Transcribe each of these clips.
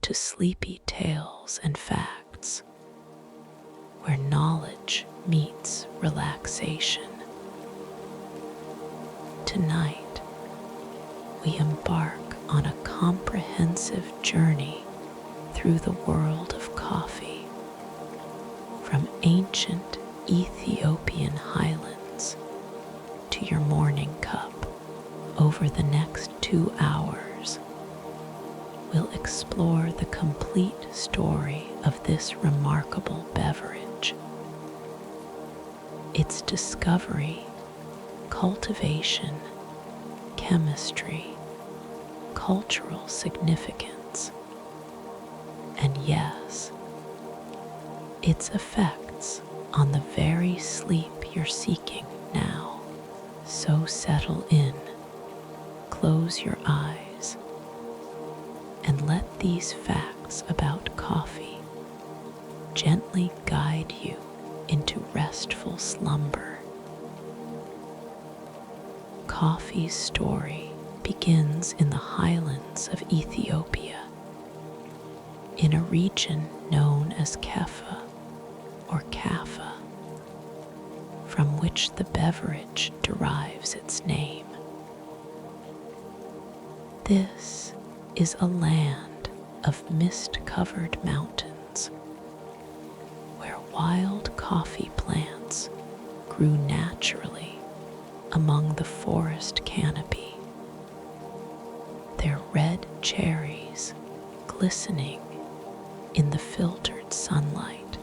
to sleepy tales and facts, where knowledge meets relaxation. Tonight, we embark on a comprehensive journey through the world of coffee, from ancient Ethiopian highlands to your morning cup. Over the next 2 hours, we'll explore the complete story of this remarkable beverage, its discovery, cultivation, chemistry, cultural significance, and yes, its effects on the very sleep you're seeking now. So settle in, close your eyes, and let these facts about coffee gently guide you into restful slumber. Coffee's story begins in the highlands of Ethiopia, in a region known as Keffa or Kaffa, from which the beverage derives its name. This is a land of mist-covered mountains, where wild coffee plants grew naturally among the forest canopy, their red cherries glistening in the filtered sunlight.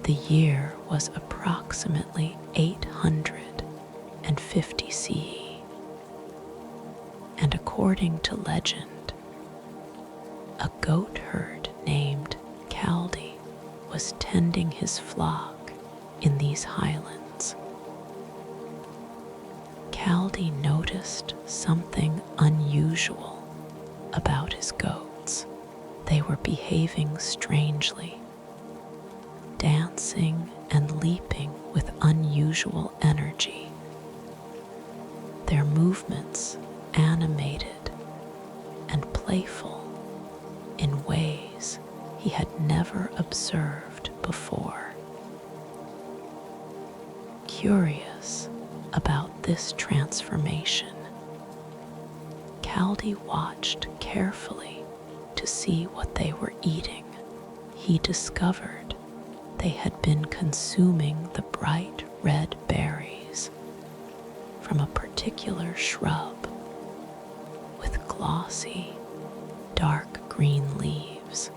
The year was approximately 850 CE, and according to legend, a goat herd named Kaldi was tending his flock in these highlands. Kaldi noticed something unusual about his goats. They were behaving strangely, dancing and leaping with unusual energy, their movements animated and playful in ways he had never observed before. Curious about this transformation, Kaldi watched carefully to see what they were eating. He discovered they had been consuming the bright red berries from a particular shrub with glossy, dark green leaves.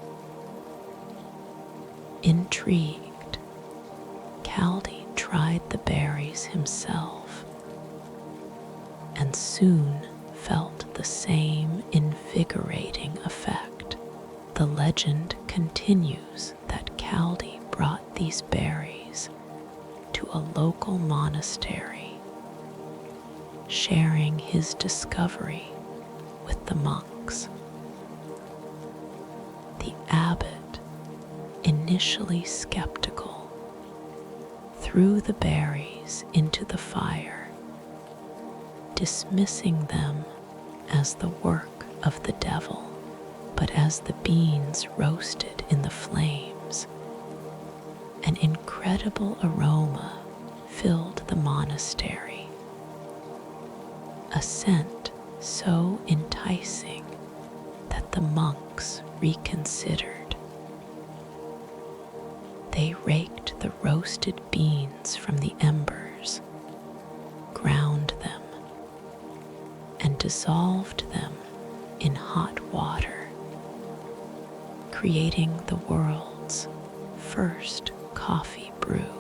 Intrigued, Kaldi tried the berries himself and soon felt the same invigorating effect. The legend continues that Kaldi brought these berries to a local monastery, sharing his discovery with the monks. The abbot, initially skeptical, threw the berries into the fire, dismissing them as the work of the devil. But as the beans roasted in the flames, an incredible aroma filled the monastery, a scent so enticing that the monks reconsidered. They raked the roasted beans from the embers, ground them, and dissolved them in hot water, creating the world's first coffee brew.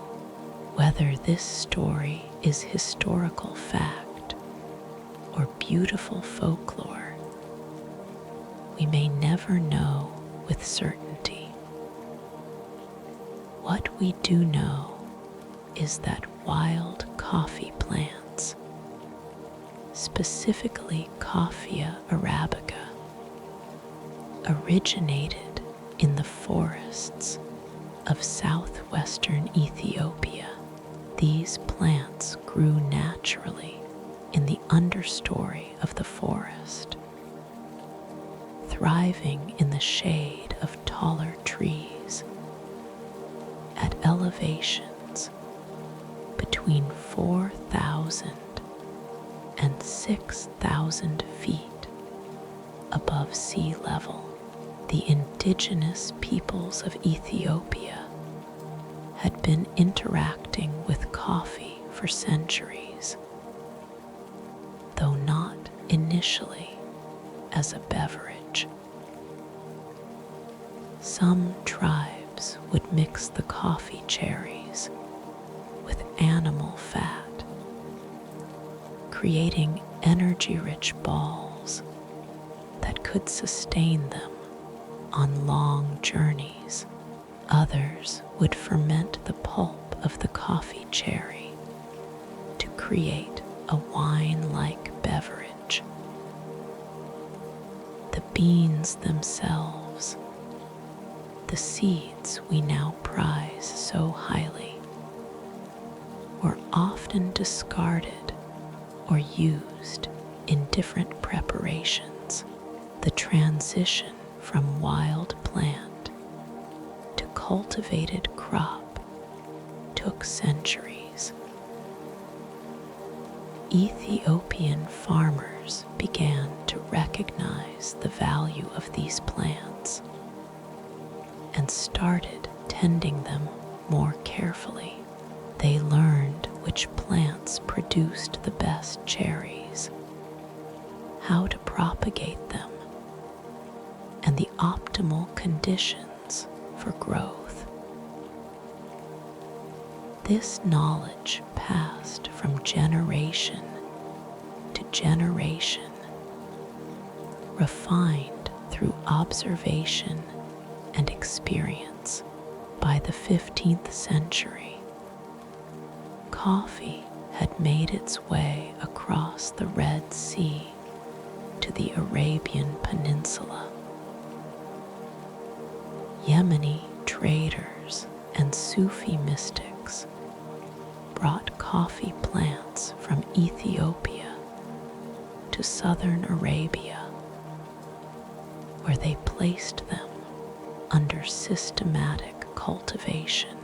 Whether this story is historical fact or beautiful folklore, we may never know with certainty. What we do know is that wild coffee plants, specifically Coffea arabica, originated in the forests of southwestern Ethiopia. These plants grew naturally in the understory of the forest, thriving in the the shade of taller trees at elevations between 4,000 and 6,000 feet above sea level. The indigenous peoples of Ethiopia had been interacting with coffee for centuries, though not initially as a beverage. Some tribes would mix the coffee cherries with animal fat, creating energy-rich balls that could sustain them on long journeys. Others would ferment the pulp of the coffee cherry to create a wine-like beverage. The beans themselves, the seeds we now prize so highly, were often discarded or used in different preparations. The transition from wild plant to cultivated crop took centuries. Ethiopian farmers began to recognize the value of these plants and started tending them more carefully. They learned which plants produced the best cherries, how to propagate them, and the optimal conditions for growth. This knowledge passed from generation to generation, refined through observation and experience. By the 15th century, coffee had made its way across the Red Sea to the Arabian Peninsula. Yemeni traders and Sufi mystics brought coffee plants from Ethiopia to southern Arabia, where they placed them under systematic cultivation.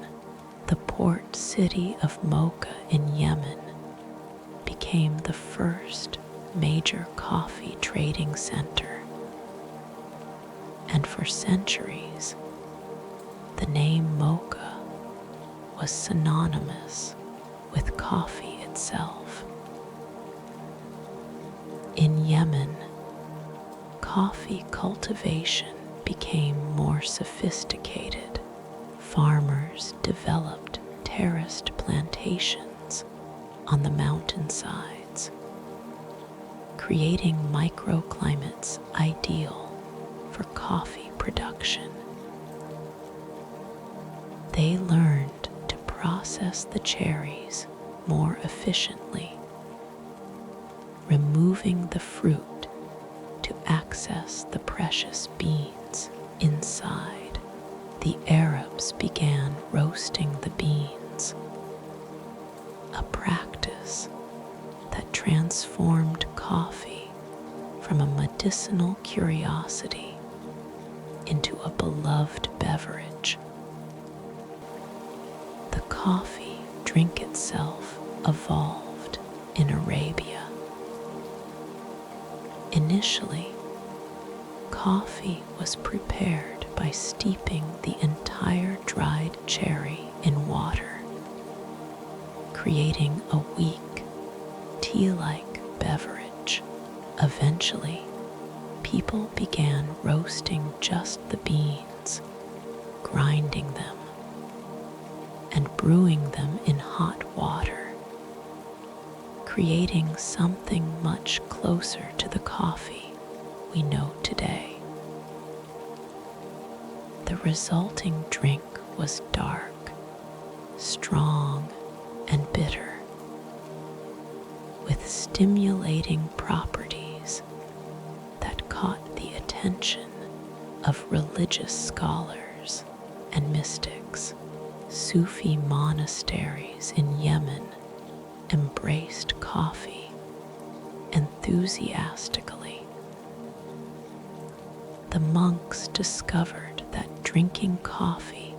The port city of Mocha in Yemen became the first major coffee trading center, and for centuries, the name Mocha was synonymous with coffee itself. In Yemen, coffee cultivation became more sophisticated. Farmers developed terraced plantations on the mountainsides, creating microclimates ideal for coffee production. They learned to process the cherries more efficiently, removing the fruit to access the precious beans inside. The Arabs began roasting the beans, a practice that transformed coffee from a medicinal curiosity into a beloved beverage. The coffee drink itself evolved in Arabia. Initially, coffee was prepared by steeping the entire dried cherry in water, creating a weak, tea-like beverage. Eventually, people began roasting just the beans, grinding them, and brewing them in hot water, creating something much closer to the coffee we know today. The resulting drink was dark, strong, and bitter, with stimulating properties that caught the attention of religious scholars and mystics. Sufi monasteries in Yemen embraced coffee enthusiastically. The monks discovered that drinking coffee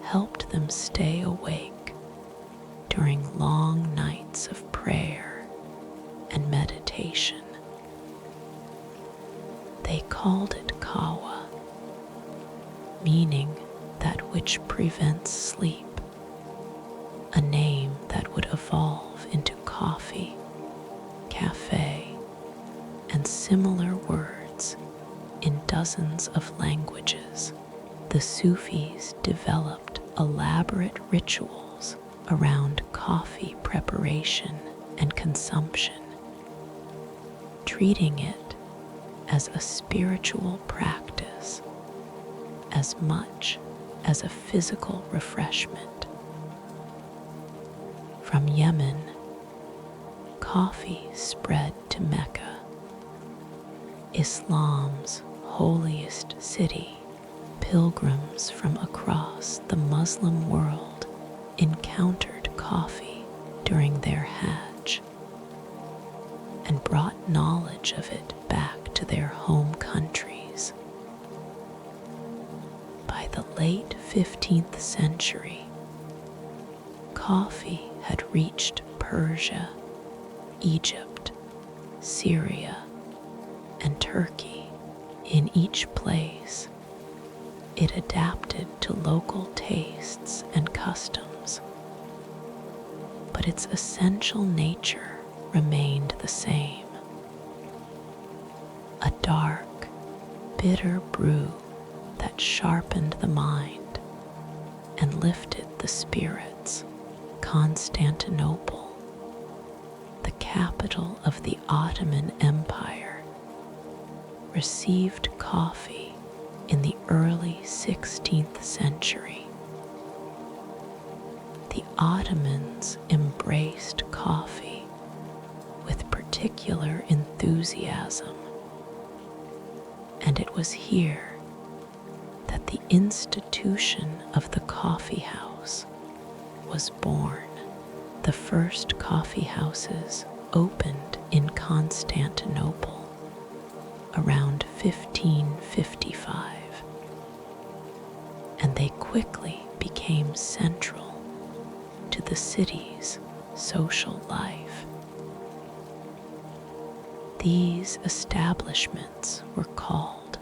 helped them stay awake during long nights of prayer and meditation. They called it kawa, meaning that which prevents sleep, a name that would evolve into coffee, cafe, and similar words in dozens of languages. The Sufis developed elaborate rituals around coffee preparation and consumption, treating it as a spiritual practice as much as a physical refreshment. From Yemen, coffee spread to Mecca, Islam's holiest city. Pilgrims from across the Muslim world encountered coffee during their Hajj and brought knowledge of it back to their home countries. By the late 15th century, coffee had reached Persia, Egypt, Syria, and Turkey. In each place, it adapted to local tastes and customs, but its essential nature remained the same. A dark, bitter brew that sharpened the mind and lifted the spirits. Constantinople, the capital of the Ottoman Empire, received coffee in the early 16th century. The Ottomans embraced coffee with particular enthusiasm, and it was here that the institution of the coffee house was born. The first coffee houses opened in Constantinople around 1555, and they quickly became central to the city's social life. These establishments were called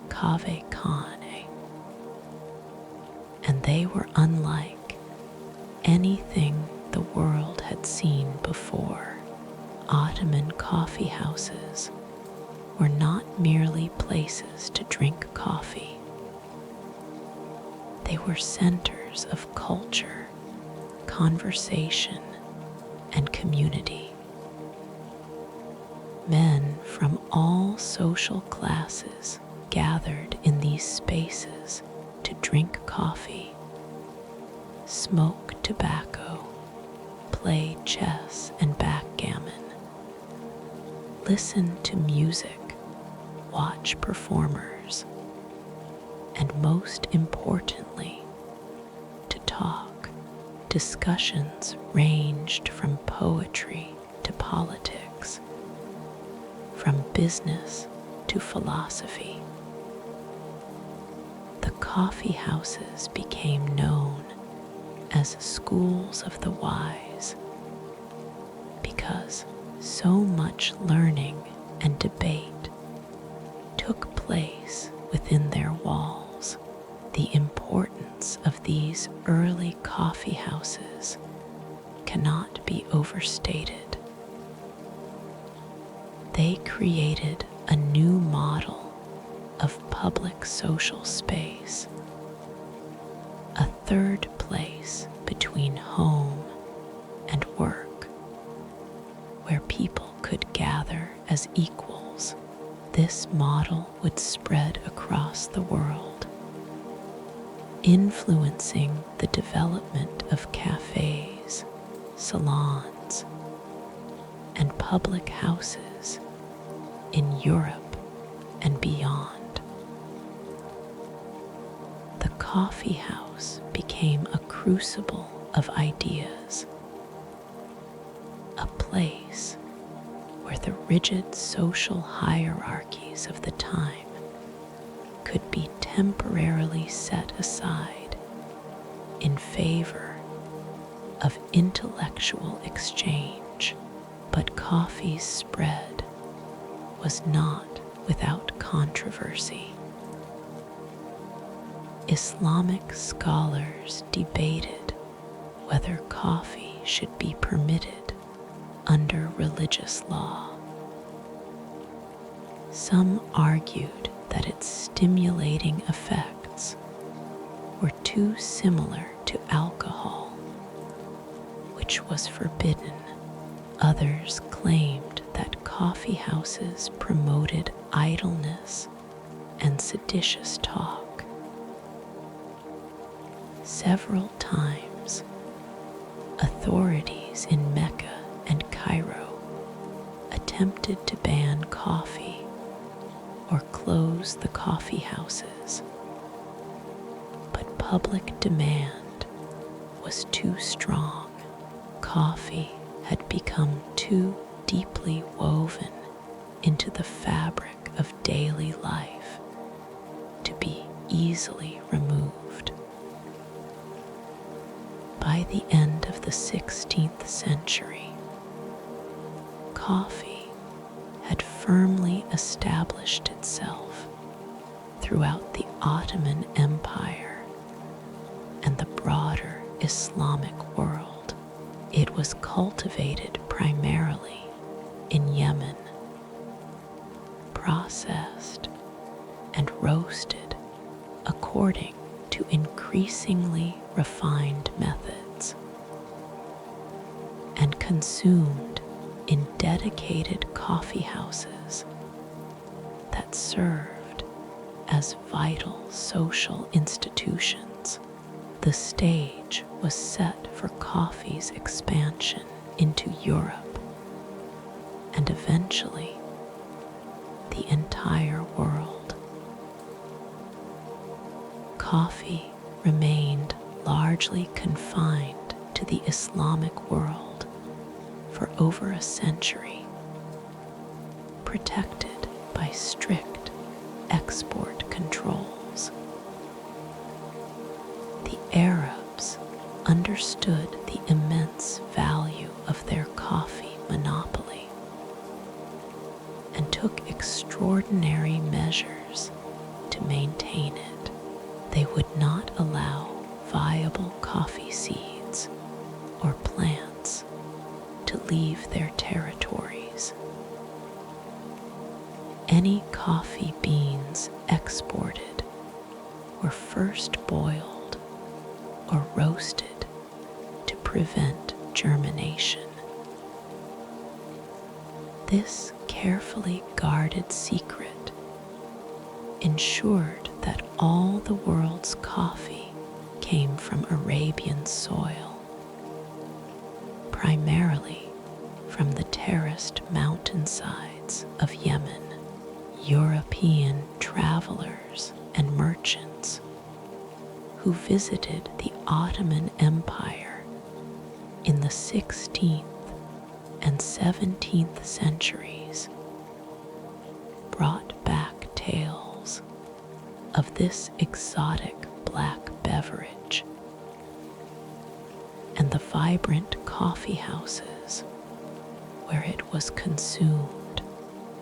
kave-khane, and they were unlike anything the world had seen before. Ottoman coffee houses were not merely places to drink coffee. They were centers of culture, conversation, and community. Men from all social classes gathered in these spaces to drink coffee, smoke tobacco, play chess and backgammon, listen to music, watch performers, and most importantly, to talk. Discussions ranged from poetry to politics, from business to philosophy. The coffee houses became known as schools of the wise because so much learning and debate took place within their walls. The importance of these early coffee houses cannot be overstated. They created a new model of public social space, a third place between home and work, where people could gather as equals. This model would spread across the world, influencing the development of cafes, salons, and public houses in Europe and beyond. The coffee house became a crucible of ideas, a place where the rigid social hierarchies of the time could be temporarily set aside in favor of intellectual exchange. But coffee's spread was not without controversy. Islamic scholars debated whether coffee should be permitted under religious law. Some argued that its stimulating effects were too similar to alcohol, which was forbidden. Others claimed that coffee houses promoted idleness and seditious talk. Several times, authorities in Mecca and Cairo attempted to ban coffee or close the coffee houses, but public demand was too strong. Coffee had become too deeply woven into the fabric of daily life to be easily removed. By the end of the 16th century, coffee had firmly established itself throughout the Ottoman Empire and the broader Islamic world. It was cultivated primarily in Yemen, processed and roasted according to increasingly refined methods, and consumed in dedicated coffee houses that served as vital social institutions. The stage was set for coffee's expansion into Europe and eventually the entire world. Coffee remained largely confined to the Islamic world for over a century, protected by strict export controls. The Arabs understood the immense value of their coffee monopoly and took extraordinary measures to maintain it. They would not allow viable coffee seeds or plants to leave their territories. Any coffee beans exported were first boiled or roasted to prevent germination. This carefully guarded secret ensured that all the world's coffee came from Arabian soil, primarily from the terraced mountainsides of Yemen. European travelers and merchants who visited the Ottoman Empire in the 16th and 17th centuries brought back tales of this exotic black beverage and the vibrant coffee houses where it was consumed.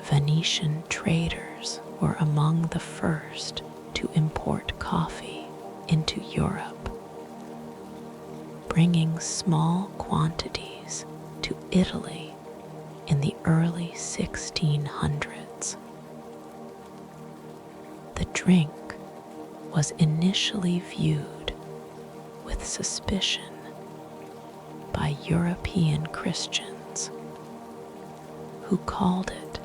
Venetian traders were among the first to import coffee into Europe, bringing small quantities to Italy in the early 1600s. The drink was initially viewed with suspicion by European Christians who called it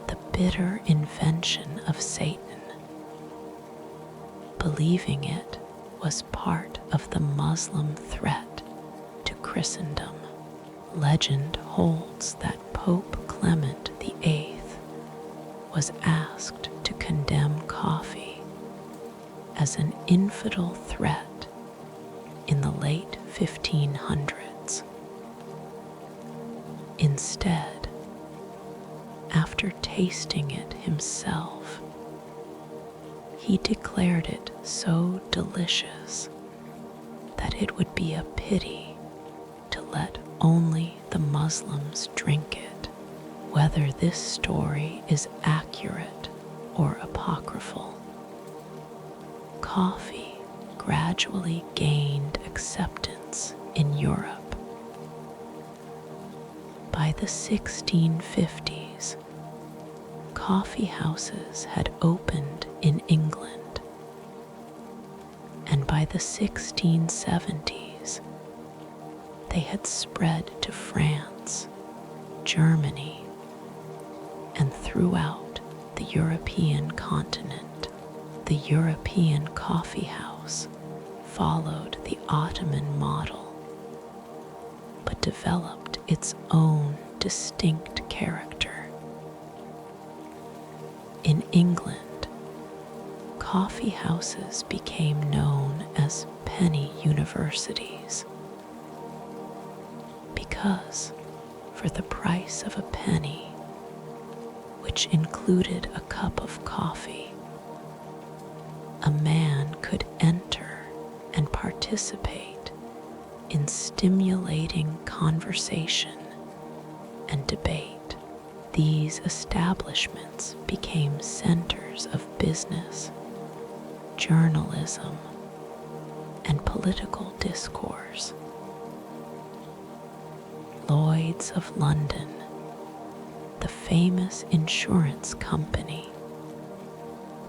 the bitter invention of Satan, believing it was part of the Muslim threat to Christendom. Legend holds that Pope Clement VIII was asked to condemn coffee as an infidel threat in the late 1500s. Instead, after tasting it himself, He declared it so delicious that it would be a pity to let only the Muslims drink it. Whether this story is accurate or apocryphal, coffee gradually gained acceptance in Europe. By the 1650s, coffee houses had opened in England, and by the 1670s, they had spread to France, Germany, and throughout the European continent. The European coffee house followed the Ottoman model, but developed its own distinct character. In England, coffee houses became known as penny universities because, for the price of a penny, which included a cup of coffee, a man could enter and participate in stimulating conversation and debate. These establishments became centers of business, journalism, and political discourse. Lloyd's of London, the famous insurance company,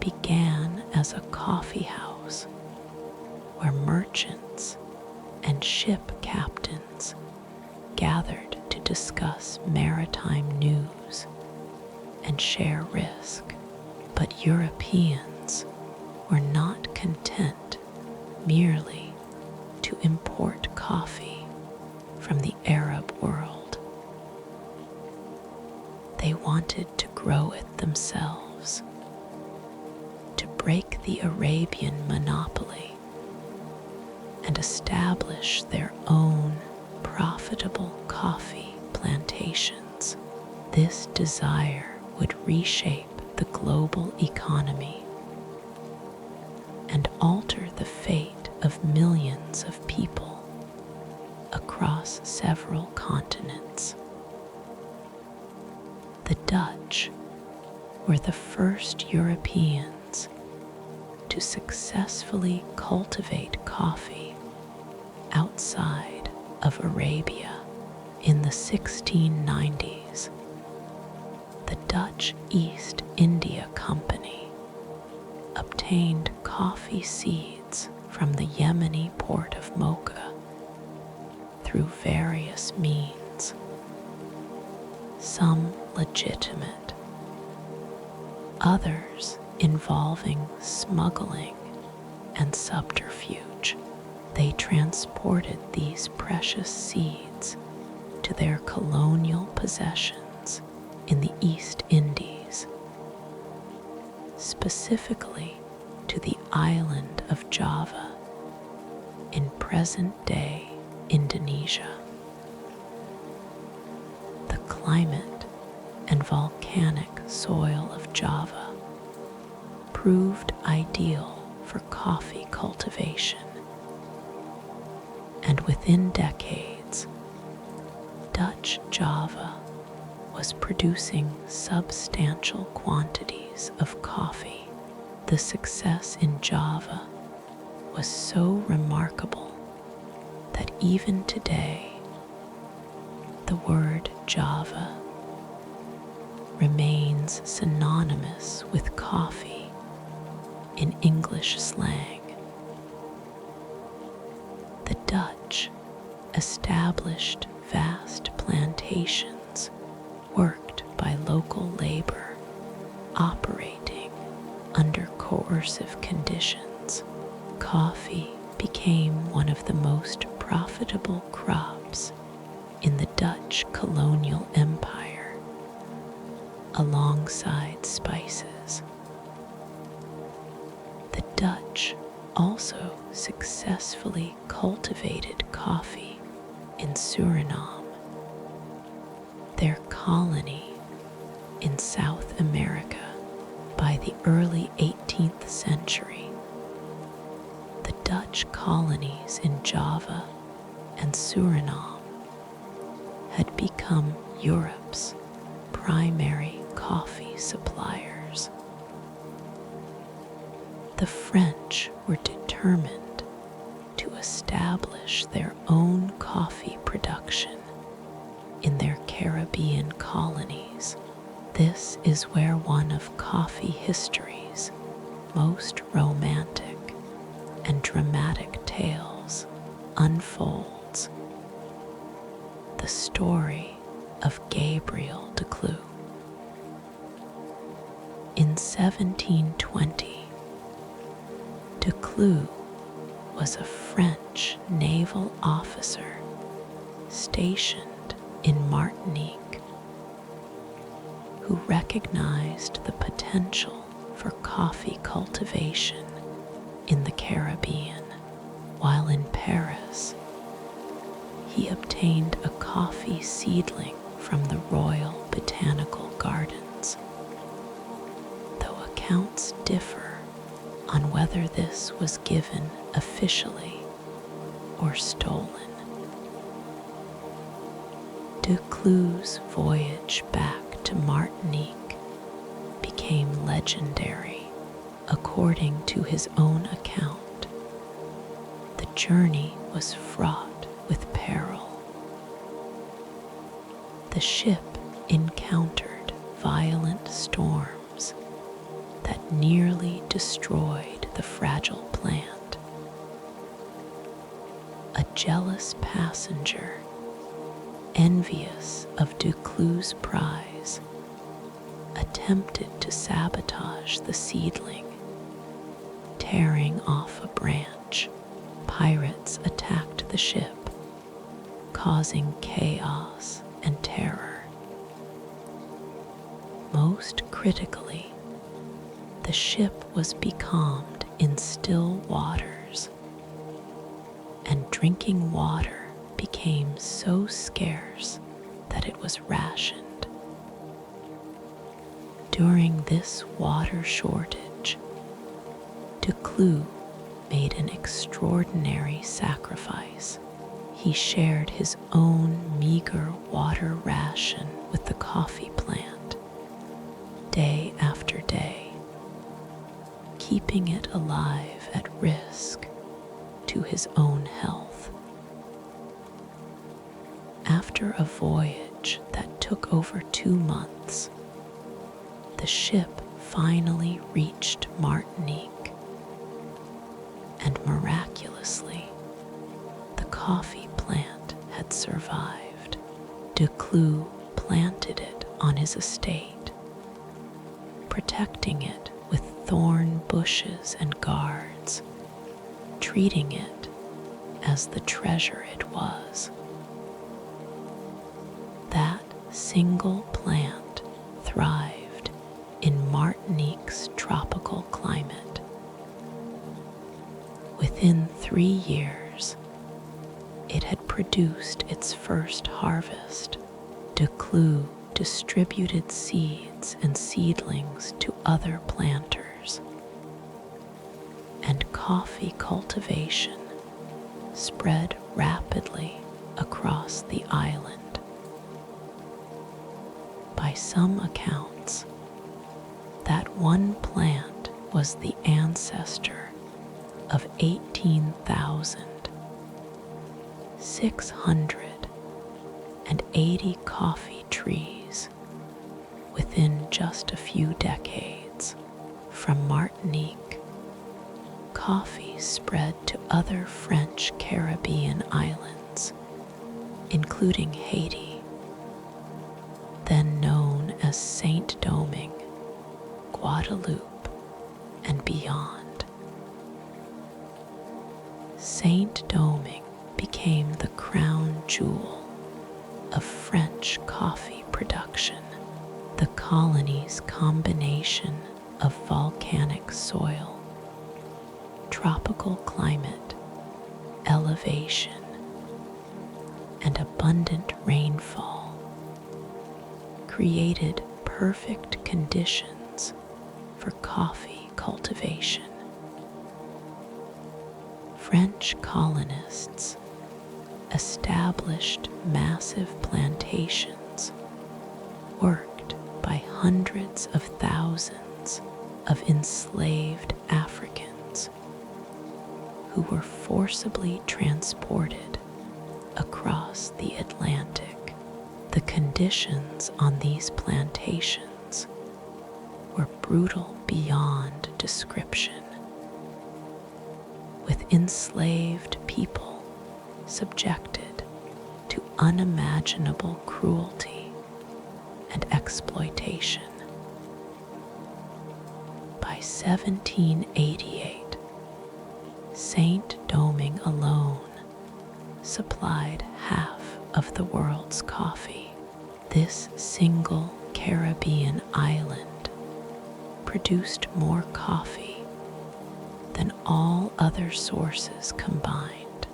began as a coffee house where merchants and ship captains gathered to discuss maritime news and share risk. But Europeans were not content merely to import coffee from the Arab world. They wanted to grow it themselves, to break the Arabian monopoly and establish their own profitable coffee plantations. This desire would reshape the global economy and alter the fate of millions of people across several continents. The Dutch were the first Europeans to successfully cultivate coffee outside of Arabia. In the 1690s, the Dutch East India Company obtained coffee seeds from the Yemeni port of Mocha through various means, some legitimate, others involving smuggling and subterfuge. They transported these precious seeds to their colonial possessions in the East Indies, specifically to the island of Java in present-day Indonesia. The climate and volcanic soil of Java proved ideal for coffee cultivation, and within decades, Dutch Java was producing substantial quantities of coffee. The success in Java was so remarkable that even today, the word Java remains synonymous with coffee in English slang. The Dutch established vast plantations worked by local labor, operating under coercive conditions. Coffee became one of the most profitable crops in the Dutch colonial empire, alongside spices. The Dutch also successfully cultivated coffee in Suriname, their colony in South America. By the early 18th century, the Dutch colonies in Java and Suriname had become Europe's primary coffee suppliers. The French were determined to establish their own coffee production in their Caribbean colonies. This is where one of coffee history's most romantic and dramatic tales unfolds: the story of Gabriel Declue. In 1720, Declue was a French naval officer stationed in Martinique who recognized the potential for coffee cultivation in the Caribbean. While in Paris, he obtained a coffee seedling from the Royal Botanical Gardens, though accounts differ on whether this was given officially or stolen. Declue's voyage back to Martinique became legendary. According to his own account, the journey was fraught with peril. The ship encountered violent storms that nearly destroyed the fragile plant. A jealous passenger, envious of Declue's prize, attempted to sabotage the seedling. Tearing off a branch, pirates attacked the ship, causing chaos and terror. Most critically, the ship was becalmed in still waters, and drinking water became so scarce that it was rationed. During this water shortage, Declue made an extraordinary sacrifice. He shared his own meager water ration with the coffee plant, day after day, keeping it alive at risk to his own health. After a voyage that took over 2 months, the ship finally reached Martinique, and miraculously, the coffee plant had survived. Declue planted it on his estate, protecting it with thorn bushes and guards, treating it as the treasure it was. That single plant thrived in Martinique's tropical climate. Within 3 years, it had produced its first harvest. Declue distributed seeds and seedlings to other planters, and coffee cultivation spread rapidly across the island. By some accounts, that one plant was the ancestor of 18,680 coffee trees within just a few decades. From Martinique, coffee spread to other French Caribbean islands, including Haiti, then known as Saint-Domingue, Guadeloupe, and beyond. Saint-Domingue became the crown jewel of French coffee production. The colony's combination of volcanic soil, tropical climate, elevation, and abundant rainfall created perfect conditions for coffee cultivation. French colonists established massive plantations worked by hundreds of thousands of enslaved Africans who were forcibly transported across the Atlantic. The conditions on these plantations were brutal beyond description, with enslaved people subjected to unimaginable cruelty and exploitation. By 1788, Saint-Domingue alone supplied half of the world's coffee. This single Caribbean island produced more coffee than all other sources combined.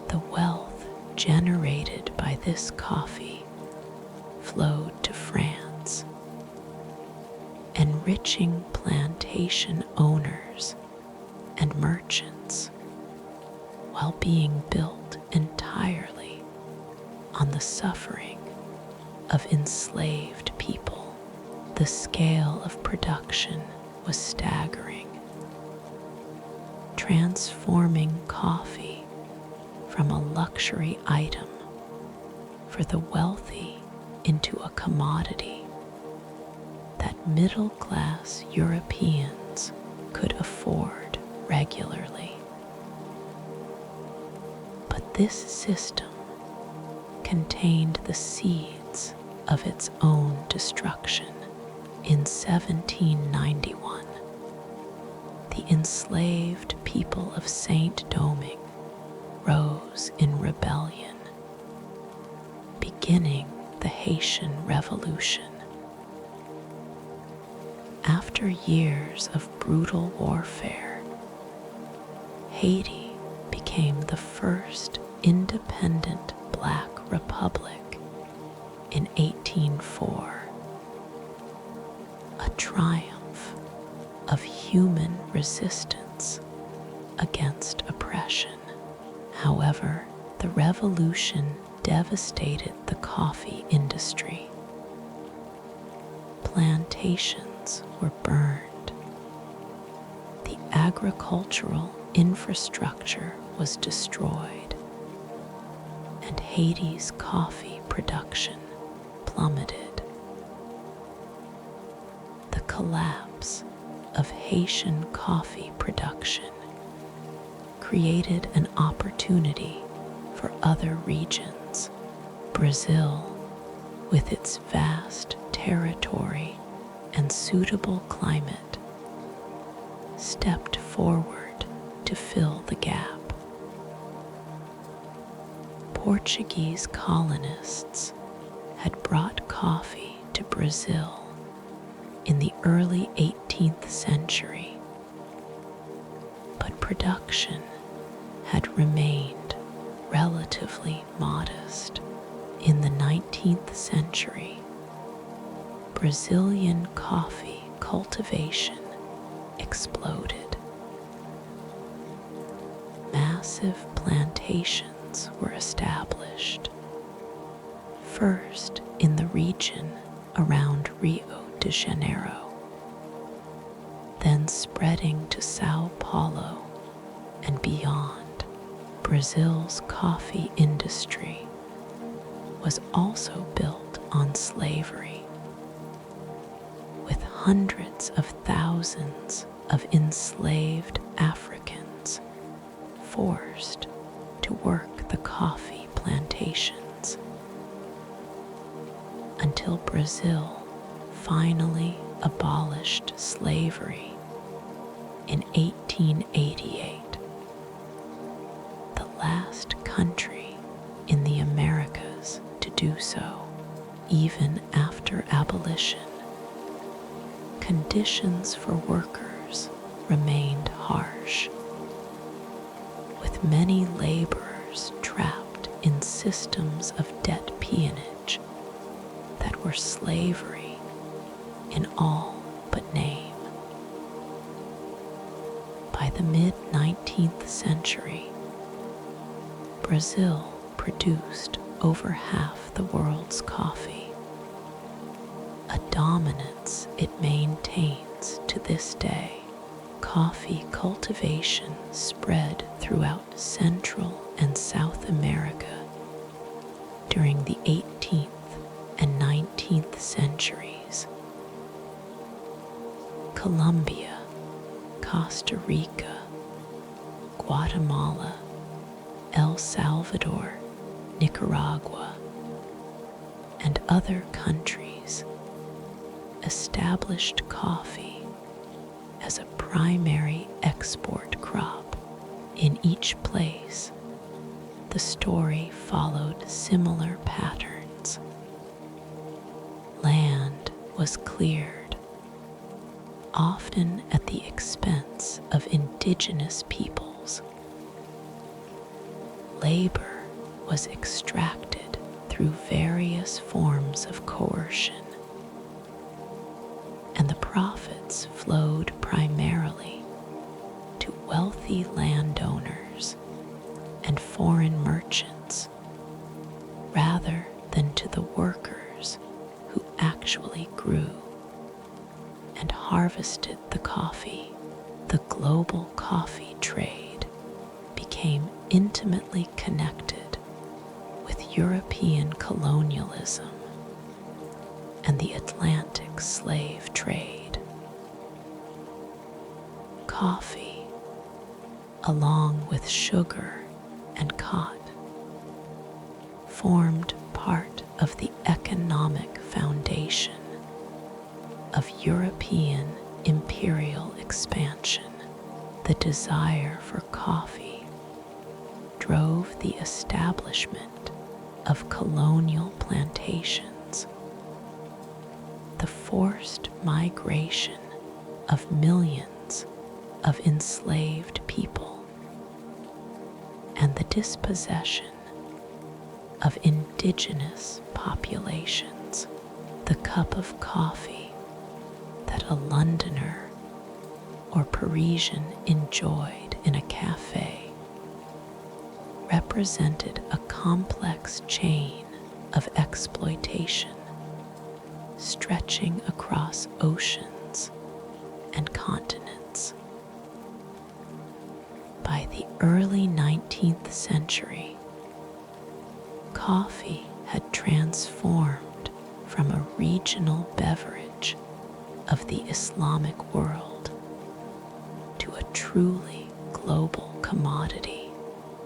The wealth generated by this coffee flowed to France, enriching plantation owners and merchants while being built entirely on the suffering of enslaved people. The scale of production was staggering, transforming coffee from a luxury item for the wealthy into a commodity that middle-class Europeans could afford regularly. But this system contained the seeds of its own destruction. In 1791, the enslaved people of Saint-Domingue rose in rebellion, beginning the Haitian Revolution. After years of brutal warfare, Haiti became the first independent Black republic in 1804, a triumph of human resistance against oppression. However, the revolution devastated the coffee industry. Plantations were burned. The agricultural infrastructure was destroyed, and Haiti's coffee production plummeted. The collapse of Haitian coffee production created an opportunity for other regions. Brazil, with its vast territory and suitable climate, stepped forward to fill the gap. Portuguese colonists had brought coffee to Brazil in the early 18th century, but production had remained relatively modest. In the 19th century, Brazilian coffee cultivation exploded. Massive plantations were established, first in the region around Rio de Janeiro, then spreading to Sao Paulo and beyond. Brazil's coffee industry was also built on slavery, with hundreds of thousands of enslaved Africans forced to work the coffee plantations, until Brazil finally abolished slavery in 1888, the last country in the Americas to do so. Even after abolition, conditions for workers remained harsh, with many laborers trapped in systems of debt peonage that were slavery in all By the mid-19th century, Brazil produced over half the world's coffee, a dominance it maintains to this day. Coffee cultivation spread throughout Central and South America during the 18th and 19th centuries. Colombia, Costa Rica, Guatemala, El Salvador, Nicaragua, and other countries established coffee as a primary export crop. In each place, the story followed similar patterns. Land was cleared, often at the expense of indigenous peoples. Labor was extracted through various forms of coercion, and the profits flowed primarily to wealthy landowners and foreign merchants rather than to the workers who actually grew and harvested the coffee. The global coffee trade became intimately connected with European colonialism and the Atlantic slave trade. Coffee, along with sugar and cotton, formed part of the economic foundation of European imperial expansion. The desire for coffee drove the establishment of colonial plantations, the forced migration of millions of enslaved people, and the dispossession of indigenous populations. The cup of coffee that a Londoner or Parisian enjoyed in a cafe represented a complex chain of exploitation stretching across oceans and continents. By the early 19th century, coffee had transformed from a regional beverage of the Islamic world to a truly global commodity.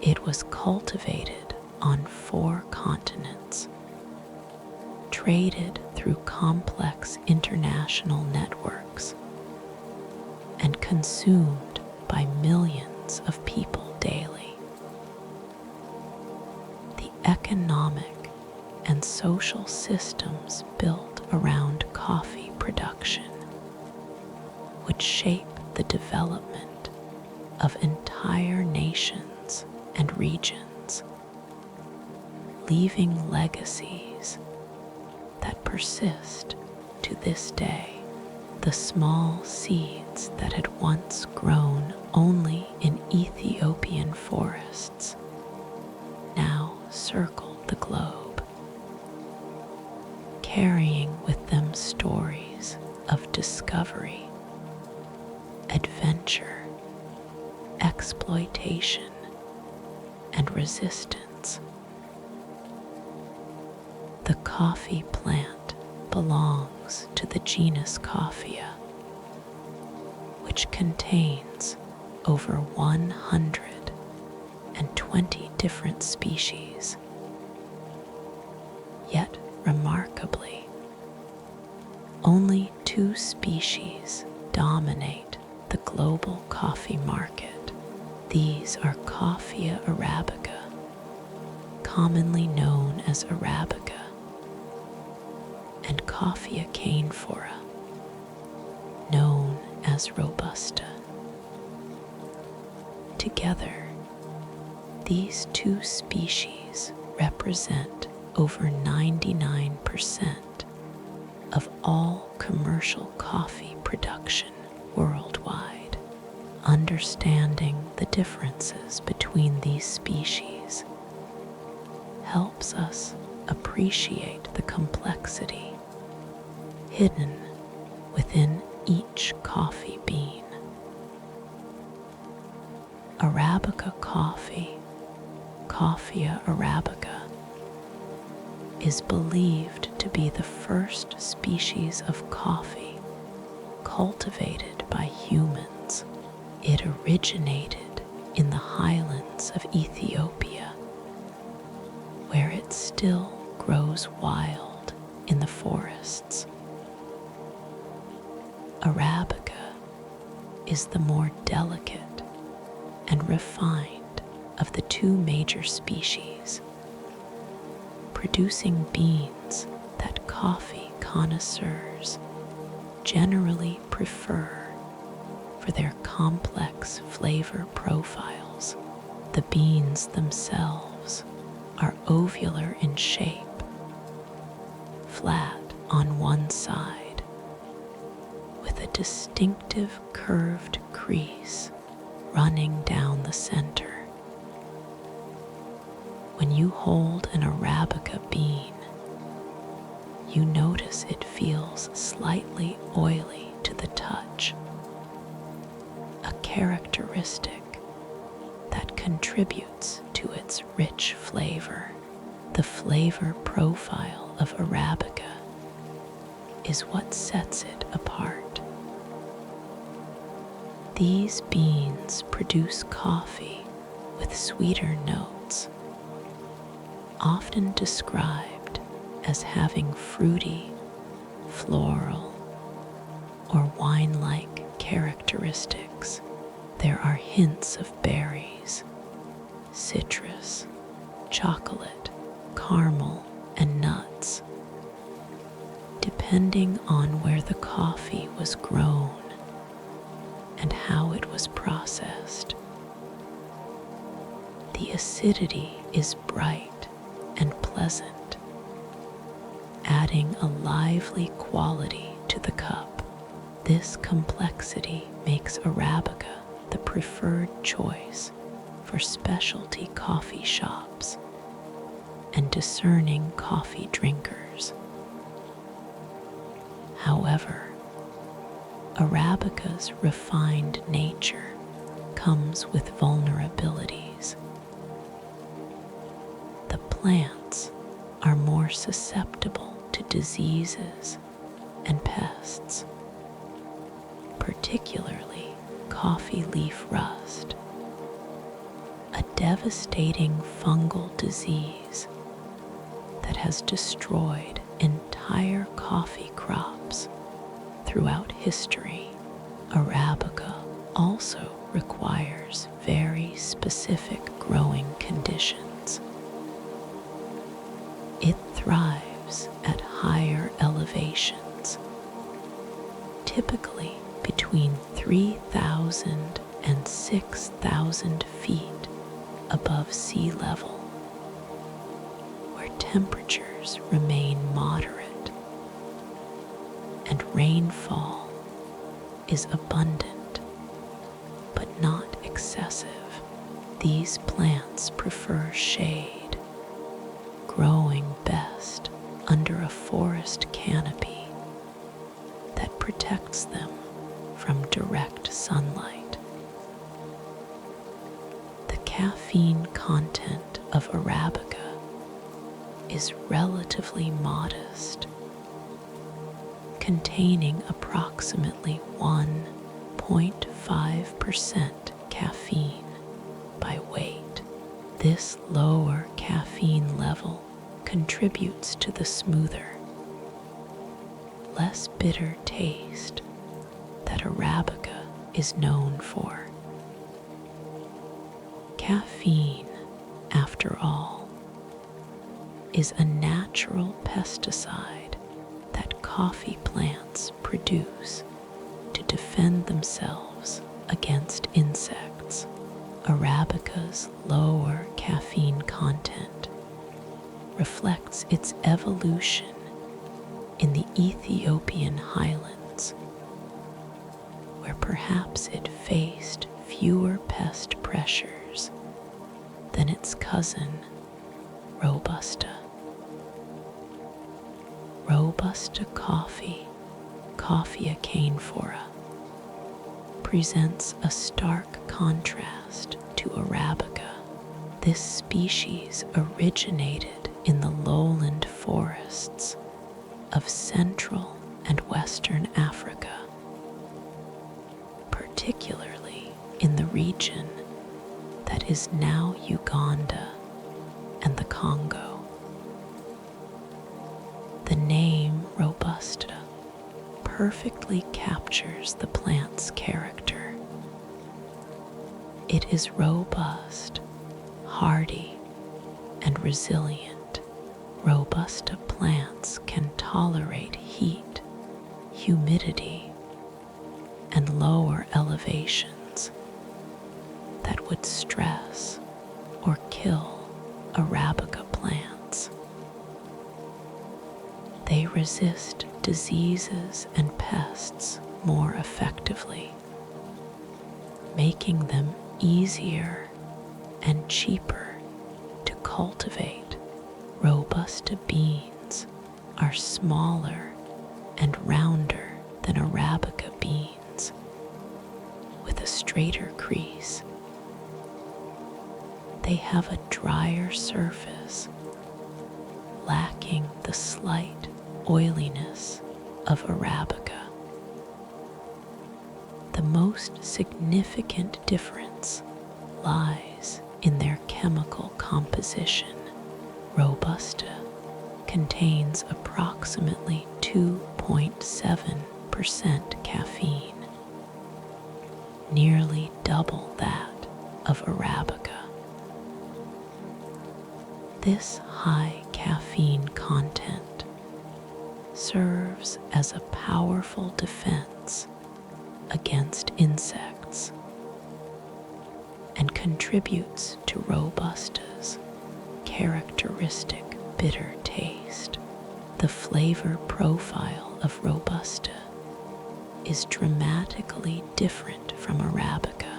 It was cultivated on 4 continents, traded through complex international networks, and consumed by millions of people daily. The economic and social systems built around coffee production would shape the development of entire nations and regions, leaving legacies that persist to this day. The small seeds that had once grown only in Ethiopian forests now circled the globe, carrying with them stories of discovery, adventure, exploitation, and resistance. The coffee plant belongs to the genus Coffea, which contains over 120 different species. Yet, remarkably, only 2 species dominate the global coffee market. These are Coffea arabica, commonly known as Arabica, and Coffea canephora, known as Robusta. Together, these 2 species represent over 99% of all commercial coffee production worldwide. Understanding the differences between these species helps us appreciate the complexity hidden within each coffee bean. Arabica coffee, Coffea arabica, is believed to be the first species of coffee cultivated by humans. It originated in the highlands of Ethiopia, where it still grows wild in the forests. Arabica is the more delicate and refined of the two major species, producing beans that coffee connoisseurs generally prefer for their complex flavor profiles. The beans themselves are ovular in shape, flat on one side, with a distinctive curved crease running down the center. When you hold an Arabica bean, you notice it feels slightly oily to the touch, a characteristic that contributes to its rich flavor. The flavor profile of Arabica is what sets it apart. These beans produce coffee with sweeter notes, often described as having fruity, floral, or wine-like characteristics. There are hints of berries, citrus, chocolate, caramel, and nuts, depending on where the coffee was grown and how it was processed. The acidity is bright and pleasant, adding a lively quality to the cup. This complexity makes Arabica the preferred choice for specialty coffee shops and discerning coffee drinkers. However, Arabica's refined nature comes with vulnerabilities. The plants are more susceptible to diseases and pests, particularly coffee leaf rust, a devastating fungal disease that has destroyed entire coffee crops throughout history. Arabica also requires very specific growing conditions. It thrives at higher elevations, typically between 3,000 and 6,000 feet above sea level, where temperatures remain moderate and rainfall is abundant but not excessive. These plants prefer shade, growing best under a forest canopy that protects them from direct sunlight. The caffeine content of Arabica is relatively modest, containing approximately 1.5% caffeine by weight. This lower caffeine level contributes to the smoother, less bitter taste that Arabica is known for. Caffeine, after all, is a natural pesticide that coffee plants produce to defend themselves against insects. Arabica's lower caffeine content reflects its evolution in the Ethiopian highlands, where perhaps it faced fewer pest pressures than its cousin, Robusta. Robusta coffee, Coffea canephora, presents a stark contrast to Arabica. This species originated in the lowland forests of Central and Western Africa, particularly in the region that is now Uganda and the Congo. The name Robusta perfectly captures the plant's character. It is robust, hardy, and resilient. Robusta plants can tolerate heat, humidity, and lower elevations that would stress or kill Arabica plants. They resist diseases and pests more effectively, making them easier and cheaper to cultivate. Robusta beans are smaller and rounder than Arabica beans, with a straighter crease. They have a drier surface, lacking the slight oiliness of Arabica. The most significant difference lies in their chemical composition. Robusta contains approximately 2.7% caffeine, nearly double that of Arabica. This high caffeine content serves as a powerful defense against insects and contributes to Robusta's characteristic bitter taste. The flavor profile of Robusta is dramatically different from Arabica.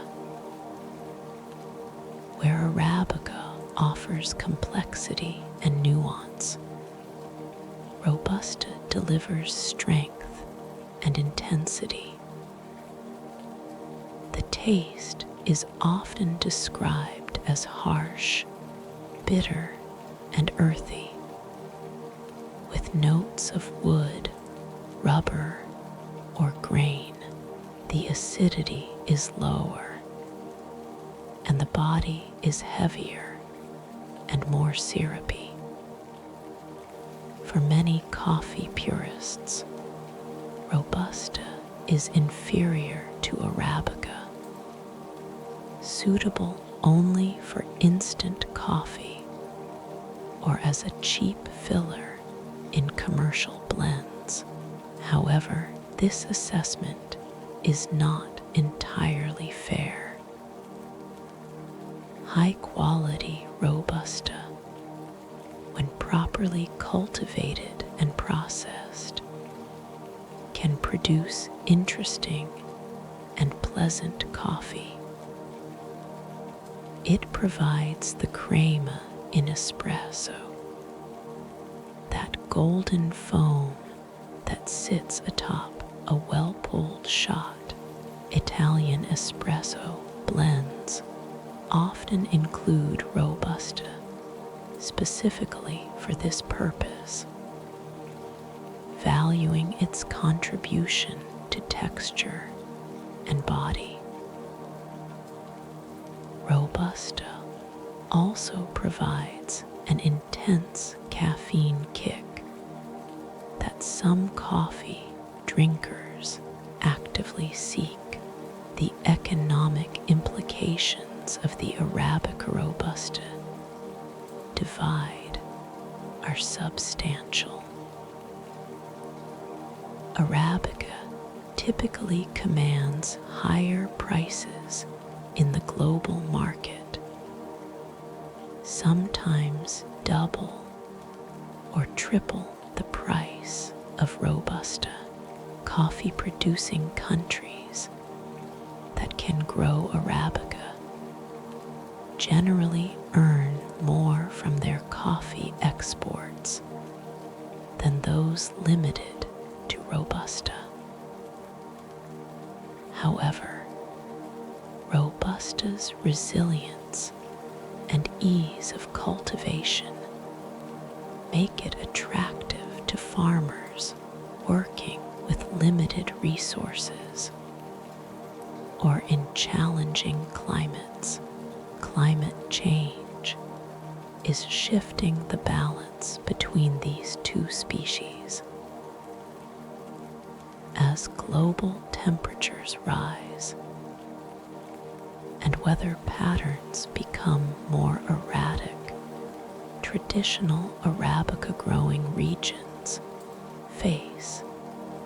Where Arabica offers complexity and nuance, Robusta delivers strength and intensity. The taste is often described as harsh, bitter, and earthy, with notes of wood, rubber, or grain. The acidity is lower, and the body is heavier and more syrupy. For many coffee purists, Robusta is inferior to Arabica, suitable only for instant coffee or as a cheap filler in commercial blends. However, this assessment is not entirely fair. High-quality Robusta, when properly cultivated and processed, can produce interesting and pleasant coffee. It provides the crema in espresso, that golden foam that sits atop a well-pulled shot. Italian espresso blends often include Robusta specifically for this purpose, valuing its contribution to texture and body. Robusta also provides an intense caffeine kick that some coffee drinkers actively seek. The economic implications of the Arabica Robusta divide are substantial. Arabica typically commands higher prices in the global market, sometimes double or triple the price of Robusta. Coffee-producing countries that can can grow Arabica generally earn more from their coffee exports than those limited to Robusta. However, Robusta's resilience and ease of cultivation make it attractive to farmers working with limited resources or in challenging climates. Climate change is shifting the balance between these two species. As global temperatures rise and weather patterns become more erratic, traditional Arabica growing regions face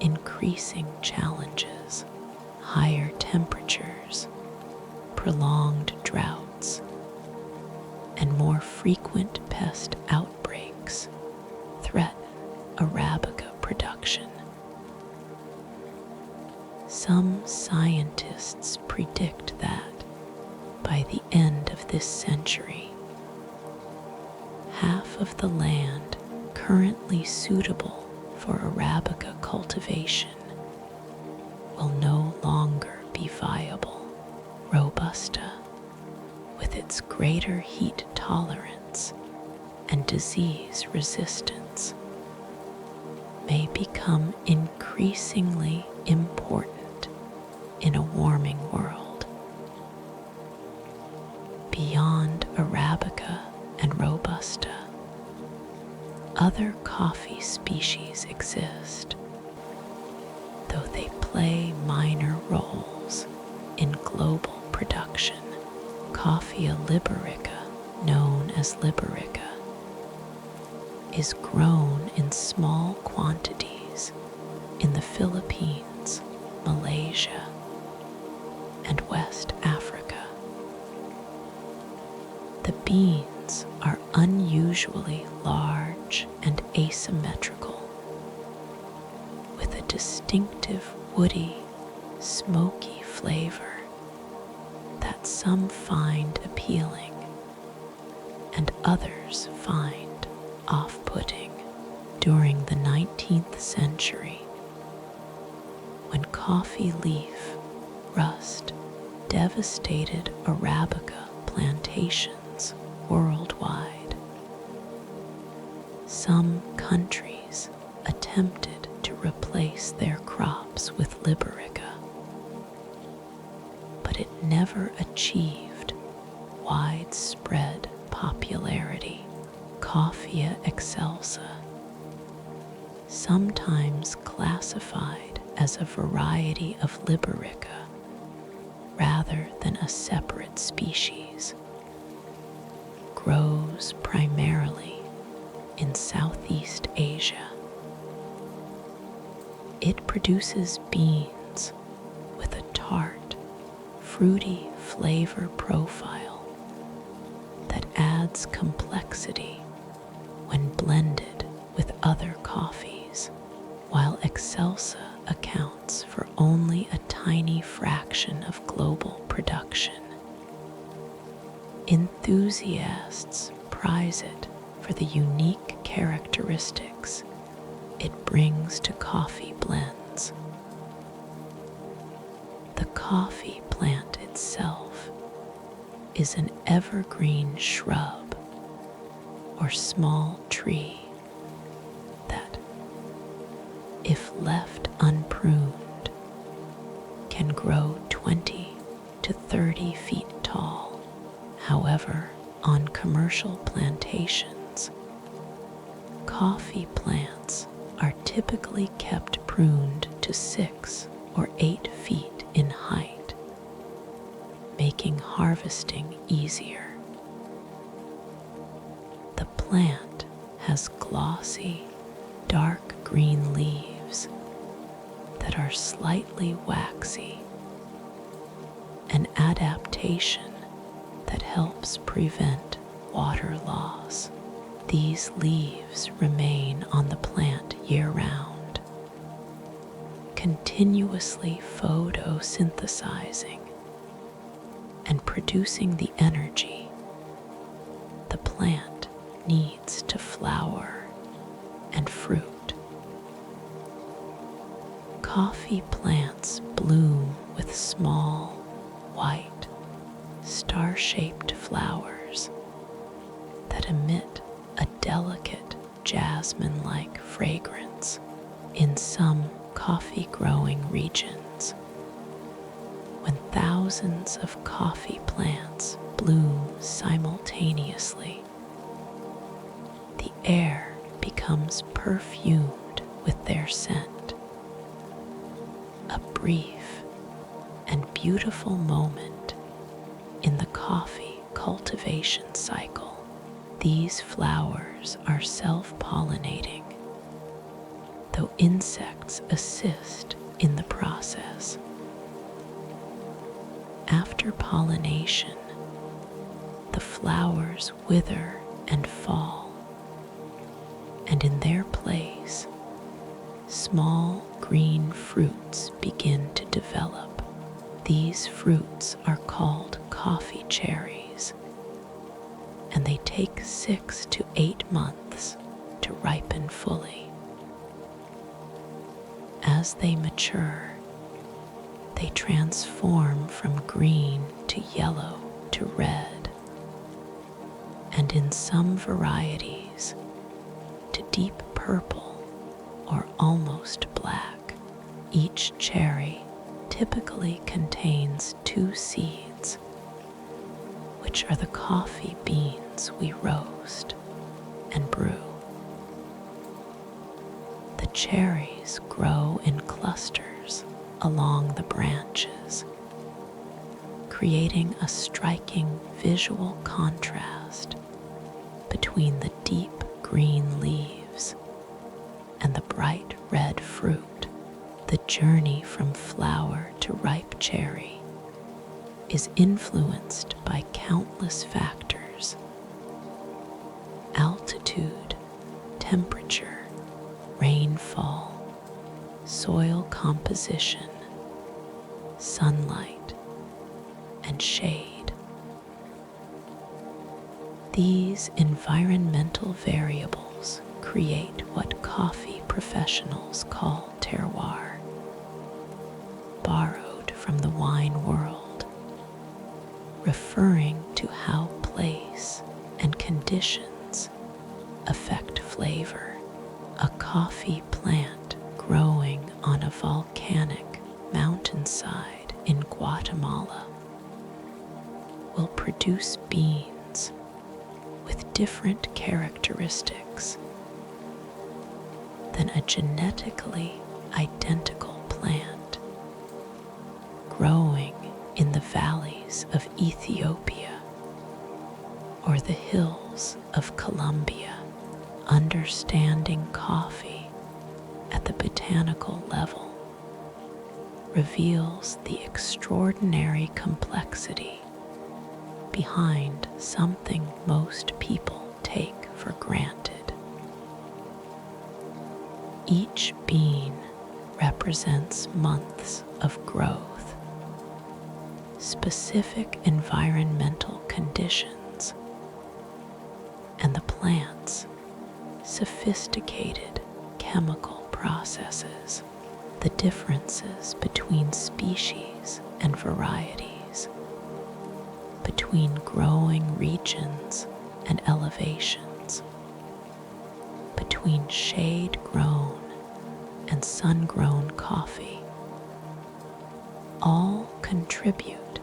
increasing challenges. Higher temperatures, prolonged droughts, and more frequent pest outbreaks threaten Arabica production. Some scientists predict that by the end of this century, half of the land currently suitable for Arabica cultivation will no longer be viable. Robusta, with its greater heat tolerance and disease resistance, may become increasingly important in a warming world. Beyond Arabica and Robusta, other coffee species exist, though they play minor roles in global production. Coffea liberica, known as liberica, is grown in small quantities in the Philippines, Malaysia, and West Africa. The beans are unusually large and asymmetrical, with a distinctive woody, smoky flavor that some find appealing and others find off-putting. During the 19th century, when coffee leaf rust devastated Arabica plantations worldwide, some countries attempted to replace their crops with liberica, but it never achieved widespread popularity. Coffea excelsa, sometimes classified as a variety of liberica rather than a separate species, grows primarily in Southeast Asia. It produces beans with a tart, fruity flavor profile that adds complexity when blended with other coffees, while excelsa accounts for only a tiny fraction of global production. Enthusiasts prize it for the unique characteristics it brings to coffee blends. The coffee plant itself is an evergreen shrub or small tree that, if left unpruned, can grow 20 to 30 feet tall. However, on commercial plantations, coffee plants are typically kept pruned to 6 or 8 feet in height, making harvesting easier. The plant has glossy, dark green leaves that are slightly waxy, an adaptation that helps prevent water loss. These leaves remain on the plant year-round, continuously photosynthesizing and producing the energy the plant needs to flower and fruit. Coffee plants bloom with small, white, star-shaped flowers that emit a delicate jasmine-like fragrance. In some coffee-growing regions, when thousands of coffee plants bloom simultaneously, the air becomes perfumed with their scent. A brief and beautiful moment in the coffee cultivation cycle. These flowers are self-pollinating, though insects assist in the process. After pollination, the flowers wither and fall, and in their place, small green fruits begin to develop. These fruits are called coffee cherries, and they take 6 to 8 months to ripen fully. As they mature, they transform from green to yellow to red, and in some varieties to deep purple or almost black. Each cherry typically contains 2 seeds, which are the coffee beans we roast and brew. The cherries grow in clusters along the branches, creating a striking visual contrast between the deep green leaves and the bright red fruit. The journey from flower to ripe cherry is influenced by countless factors: altitude, temperature, rainfall, soil composition, sunlight, and shade. These environmental variables create what coffee professionals call terroir, borrowed from the wine world, referring to how place and conditions affect flavor. A coffee plant growing on a volcanic mountainside in Guatemala will produce beans with different characteristics than a genetically identical plant growing in the valleys of Ethiopia or the hills of Colombia. Understanding coffee at the botanical level reveals the extraordinary complexity behind something most people take for granted. Each bean represents months of growth, specific environmental conditions, and the plant's sophisticated chemical processes. The differences between species and varieties, between growing regions and elevations, between shade-grown and sun-grown coffee, all contribute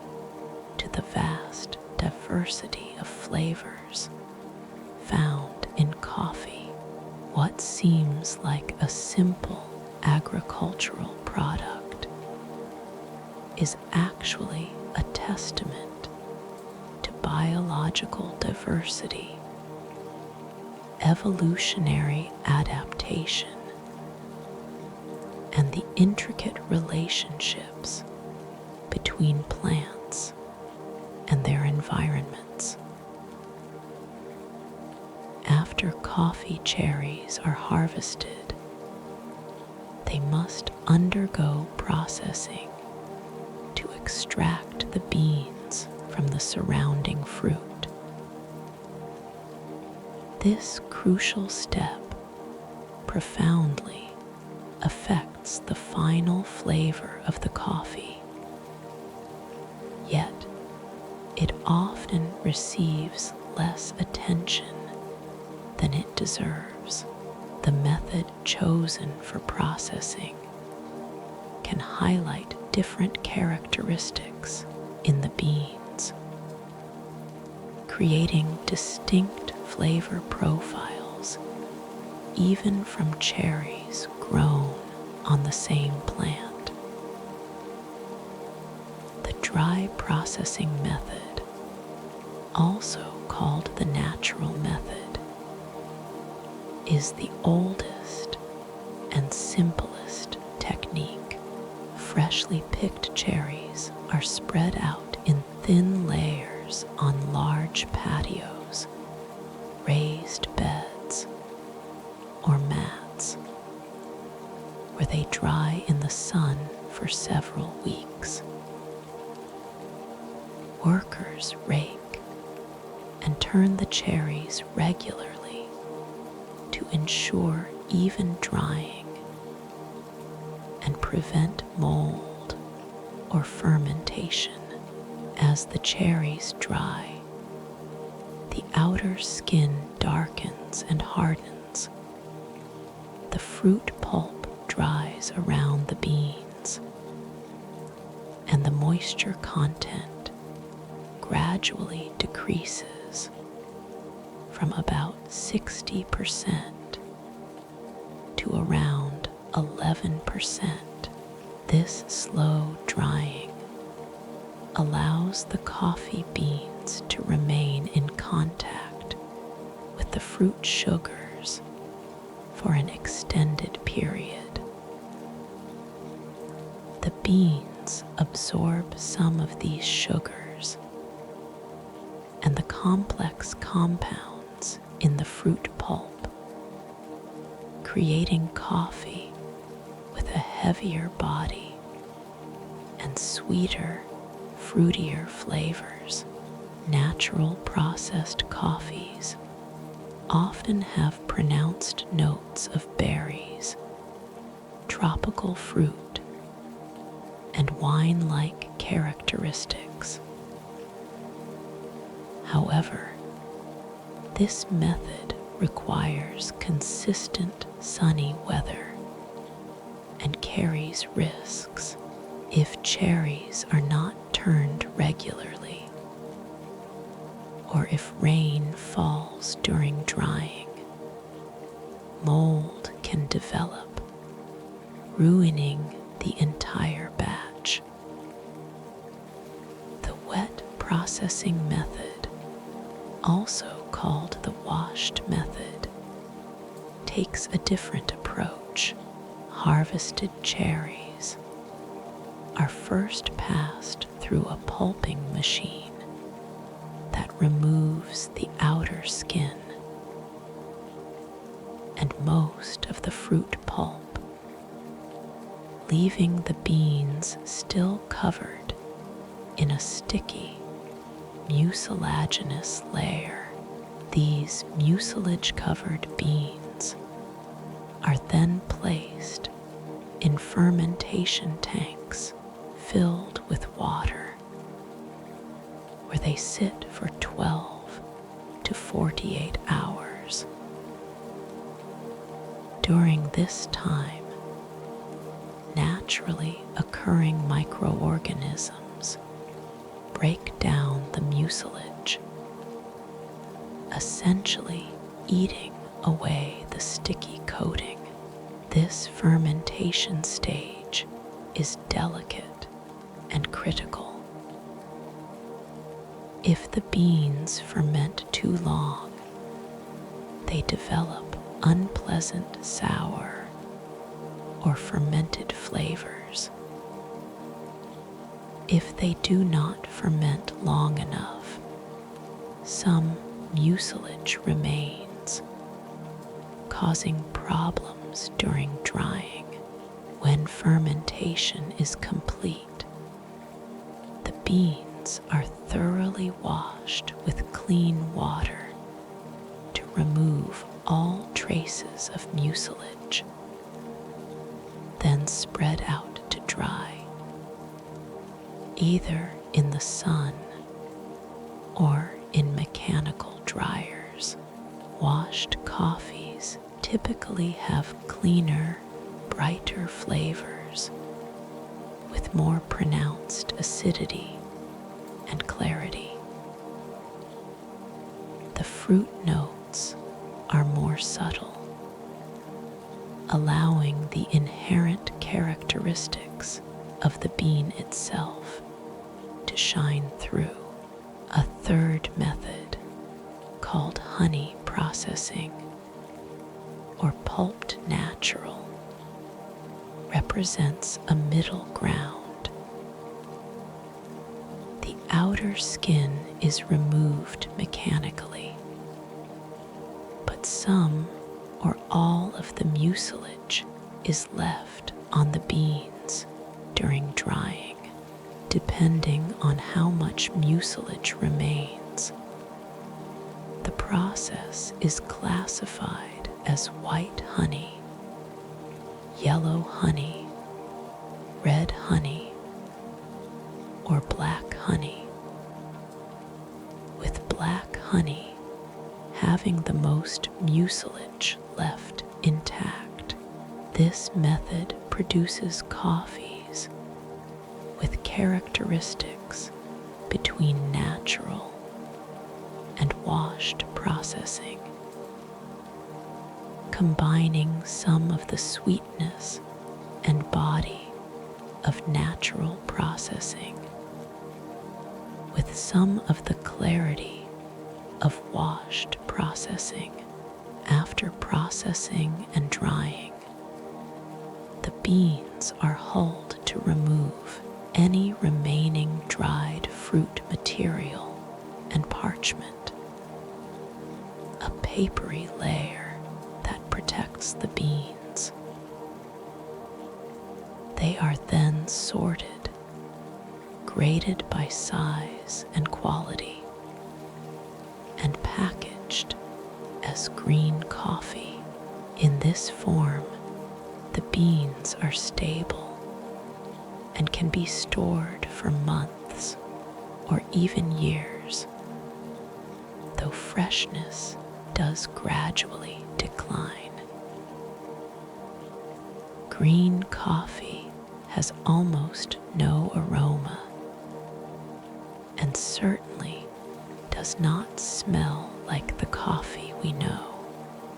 to the vast diversity of flavors found in coffee. What seems like a simple agricultural product is actually a testament to biological diversity, evolutionary adaptation, and the intricate relationships between plants and their environments. After coffee cherries are harvested, they must undergo processing to extract the beans from from the surrounding fruit. This crucial step profoundly affects the final flavor of the coffee, yet it often receives less attention than it deserves. The method chosen for processing can highlight different characteristics in the beans, creating distinct flavor profiles even from cherries grown on the same plant. The dry processing method, also called the natural method, is the oldest and simplest technique. Freshly picked cherries are spread out in thin layers on large patios, raised beds, or mats, where they dry in the sun for several weeks. Workers rake and turn the cherries regularly to ensure even drying and prevent mold or fermentation. As the cherries dry, the outer skin darkens and hardens. The fruit pulp dries around the beans, and the moisture content gradually decreases from about 60% to around 11%. This slow drying allows the coffee beans to remain in contact with the fruit sugars for an extended period. The beans absorb some of these sugars, and the complex compounds in the fruit pulp, creating coffee with a heavier body and sweeter, fruitier flavors. Natural processed coffees often have pronounced notes of berries, tropical fruit, and wine-like characteristics. However, this method requires consistent sunny weather and carries risks. If cherries are not turned regularly, or if rain falls during drying, mold can develop, ruining the entire batch. The wet processing method, also called the washed method, takes a different approach. Harvested cherries are first passed through a pulping machine that removes the outer skin and most of the fruit pulp, leaving the beans still covered in a sticky, mucilaginous layer. These mucilage-covered beans are then placed in fermentation tanks filled with water, where they sit for 12 to 48 hours. During this time, naturally occurring microorganisms break down the mucilage, essentially eating away the sticky coating. This fermentation stage is delicate and critical. If the beans ferment too long, they develop unpleasant sour or fermented flavors. If they do not ferment long enough, some mucilage remains, causing problems during drying. When fermentation is complete, the beans are thoroughly thoroughly washed with clean water to remove all traces of mucilage, then spread out to dry, either in the sun or in mechanical dryers. Washed coffees typically have cleaner, brighter flavors with more pronounced acidity and clarity. The fruit notes are more subtle, allowing the inherent characteristics of the bean itself to shine through. A third method, called honey processing or pulped natural, represents a middle ground. The outer skin is removed mechanically, but some or all of the mucilage is left on the beans during drying, depending on how much mucilage remains. The process is classified as white honey, yellow honey, red honey, or black honey, with black honey having the most mucilage left intact. This method produces coffees with characteristics between natural and washed processing, combining some of the sweetness and body of natural processing with some of the clarity of washed processing. After processing and drying, the beans are hulled to remove any remaining dried fruit material and parchment, a papery layer that protects the beans. They are then sorted, graded by size and quality, and packaged as green coffee. In this form, the beans are stable and can be stored for months or even years, though freshness does gradually decline. Green coffee has almost no aroma and certainly does not smell like the coffee we know.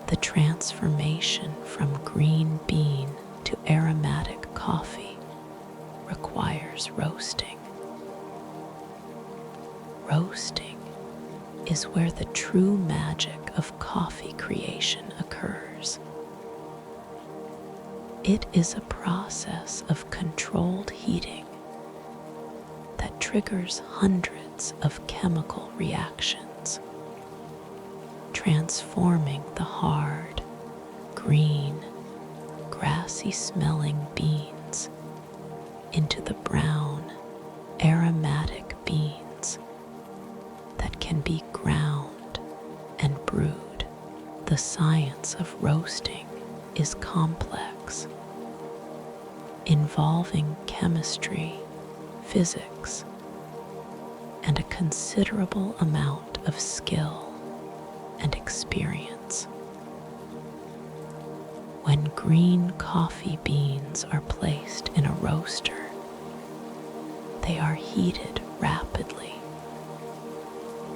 The transformation from green bean to aromatic coffee requires roasting. Roasting is where the true magic of coffee creation occurs. It is a process of controlled heating that triggers hundreds of chemical reactions, transforming the hard, green, grassy-smelling beans into the brown, aromatic beans that can be ground and brewed. The science of roasting is complex, involving chemistry, physics, and a considerable amount of skill and experience. When green coffee beans are placed in a roaster, they are heated rapidly,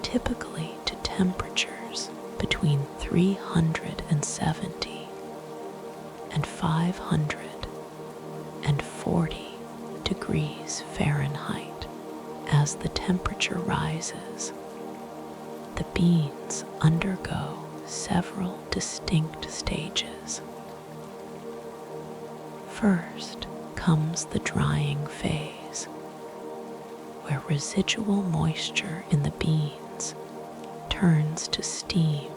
typically to temperatures between 370 and 540 degrees Fahrenheit. As the temperature rises, the beans undergo several distinct stages. First comes the drying phase, where residual moisture in the beans turns to steam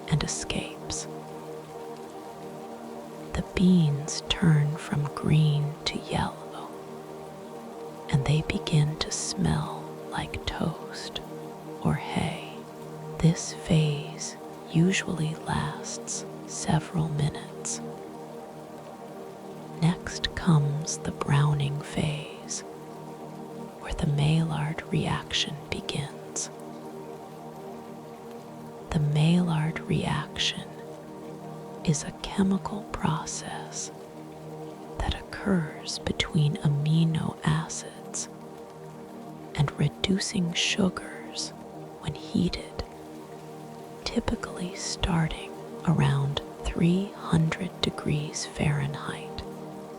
and escapes. The beans turn from green to yellow, and they begin to smell like toast. or hay. This phase usually lasts several minutes. Next comes the browning phase, where the Maillard reaction begins. The Maillard reaction is a chemical process that occurs between amino acids and reducing sugars when heated, typically starting around 300 degrees Fahrenheit.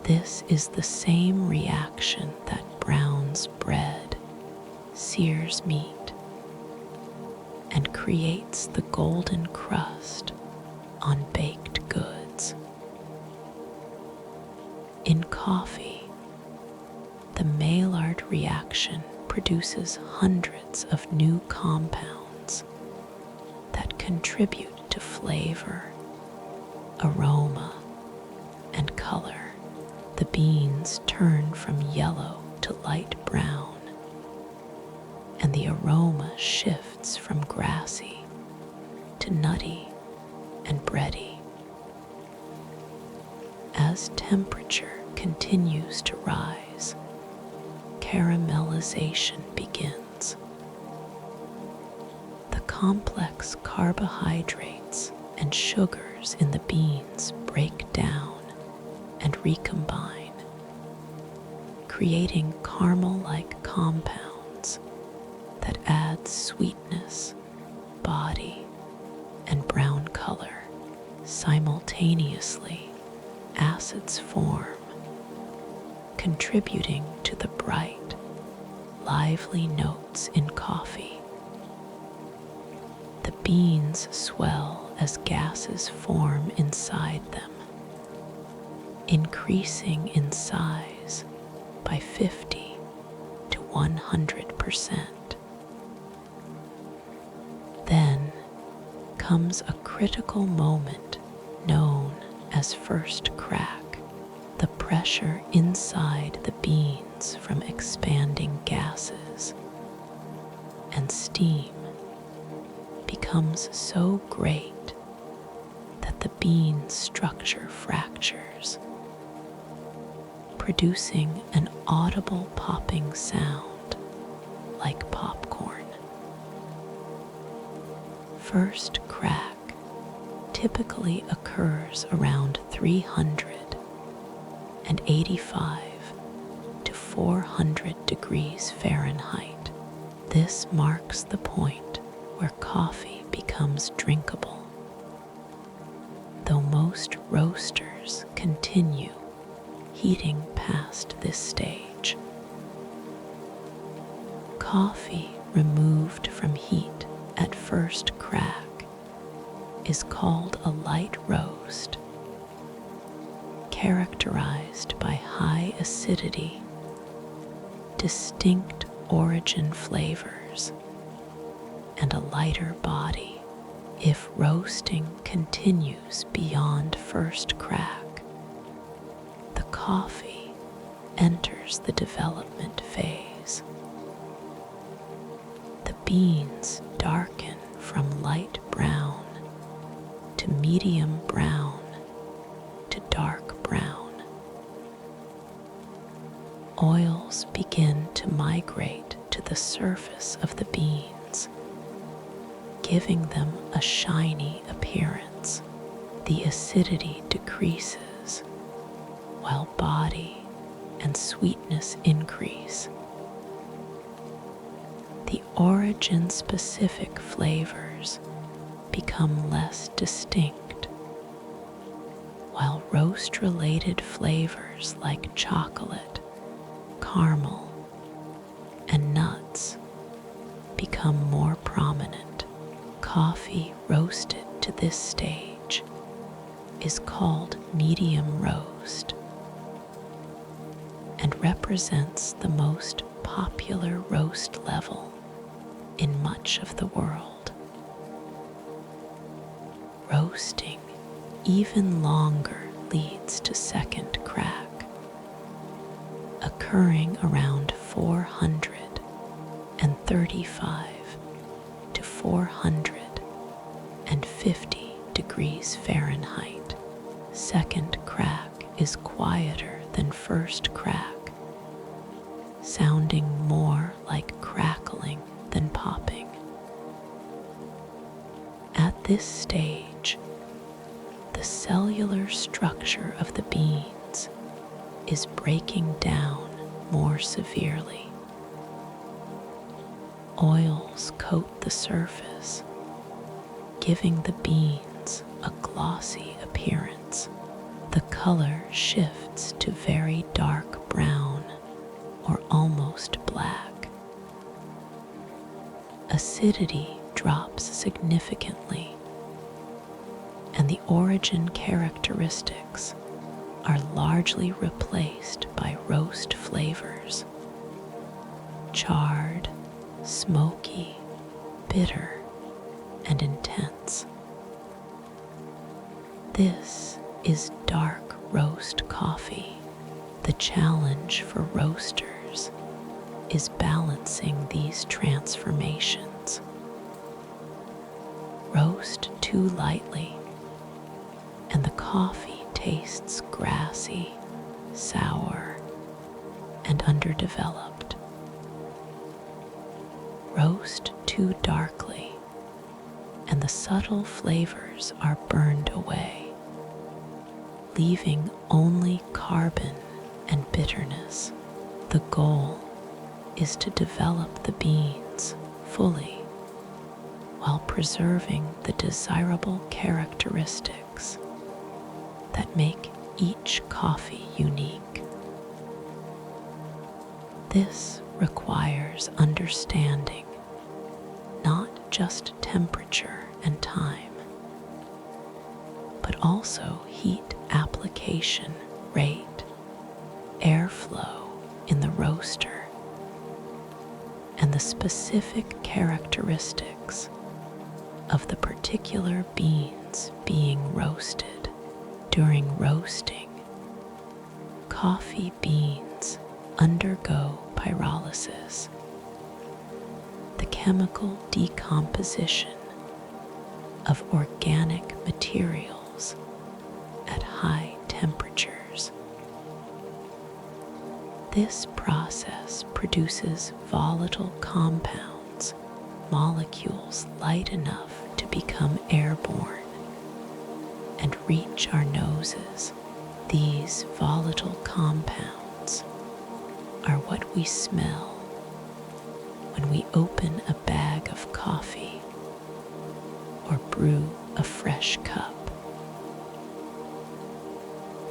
This is the same reaction that browns bread, sears meat, and creates the golden crust on baked goods. In coffee, the Maillard reaction produces hundreds of new compounds that contribute to flavor, aroma, and color. The beans turn from yellow to light brown, and the aroma shifts from grassy to nutty and bready. As temperature continues to rise, caramelization begins. The complex carbohydrates and sugars in the beans break down and recombine, creating caramel-like compounds that add sweetness, body, and brown color. Simultaneously, acids form, contributing to the bright, lively notes in coffee. The beans swell as gases form inside them, increasing in size by 50 to 100%. Then comes a critical moment known as first crack. The pressure inside the beans from expanding gases and steam becomes so great that the bean structure fractures, producing an audible popping sound like popcorn. First crack typically occurs around 385 to 400 degrees Fahrenheit. This marks the point where coffee becomes drinkable, though most roasters continue heating past this stage. Coffee removed from heat at first crack is called a light roast, characterized by high acidity, distinct origin flavors, and a lighter body. If roasting continues beyond first crack, the coffee enters the development phase. The beans darken from light brown to medium brown to dark brown. Oils begin to migrate to the surface of the beans, giving them a shiny appearance. The acidity decreases, while body and sweetness increase. The origin-specific flavors become less distinct, while roast-related flavors like chocolate, caramel, and nuts become more prominent. Coffee roasted to this stage is called medium roast and represents the most popular roast level in much of the world. Roasting even longer leads to second crack, occurring around 435 450 degrees Fahrenheit. Second crack is quieter than first crack, sounding more like crackling than popping. At this stage, the cellular structure of the beans is breaking down more severely. Oils coat the surface, giving the beans a glossy appearance. The color shifts to very dark brown or almost black. Acidity drops significantly, and the origin characteristics are largely replaced by roast flavors: charred, smoky, bitter, and intense. This is dark roast coffee. The challenge for roasters is balancing these transformations. Roast too lightly, and the coffee tastes grassy, sour, and underdeveloped. Roast too darkly, and the subtle flavors are burned away, leaving only carbon and bitterness. The goal is to develop the beans fully while preserving the desirable characteristics that make each coffee unique. This requires understanding not just temperature and time, but also heat application rate, airflow in the roaster, and the specific characteristics of the particular beans being roasted. During roasting, coffee beans undergo pyrolysis, the chemical decomposition of organic materials at high temperatures. This process produces volatile compounds, molecules light enough to become airborne and reach our noses. These volatile compounds are what we smell when we open a bag of coffee or brew a fresh cup.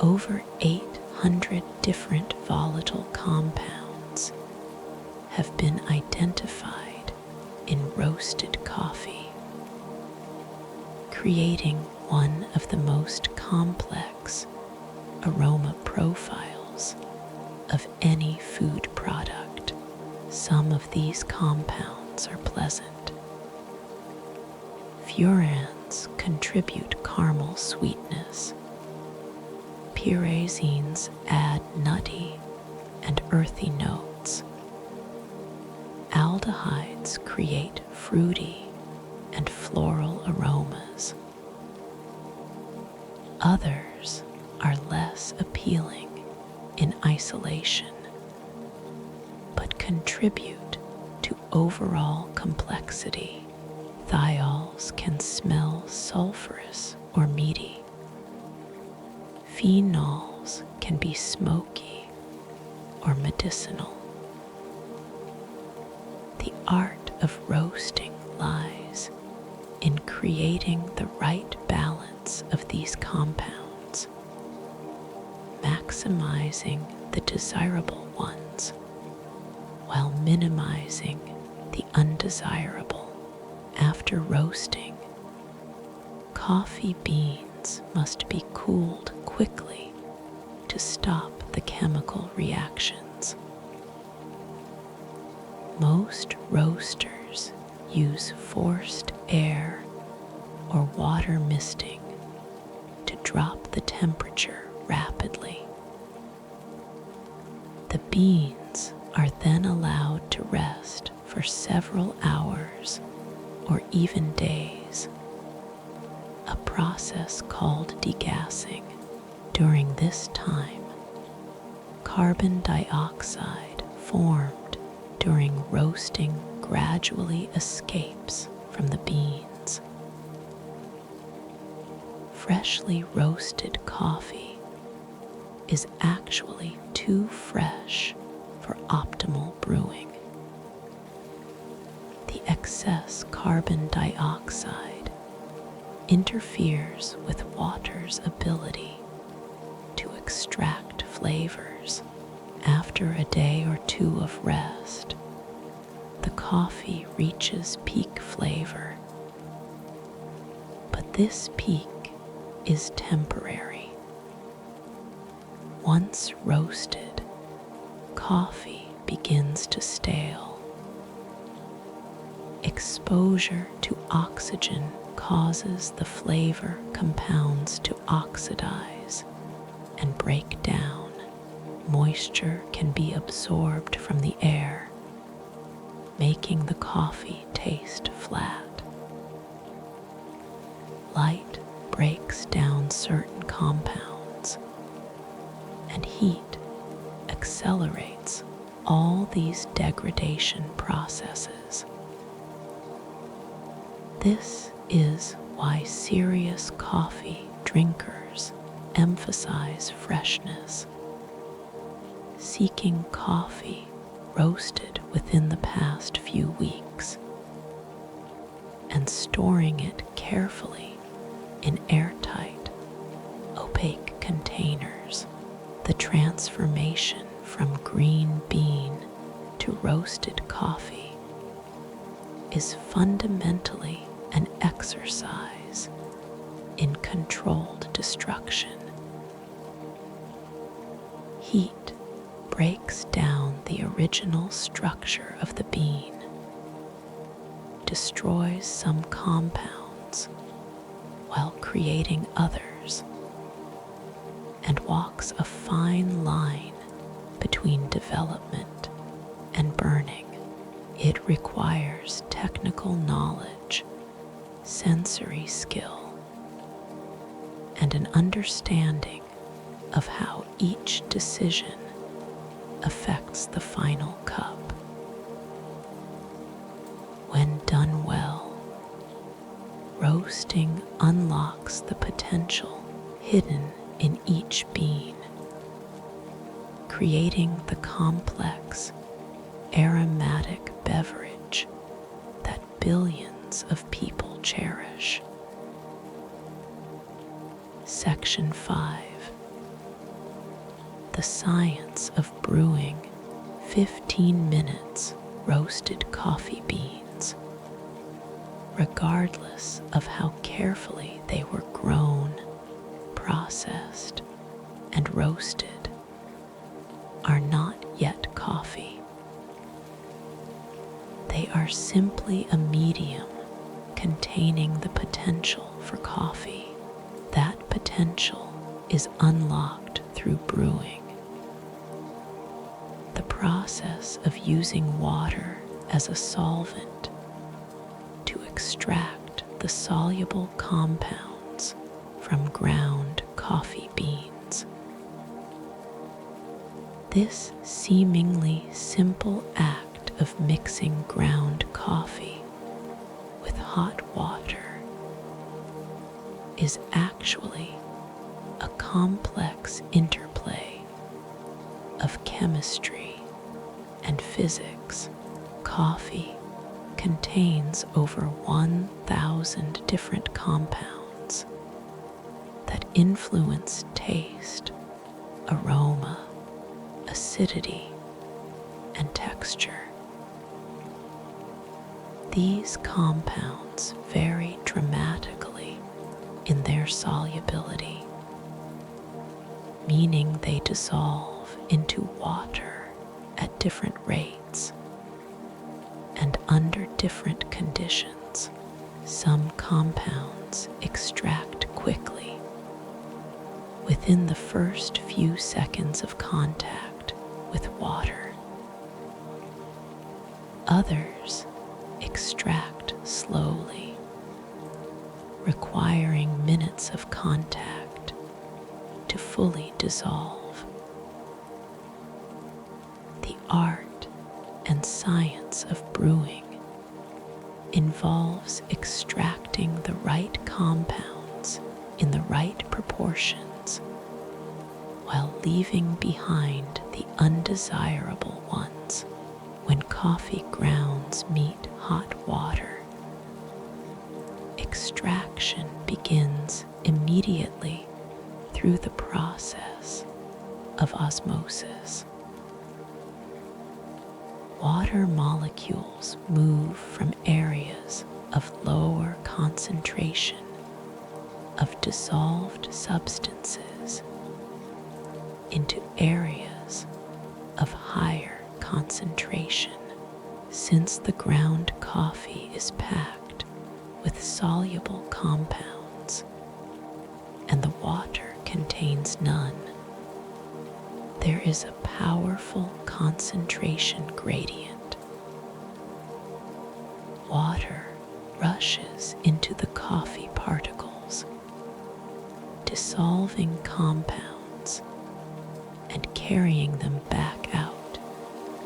Over 800 different volatile compounds have been identified in roasted coffee, creating one of the most complex aroma profiles of any food product. Some of these compounds are pleasant. Furans contribute caramel sweetness. Pyrazines add nutty and earthy notes. Aldehydes create fruity and floral aromas. Others are less appealing in isolation, but contribute to overall complexity. Thiols can smell sulfurous or meaty. Phenols can be smoky or medicinal. The art of roasting lies in creating the right balance of these compounds, maximizing the desirable ones while minimizing the undesirable. After roasting, coffee beans must be cooled quickly to stop the chemical reactions. Most roasters use forced air or water misting to drop the temperature rapidly. The beans are then allowed to rest for several hours or even days, a process called degassing. During this time, carbon dioxide formed during roasting gradually escapes from the beans. Freshly roasted coffee is actually too fresh for optimal brewing. The excess carbon dioxide interferes with water's ability to extract flavors. After a day or two of rest, the coffee reaches peak flavor. But this peak is temporary. Once roasted, coffee begins to stale. Exposure to oxygen causes the flavor compounds to oxidize and break down. Moisture can be absorbed from the air, making the coffee taste flat. Light breaks down certain compounds, and heat accelerates all these degradation processes. This is why serious coffee drinkers emphasize freshness, seeking coffee roasted within the past few weeks and storing it carefully in airtight, opaque containers. The transformation from green bean to roasted coffee is fundamentally an exercise in controlled destruction. Heat breaks down the original structure of the bean, destroys some compounds while creating others, and walks a fine line between development and burning. It requires technical knowledge, sensory skill, and an understanding of how each decision affects the final cup. When done well, roasting unlocks the potential hidden in each bean, creating the complex, aromatic beverage that billions of people cherish. Section 5. The science of brewing 15 minutes roasted coffee beans, regardless of how carefully they were grown, processed, and roasted, are not yet coffee. They are simply a medium containing the potential for coffee. That potential is unlocked through brewing. The process of using water as a solvent to extract the soluble compounds from ground coffee beans. This seemingly simple act of mixing ground coffee with hot water is actually a complex interplay of chemistry and physics. Coffee contains over 1,000 different compounds that influence taste, aroma, acidity, and texture. These compounds vary dramatically in their solubility, meaning they dissolve into water at different rates and under different conditions. Some compounds extract quickly within the first few seconds of contact with water. Others extract slowly, requiring minutes of contact to fully dissolve. The art and science of brewing involves extracting the right compounds in the right proportions while leaving behind the undesirable ones when coffee grounds meet hot water. Extraction begins immediately through the process of osmosis. Water molecules move from areas of lower concentration of dissolved substances into areas of higher concentration, since the ground coffee is packed with soluble compounds and the water contains none. There is a powerful concentration gradient. Water rushes into the coffee particles, dissolving compounds and carrying them back out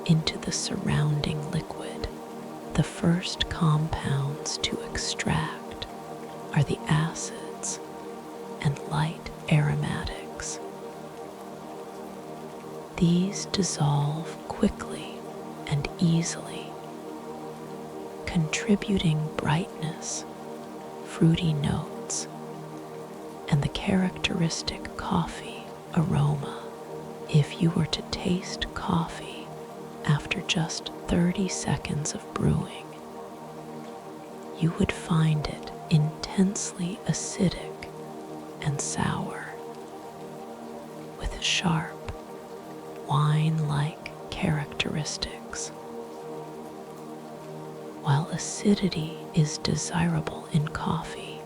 into the surrounding liquid. The first compounds to extract are the acids and light aromatics. These dissolve quickly and easily, contributing brightness, fruity notes, and the characteristic coffee aroma. If you were to taste coffee after just 30 seconds of brewing, you would find it intensely acidic and sour, with sharp, wine-like characteristics. While acidity is desirable in coffee,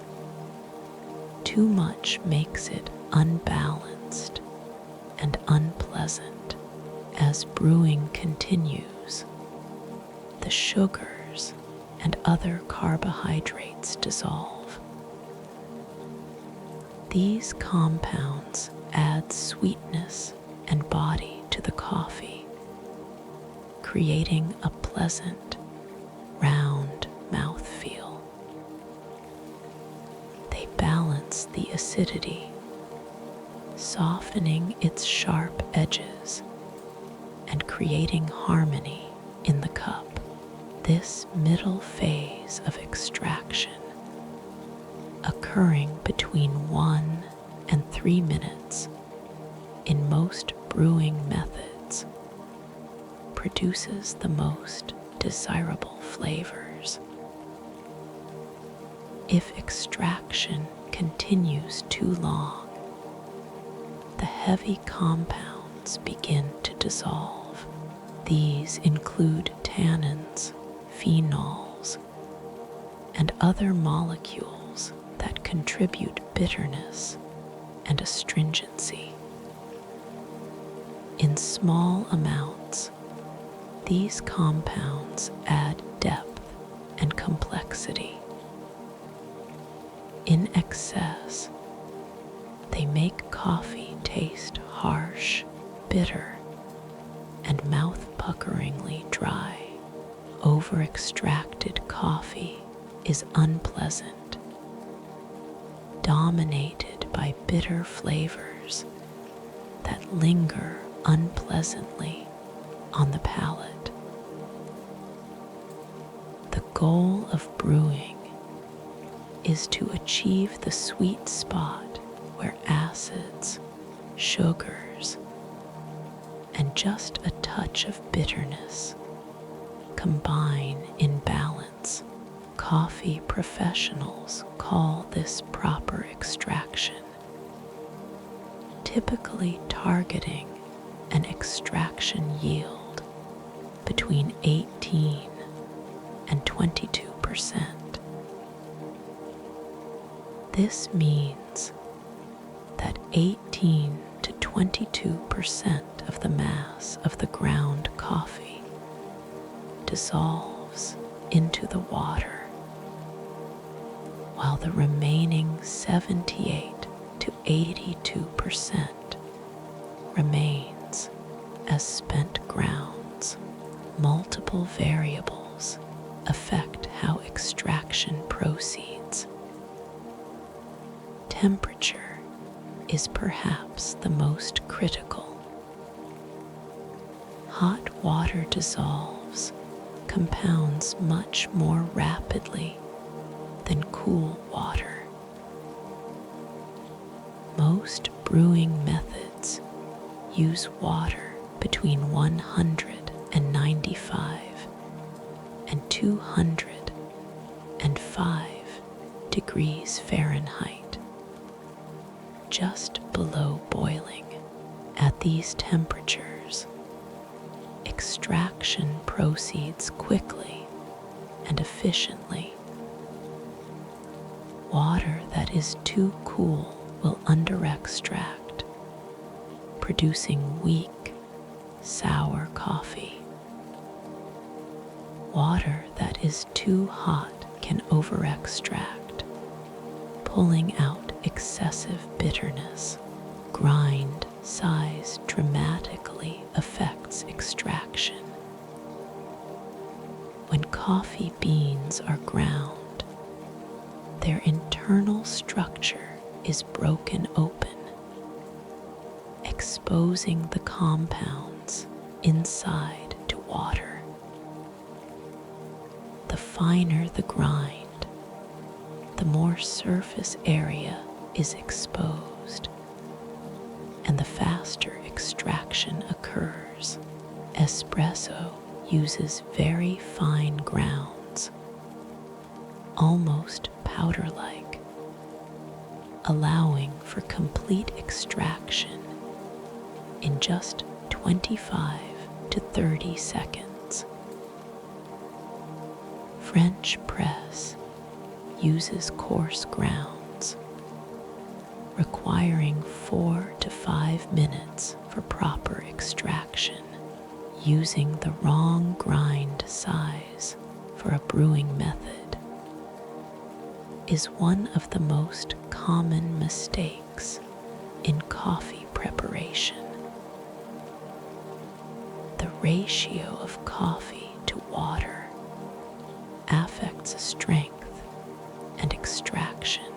too much makes it unbalanced and unpleasant. As brewing continues, the sugars and other carbohydrates dissolve. These compounds add sweetness and body to the coffee, creating a pleasant, round mouthfeel. They balance the acidity, softening its sharp edges and creating harmony in the cup. This middle phase of extraction, occurring between 1 and 3 minutes in most brewing methods, produces the most desirable flavors. If extraction continues too long, the heavy compounds begin to dissolve. These include tannins, phenols, and other molecules that contribute bitterness and astringency. In small amounts, these compounds add depth and complexity. In excess, they make coffee taste harsh, bitter, and mouth-puckeringly dry. Over-extracted coffee is unpleasant, dominated by bitter flavors that linger unpleasantly on the palate. The goal of brewing is to achieve the sweet spot where acids, sugars, and just a touch of bitterness combine in balance. Coffee professionals call this proper extraction, typically targeting an extraction yield between 18 and 22%. This means that 18 to 22% of the mass of the ground coffee dissolves into the water while the remaining 78 to 82% remains as spent grounds. Multiple variables affect how extraction proceeds. Temperature is perhaps the most critical. Hot water dissolves compounds much more rapidly than cool water. Most brewing methods use water between 195 and 205 degrees Fahrenheit, just below boiling. At these temperatures, extraction proceeds quickly and efficiently. Water that is too cool will under-extract, producing weak, sour coffee. Water that is too hot can over-extract, pulling out excessive bitterness. Grind size dramatically affects extraction. When coffee beans are ground, their internal structure is broken open, exposing the compounds inside to water. The finer the grind, the more surface area is exposed, and the faster extraction occurs. Espresso uses very fine grounds, almost powder-like, allowing for complete extraction in just 25 to 30 seconds. French press uses coarse grounds, requiring 4 to 5 minutes for proper extraction. Using the wrong grind size for a brewing method is one of the most common mistakes in coffee preparation. The ratio of coffee to water affects strength and extraction.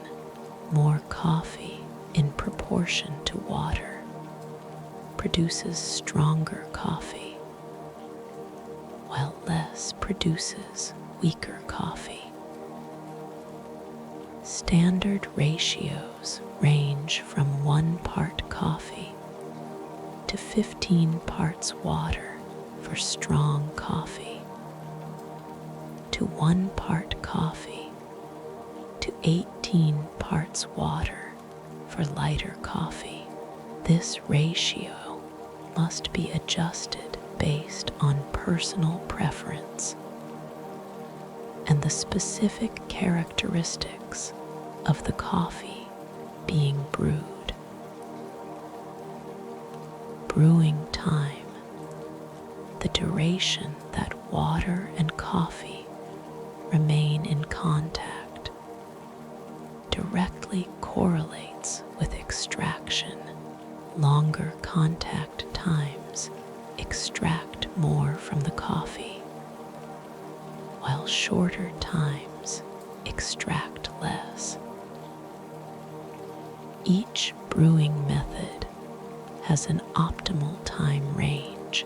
More coffee in proportion to water produces stronger coffee, while less produces weaker coffee. Standard ratios range from 1 part coffee to 15 parts water for strong coffee, to 1 part coffee to 18 parts water for lighter coffee. This ratio must be adjusted based on personal preference and the specific characteristics of the coffee being brewed. Brewing time, the duration that water and coffee remain in contact, directly correlates with extraction. Longer contact times extract more from the coffee, while shorter times extract less. Each brewing method has an optimal time range.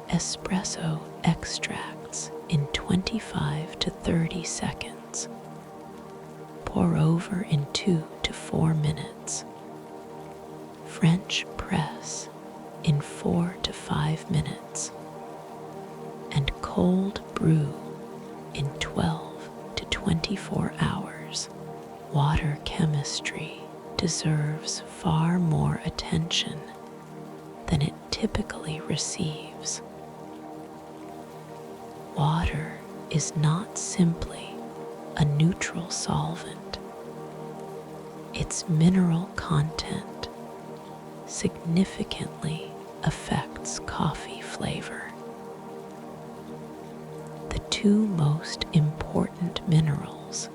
Espresso extracts in 25 to 30 seconds. Pour over in 2 to 4 minutes. French press in 4 to 5 minutes. And cold brew in 12 to 24 hours. Water chemistry deserves far more attention than it typically receives. Water is not simply a neutral solvent. Its mineral content significantly affects coffee flavor. The 2 most important minerals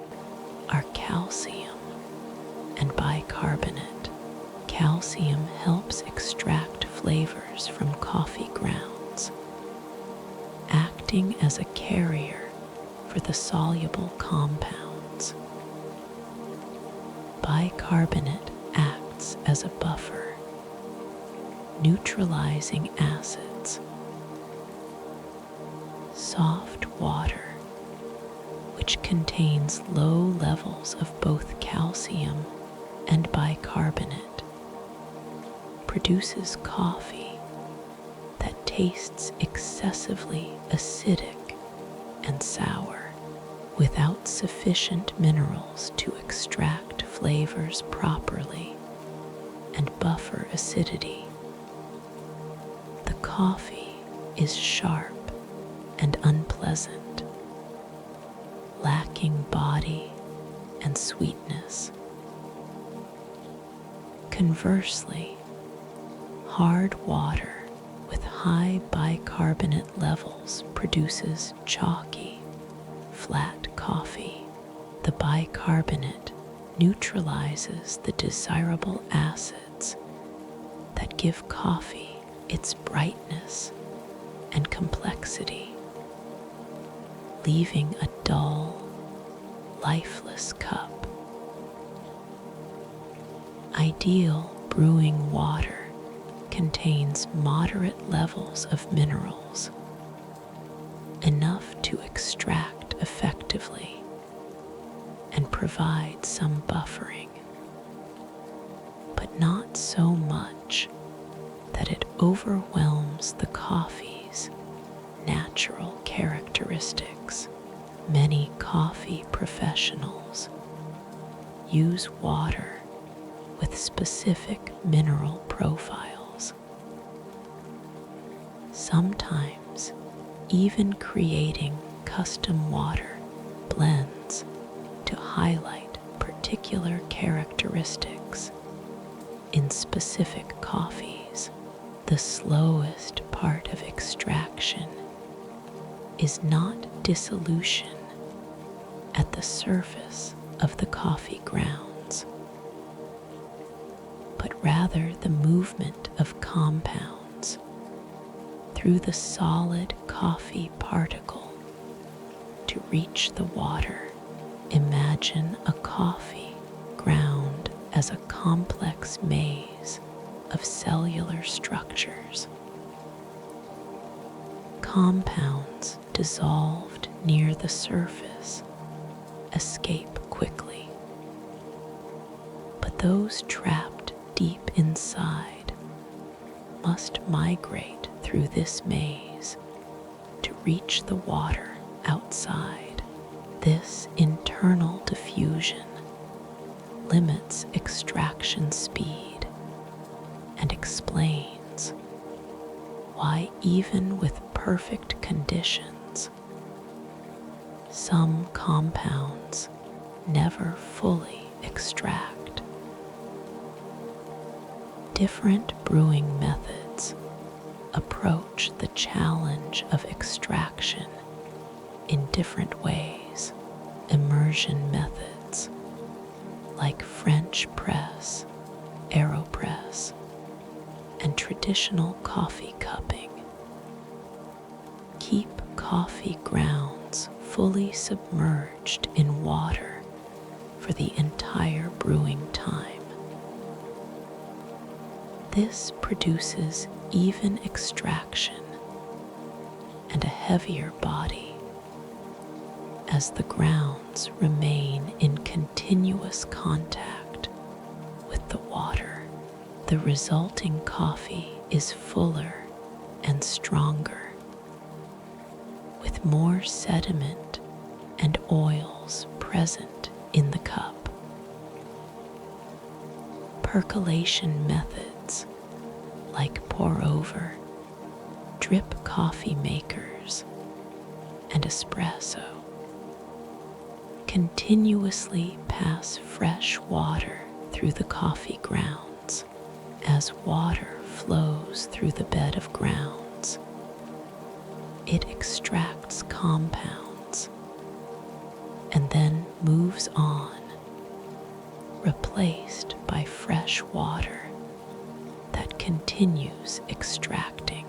calcium helps extract flavors from coffee grounds, acting as a carrier for the soluble compounds. Bicarbonate acts as a buffer, neutralizing acids. Soft water, which contains low levels of both calcium and bicarbonate, produces coffee that tastes excessively acidic and sour, without sufficient minerals to extract flavors properly and buffer acidity. The coffee is sharp and unpleasant, lacking body and sweetness. Conversely, hard water with high bicarbonate levels produces chalky, flat coffee. The bicarbonate neutralizes the desirable acids that give coffee its brightness and complexity, leaving a dull, lifeless cup. Ideal brewing water contains moderate levels of minerals, enough to extract effectively and provide some buffering, but not so much that it overwhelms the coffee's natural characteristics. Many coffee professionals use water with specific mineral profiles, sometimes even creating custom water blends to highlight particular characteristics in specific coffees. The slowest part of extraction is not dissolution at the surface of the coffee grounds, but rather the movement of compounds through the solid coffee particle to reach the water. Imagine a coffee ground as a complex maze of cellular structures. Compounds dissolved near the surface escape quickly, but those trapped deep inside must migrate through this maze to reach the water outside. This internal diffusion limits extraction speed and explains why, even with perfect conditions, some compounds never fully extract. Different brewing methods approach the challenge of extraction in different ways. Immersion methods like French press, AeroPress, and traditional coffee cupping keep coffee grounds fully submerged in water for the entire brewing time. This produces even extraction and a heavier body as the grounds remain in continuous contact with the water. The resulting coffee is fuller and stronger, with more sediment and oils present in the cup. Percolation methods like pour over, drip coffee makers, and espresso continuously pass fresh water through the coffee grounds. As water flows through the bed of grounds, it extracts compounds and then moves on, replaced by fresh water that continues extracting.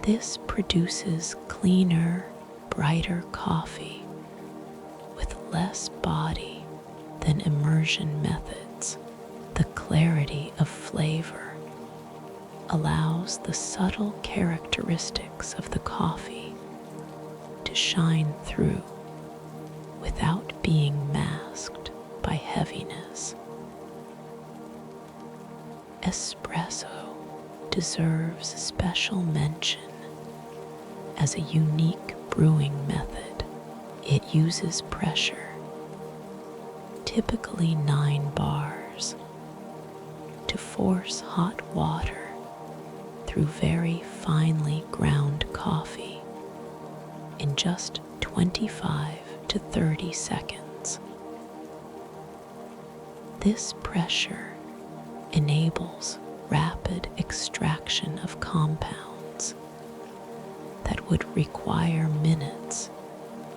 This produces cleaner, brighter coffee with less body than immersion methods. The clarity of flavor allows the subtle characteristics of the coffee to shine through without being masked by heaviness. Espresso deserves special mention as a unique brewing method. It uses pressure, typically 9 bars, to force hot water through very finely ground coffee in just 25 to 30 seconds. This pressure enables rapid extraction of compounds that would require minutes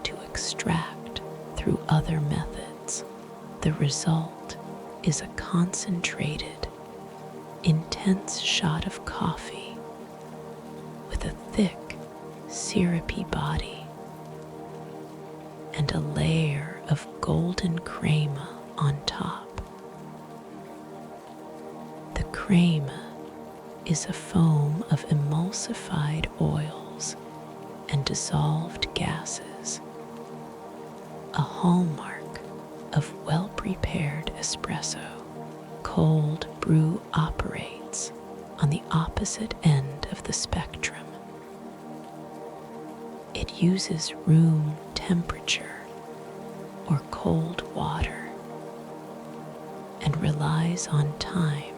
to extract through other methods. The result is a concentrated, intense shot of coffee with a thick, syrupy body and a layer of golden crema on top. The crema is a foam of emulsified oils and dissolved gases, a hallmark of well-prepared espresso. Cold brew operates on the opposite end of the spectrum. It uses room temperature or cold water and relies on time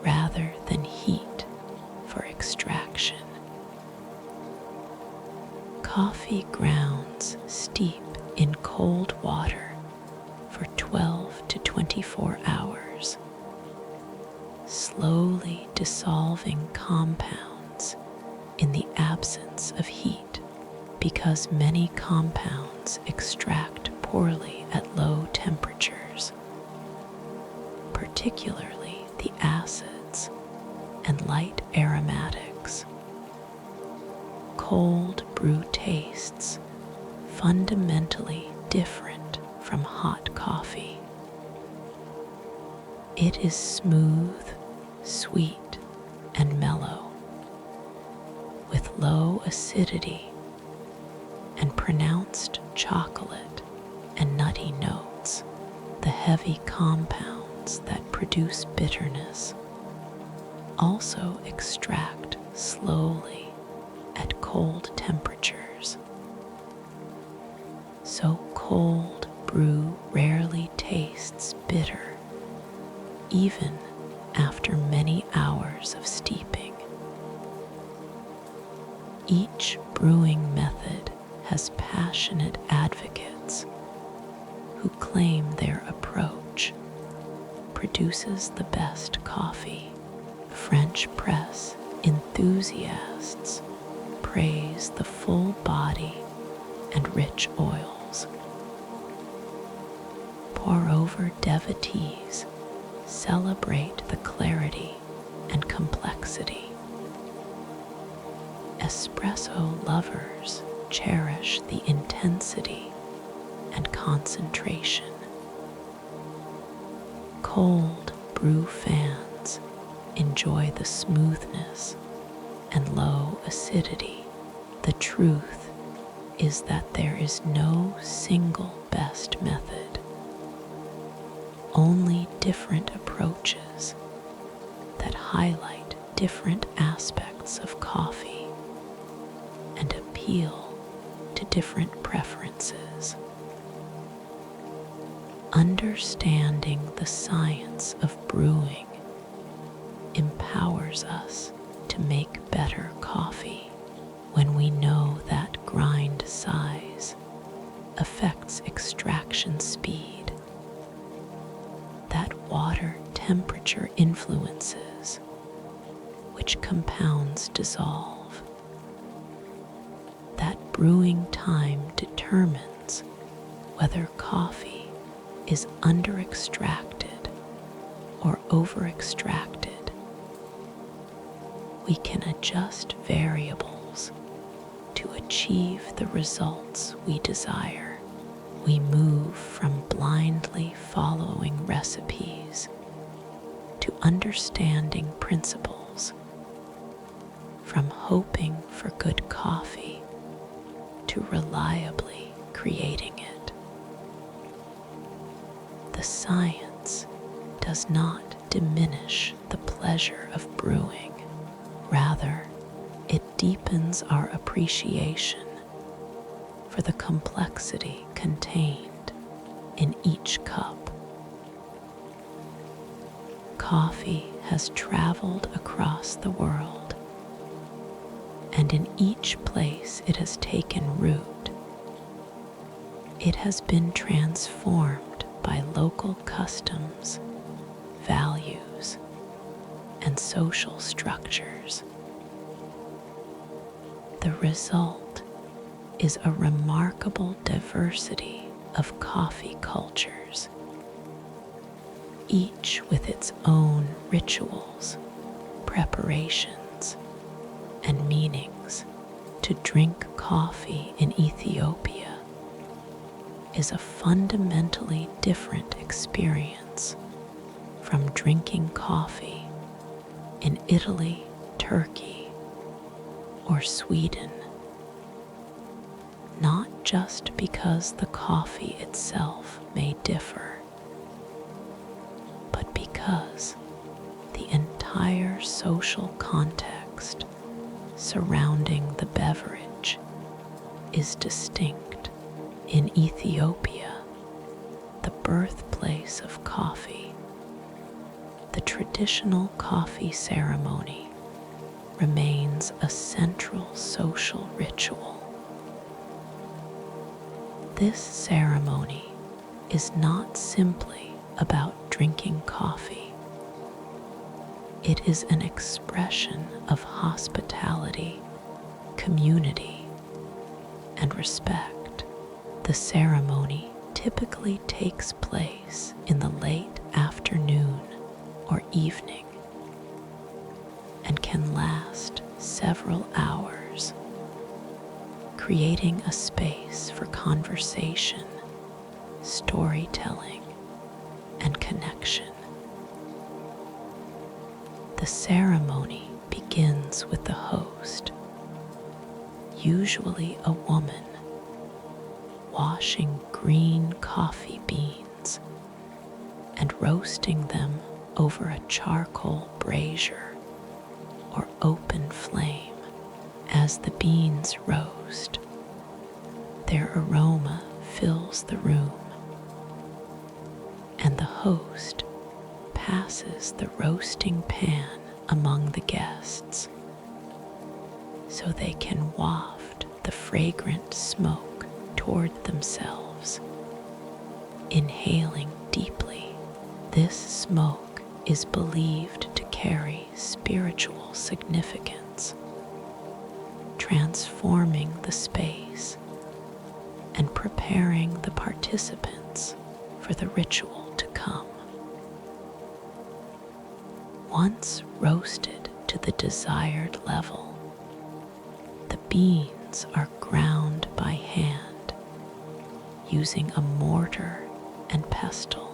rather than heat for extraction. Coffee grounds steep in cold water for 12 to 24 hours, slowly dissolving compounds in the absence of heat, because many compounds extract poorly at low temperatures, particularly the acids and light aromatics. Cold brew tastes fundamentally different from hot coffee. It is smooth, sweet, and mellow, with low acidity and pronounced chocolate and nutty notes. The heavy compounds that produce bitterness also extract slowly at cold temperatures. So cold brew rarely tastes bitter, even after many hours of steeping. Each brewing method has passionate advocates who claim their approach produces the best coffee. French press enthusiasts praise the full body and rich oils. Pour-over devotees celebrate the clarity and complexity. Espresso lovers cherish the intensity and concentration. Cold brew fans enjoy the smoothness and low acidity. The truth is that there is no single best method, only different approaches that highlight different aspects of coffee and appeal to different preferences. Understanding the science of brewing empowers us to make better coffee. When we know that grind size affects extraction speed, that water temperature influences which compounds dissolve, that brewing time determines whether coffee is under-extracted or over-extracted. We can adjust variables to achieve the results we desire. We move from blindly following recipes to understanding principles, from hoping for good coffee to reliably creating it. The science does not diminish the pleasure of brewing. Rather, it deepens our appreciation for the complexity contained in each cup. Coffee has traveled across the world, and in each place it has taken root, it has been transformed by local customs, values, and social structures. The result is a remarkable diversity of coffee cultures, each with its own rituals, preparations, and meanings. To drink coffee in Ethiopia is a fundamentally different experience from drinking coffee in Italy, Turkey, or Sweden, not just because the coffee itself may differ, but because the entire social context surrounding the beverage is distinct. In Ethiopia, the birthplace of coffee, the traditional coffee ceremony remains a central social ritual. This ceremony is not simply about drinking coffee. It is an expression of hospitality, community, and respect. The ceremony typically takes place in the late afternoon or evening and can last several hours, creating a space for conversation, storytelling, and connection. The ceremony begins with the host, usually a woman, washing green coffee beans and roasting them over a charcoal brazier or open flame. As the beans roast, their aroma fills the room, and the host passes the roasting pan among the guests so they can waft the fragrant smoke toward themselves. Inhaling deeply, this smoke is believed to carry spiritual significance, transforming the space and preparing the participants for the ritual to come. Once roasted to the desired level, the beans are ground by hand using a mortar and pestle,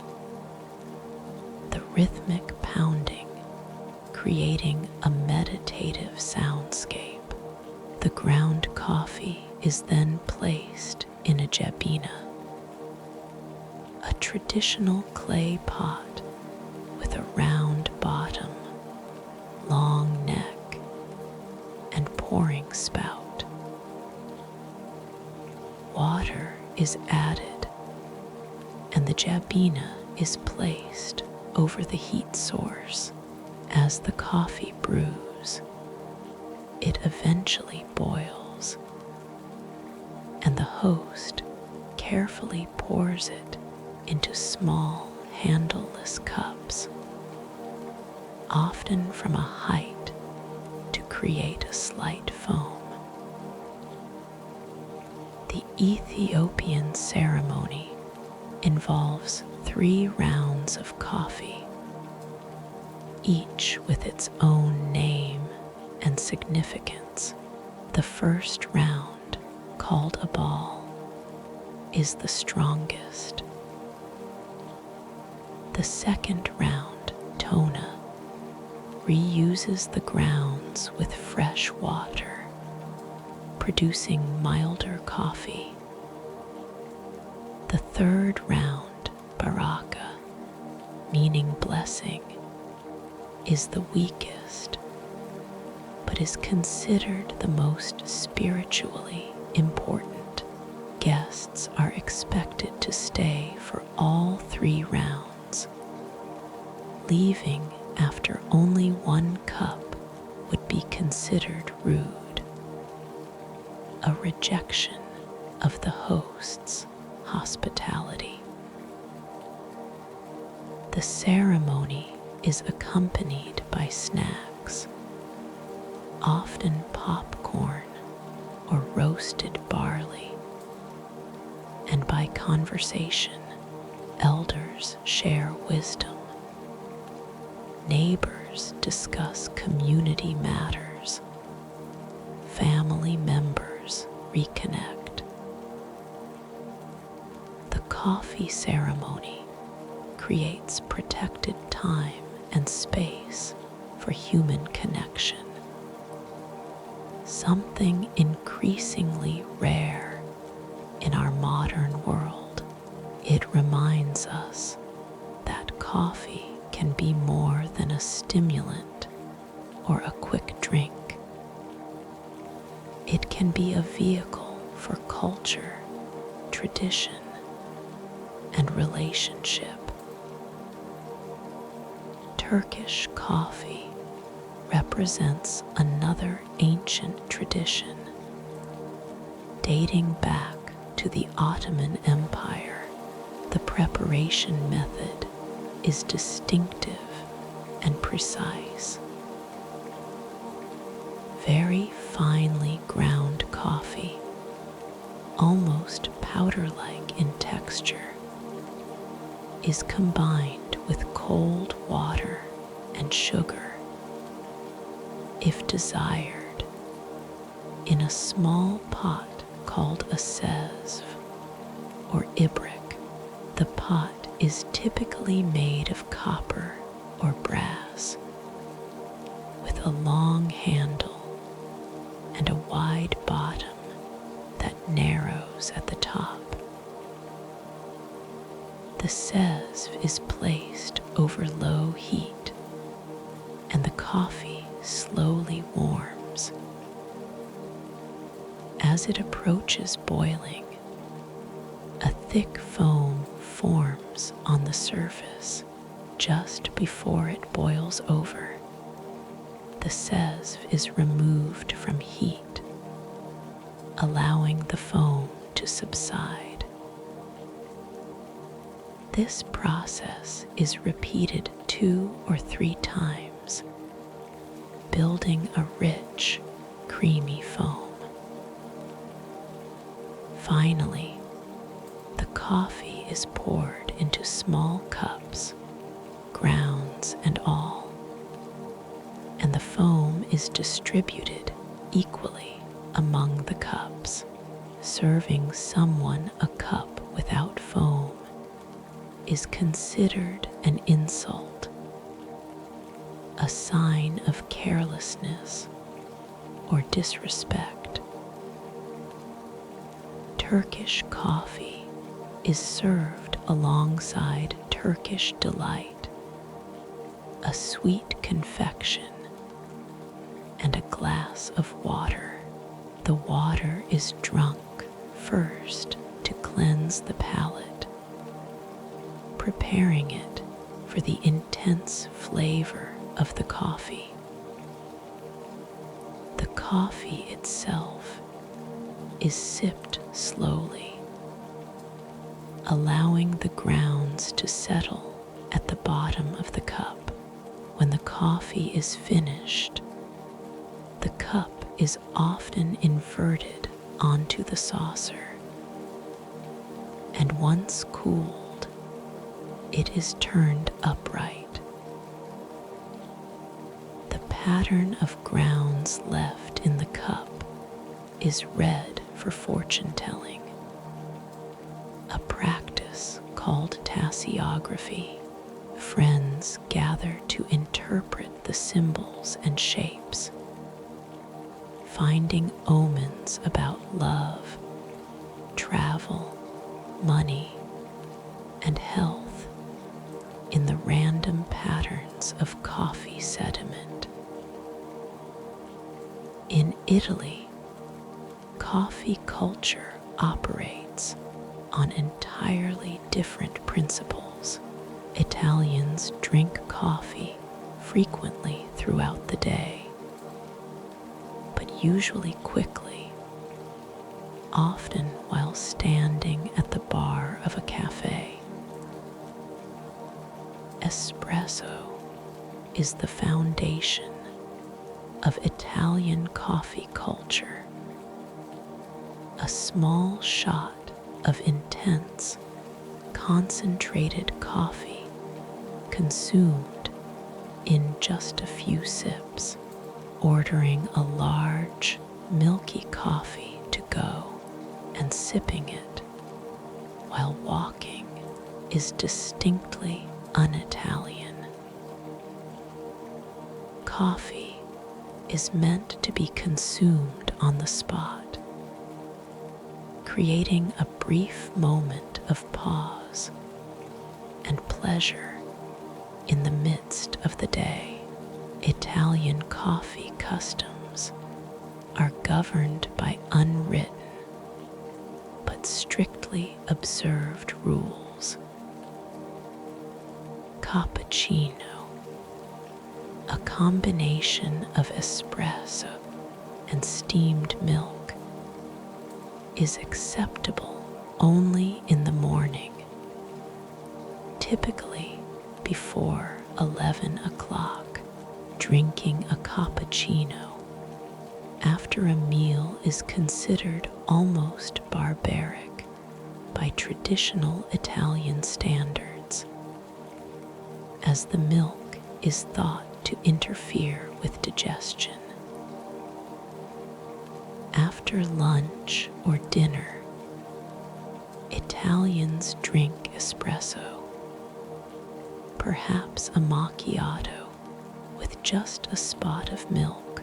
the rhythmic pounding creating a meditative soundscape. The ground coffee is then placed in a jabina, a traditional clay pot with a round bottom, long neck, and pouring spout. Water is added, and the jabina is placed over the heat source. As the coffee brews, it eventually boils, and the host carefully pours it into small, handleless cups, often from a height to create a slight foam. The Ethiopian ceremony involves 3 rounds of coffee, each with its own name and significance. The first round, called a ball, is the strongest. The second round, Tona, reuses the grounds with fresh water, producing milder coffee. The third round, Baraka, meaning blessing, is the weakest, but is considered the most spiritually important. Guests are expected to stay for all 3 rounds. Leaving after only 1 cup would be considered rude, a rejection of the host's hospitality. The ceremony is accompanied by snacks, often popcorn or roasted barley, and by conversation. Elders share wisdom. Neighbors discuss community matters. Family members reconnect. The coffee ceremony creates protected time and space for human connection, something increasingly rare in our modern world. It reminds us that coffee can be more than a stimulant or a quick drink. It can be a vehicle for culture, tradition, and relationship. Turkish coffee represents another ancient tradition dating back to the Ottoman Empire. The preparation method is distinctive and precise. Very finely ground coffee, almost powder-like in texture, is combined with cold water and sugar, if desired, in a small pot called a sezv or ibrick. The pot is typically made of copper or brass, with a long handle and a wide bottom that narrows at the top. The sezv is placed over low heat, and the coffee slowly warms. As it approaches boiling, a thick foam forms on the surface just before it boils over. The sezv is removed from heat, allowing the foam to subside. This process is repeated 2 or 3 times, building a rich, creamy foam. Finally, the coffee is poured into small cups, grounds and all, and the foam is distributed equally among the cups. Serving someone a cup without foam is considered an insult, a sign of carelessness or disrespect. Turkish coffee is served alongside Turkish delight, a sweet confection, and a glass of water. The water is drunk first to cleanse the palate, preparing it for the intense flavor of the coffee. The coffee itself is sipped slowly, allowing the grounds to settle at the bottom of the cup. When the coffee is finished, the cup is often inverted onto the saucer, and once cooled, it is turned upright. pattern of grounds left in the cup is red for fortune telling, a practice called tasseography. Friends gather to interpret the symbols and shapes, finding omens about love, travel, money, and health in the random patterns of coffee sediment. In Italy, coffee culture operates on entirely different principles. Italians drink coffee frequently throughout the day, but usually quickly, often while standing at the bar of a cafe. Espresso is the foundation of Italian coffee culture, a small shot of intense, concentrated coffee consumed in just a few sips. Ordering a large, milky coffee to go and sipping it while walking is distinctly un-Italian. Coffee is meant to be consumed on the spot, creating a brief moment of pause and pleasure in the midst of the day. Italian coffee customs are governed by unwritten but strictly observed rules. Cappuccino, a combination of espresso and steamed milk, is acceptable only in the morning, typically before 11 o'clock. Drinking a cappuccino after a meal is considered almost barbaric by traditional Italian standards, as the milk is thought to interfere with digestion. After lunch or dinner, Italians drink espresso, perhaps a macchiato with just a spot of milk,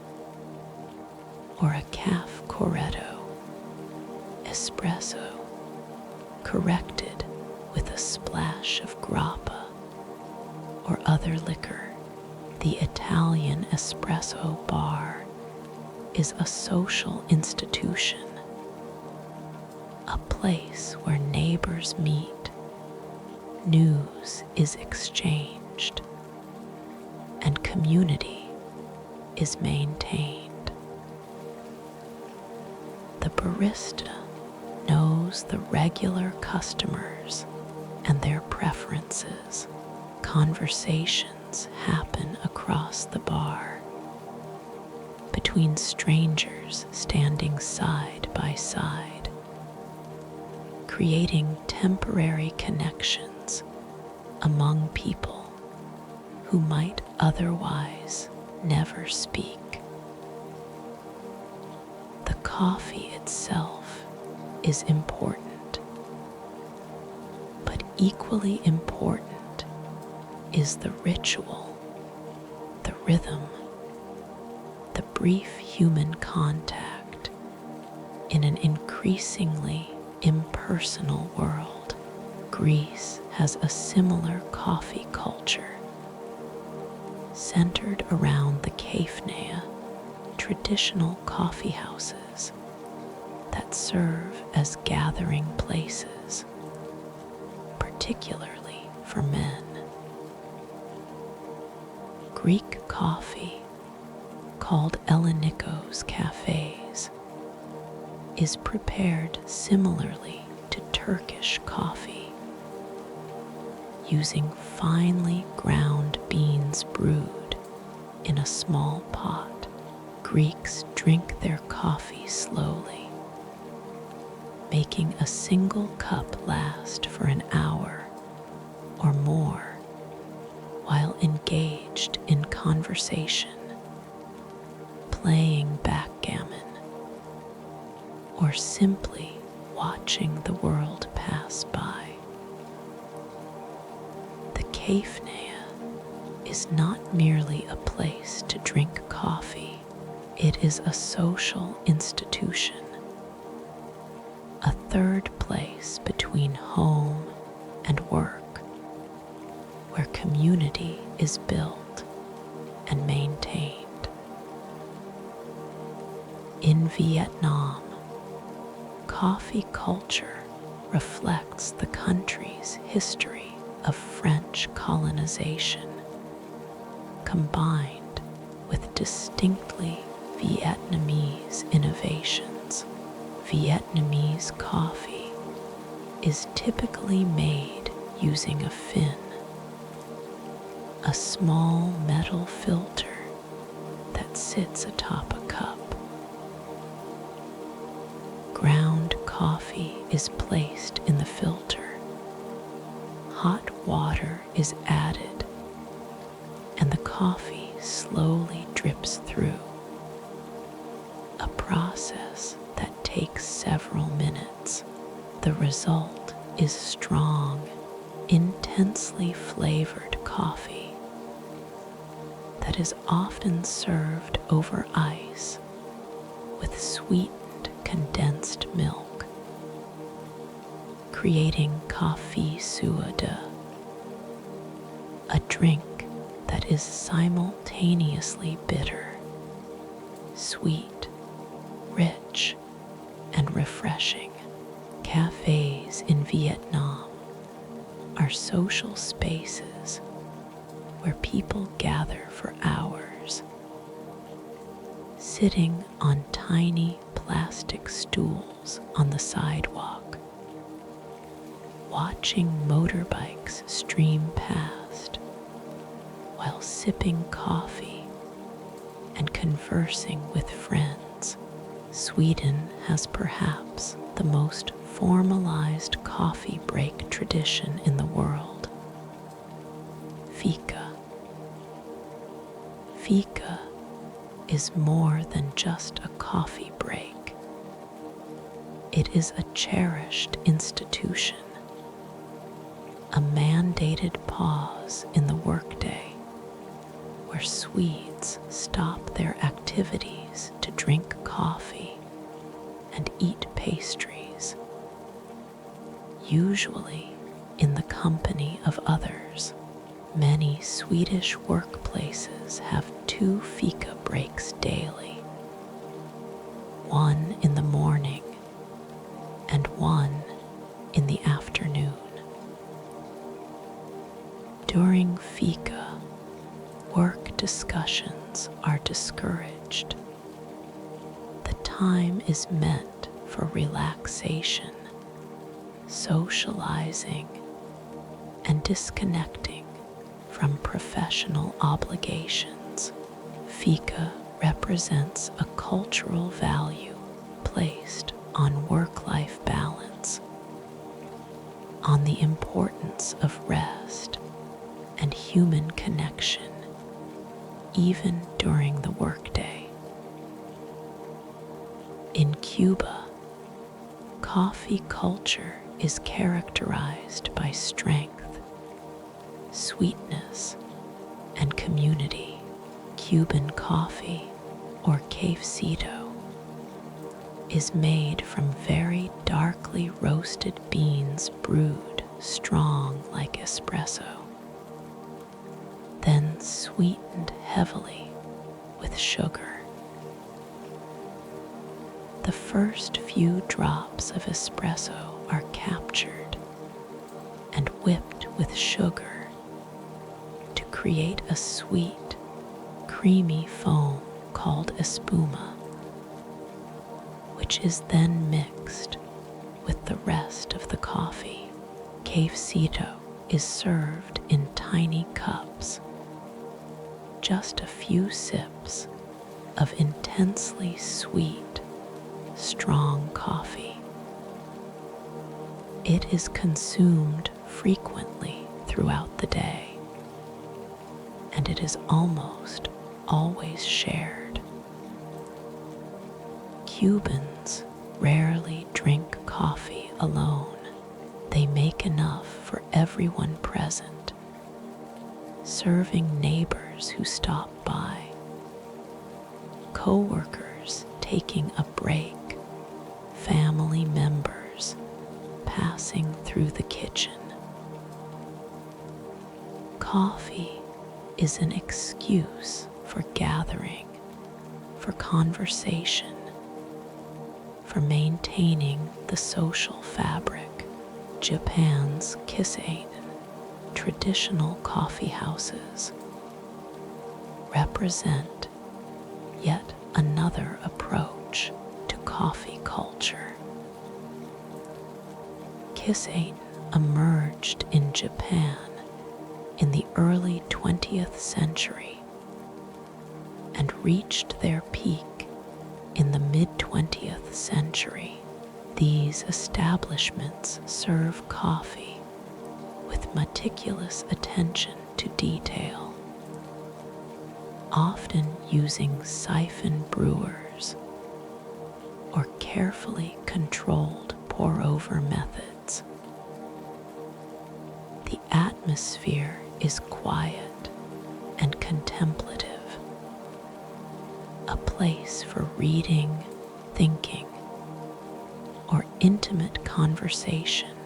or a calf corretto, espresso corrected with a splash of grappa or other liquor. The Italian espresso bar is a social institution, a place where neighbors meet, news is exchanged, and community is maintained. The barista knows the regular customers and their preferences. Conversations happen across the bar between strangers standing side by side, creating temporary connections among people who might otherwise never speak. The coffee itself is important, but equally important is the ritual, the rhythm, the brief human contact in an increasingly impersonal world. Greece has a similar coffee culture, centered around the kafneia, traditional coffee houses that serve as gathering places, particularly for men. Greek coffee, called Ellenikos cafes, is prepared similarly to Turkish coffee, using finely ground beans brewed in a small pot. Greeks drink their coffee slowly, making a single cup last for an hour or more while engaged in conversation simply watching the world pass by. The cafeteria is not merely a place to drink coffee, it is a social institution, a third place between home and work, where community is built and maintained. In Vietnam, coffee culture reflects the country's history of French colonization, combined with distinctly Vietnamese innovations. Vietnamese coffee is typically made using a fin, a small metal filter that sits atop a cup. Ground coffee is placed in the filter, hot water is added, and the coffee slowly drips through, a process that takes several minutes. The result is strong, intensely flavored coffee that is often served over ice with sweetened condensed milk, creating coffee suade, a drink that is simultaneously bitter, sweet, rich, and refreshing. Cafes in Vietnam are social spaces where people gather for hours, sitting on tiny plastic stools on the sidewalk, watching motorbikes stream past while sipping coffee and conversing with friends. Sweden has perhaps the most formalized coffee break tradition in the world. Fika. Fika is more than just a coffee break. It is a cherished institution, a mandated pause in the workday where Swedes stop their activities to drink coffee and eat pastries, usually in the company of others. Many Swedish workplaces have 2 fika breaks daily, one in the morning and one in the afternoon. During fika, work discussions are discouraged. The time is meant for relaxation, socializing, and disconnecting from professional obligations. Fika represents a cultural value placed on work-life balance, on the importance of rest and human connection, even during the workday. In Cuba, coffee culture is characterized by strength, sweetness, and community. Cuban coffee, or cafecito, is made from very darkly roasted beans brewed strong like espresso, then sweetened heavily with sugar. The first few drops of espresso are captured and whipped with sugar to create a sweet, creamy foam called espuma, which is then mixed with the rest of the coffee. Cafecito is served in tiny cups, just a few sips of intensely sweet, strong coffee. It is consumed frequently throughout the day, and it is almost always shared. Cubans rarely drink coffee alone. They make enough for everyone present, serving neighbors who stop by, co-workers taking a break, family members passing through the kitchen. Coffee is an excuse for gathering, for conversation, for maintaining the social fabric. Japan's Kisei, traditional coffee houses, represent yet another approach to coffee culture. Kisei emerged in Japan in the early 20th century and reached their peak in the mid-20th century. These establishments serve coffee with meticulous attention to detail, often using siphon brewers or carefully controlled pour-over methods. The atmosphere is quiet and contemplative, a place for reading, thinking, or intimate conversation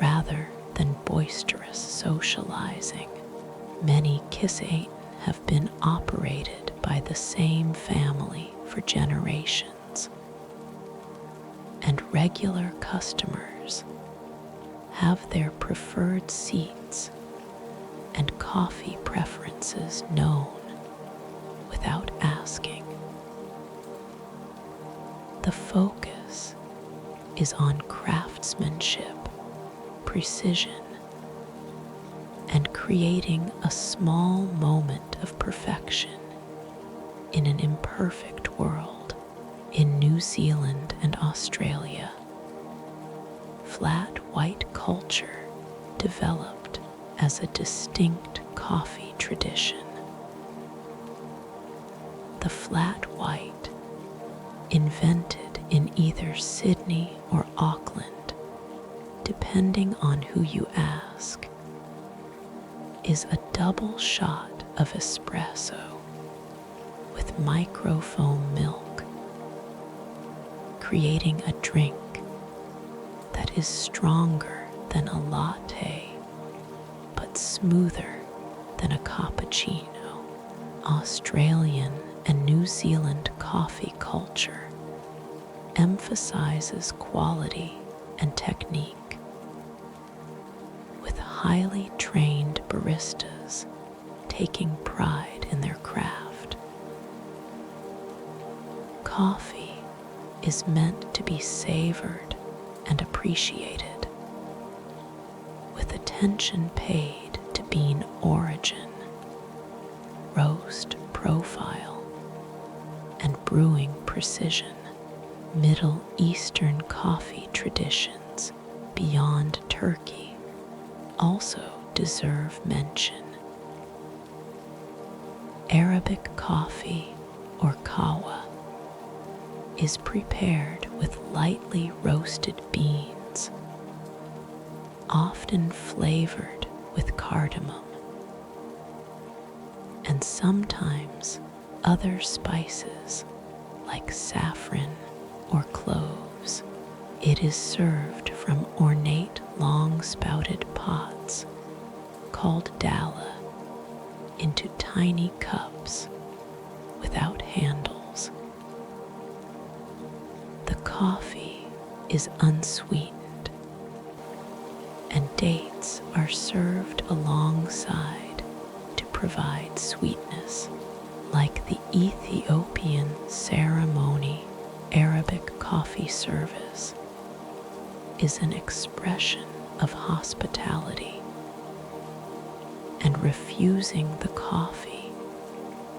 rather than boisterous socializing. Many Kisei have been operated by the same family for generations, and regular customers have their preferred seats and coffee preferences known without asking. The focus is on craftsmanship, precision, and creating a small moment of perfection in an imperfect world. In New Zealand and Australia, flat white culture developed as a distinct coffee tradition. The flat white, invented in either Sydney or Auckland, depending on who you ask, is a double shot of espresso with microfoam milk, creating a drink that is stronger than a latte but smoother than a cappuccino. Australian and New Zealand coffee culture emphasizes quality and technique, with highly trained baristas taking pride in their craft. Coffee is meant to be savored and appreciated, with attention paid to bean origin, roast profile, and brewing precision. Middle Eastern coffee traditions beyond Turkey also deserve mention. Arabic coffee, or kahwa, is prepared with lightly roasted beans, often flavored with cardamom, and sometimes other spices like saffron or cloves. It is served from ornate long-spouted pots called dala into tiny cups without handles. The coffee is unsweetened, and dates are served alongside to provide sweetness. Like the Ethiopian ceremony, Arabic coffee service is an expression of hospitality, and refusing the coffee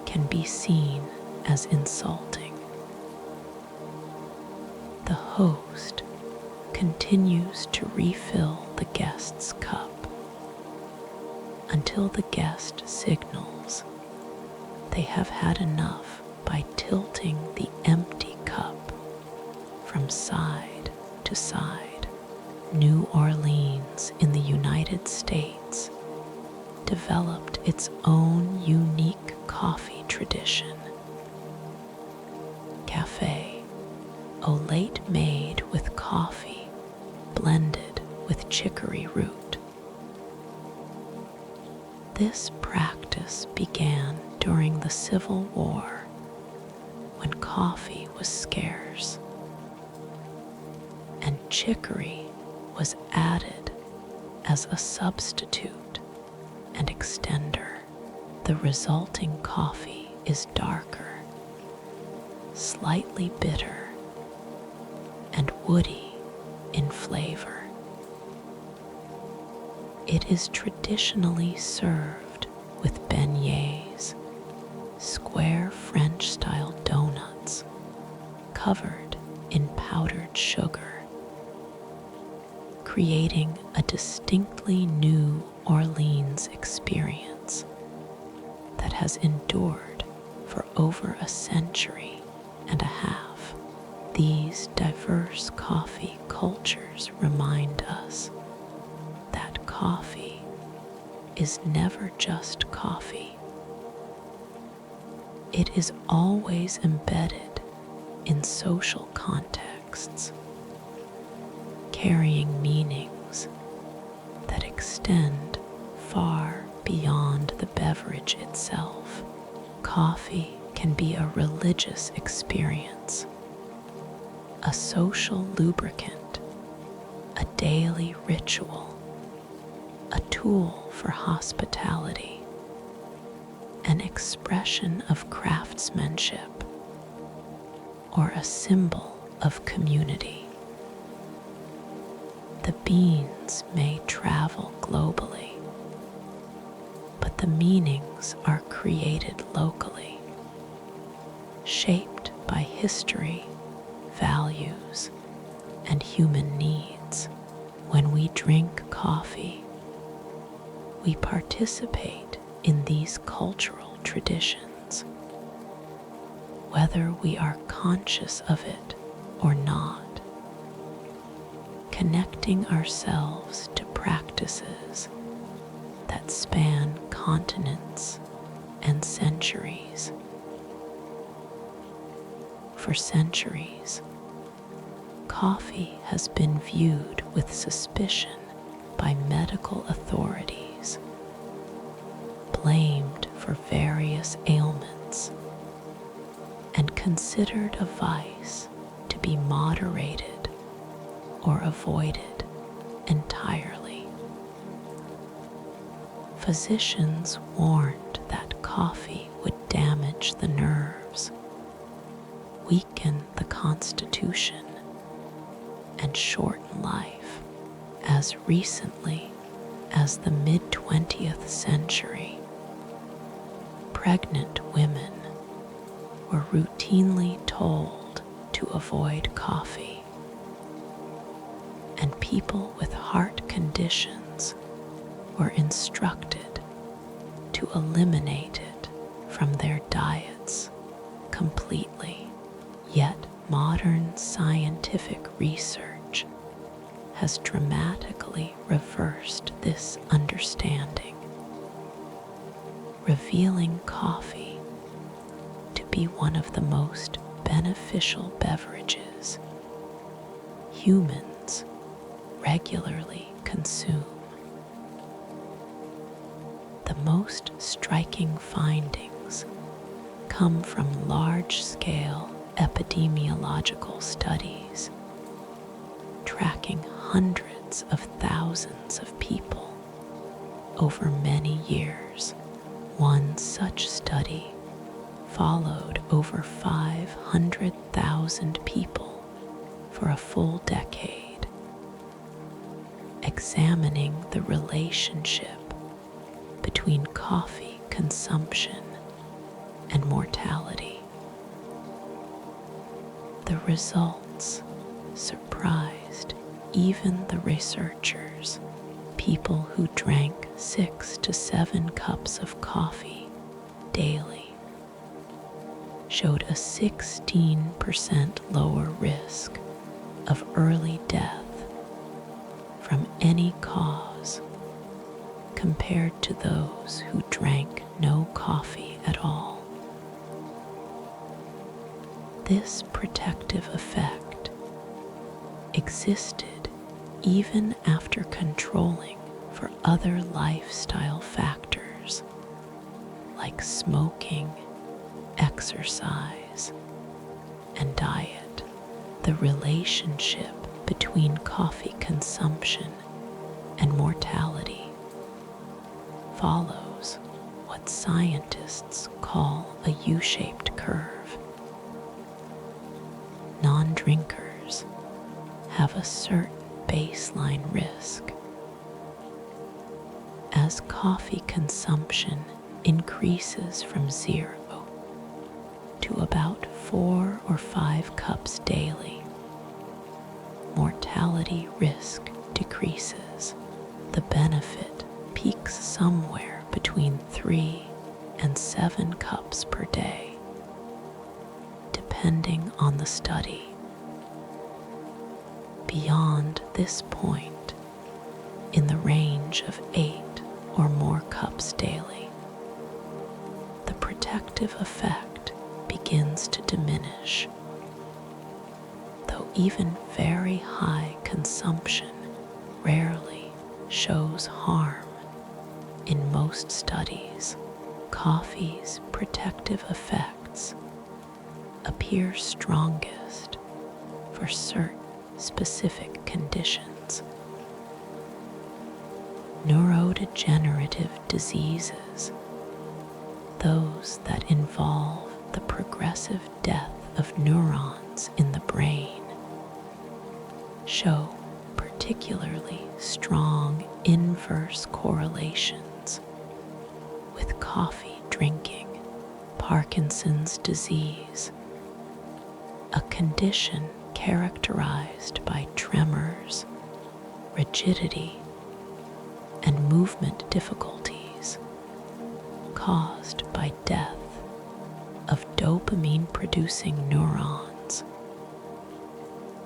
can be seen as insulting. The host continues to refill the guest's cup until the guest signals they have had enough by tilting the empty cup from side to side. New Orleans in the United States developed its own unique coffee tradition. Cafe au lait made with coffee blended with chicory root. This practice began during the Civil War when coffee was scarce, and chicory was added as a substitute and extender. The resulting coffee is darker, slightly bitter, and woody in flavor. It is traditionally served with beignets, square French-style donuts covered in powdered sugar, creating a distinctly New Orleans experience that has endured for over a century and a half. These diverse coffee cultures remind us that coffee is never just coffee. It is always embedded in social contexts, carrying meanings that extend far beyond the beverage itself. Coffee can be a religious experience, a social lubricant, a daily ritual, a tool for hospitality, an expression of craftsmanship, or a symbol of community. The beans may travel globally, but the meanings are created locally, shaped by history, values, and human needs. When we drink coffee, we participate in these cultural traditions, whether we are conscious of it or not, connecting ourselves to practices that span continents and centuries. For centuries, coffee has been viewed with suspicion by medical authorities, blamed for various ailments, and considered a vice to be moderated or avoided entirely. Physicians warned that coffee would damage the nerves, weaken the constitution, and shorten life. As recently as the mid-20th century, pregnant women were routinely told to avoid coffee, and people with heart conditions were instructed to eliminate it from their diets completely. Yet modern scientific research has dramatically reversed this understanding, revealing coffee to be one of the most beneficial beverages humans regularly consume. The most striking findings come from large-scale epidemiological studies tracking hundreds of thousands of people over many years. One such study followed over 500,000 people for a full decade, examining the relationship between coffee consumption and mortality. The results surprised even the researchers. People who drank 6 to 7 cups of coffee daily showed a 16% lower risk of early death from any cause compared to those who drank no coffee at all. This protective effect existed even after controlling for other lifestyle factors like smoking, exercise, and diet. The relationship between coffee consumption and mortality follows what scientists call a U-shaped curve. Non-drinkers have a certain baseline risk. As coffee consumption increases from 0 to about 4 or 5 cups daily, mortality risk decreases. The benefit peaks somewhere between 3 and 7 cups per day, depending on the study. Beyond this point, in the range of 8 or more cups daily, the protective effect begins to diminish. Though even very high consumption rarely shows harm, in most studies, coffee's protective effects appear strongest for certain specific conditions. Neurodegenerative diseases, those that involve the progressive death of neurons in the brain, show particularly strong inverse correlations with coffee drinking. Parkinson's disease, a condition characterized by tremors, rigidity, and movement difficulties caused by death of dopamine-producing neurons,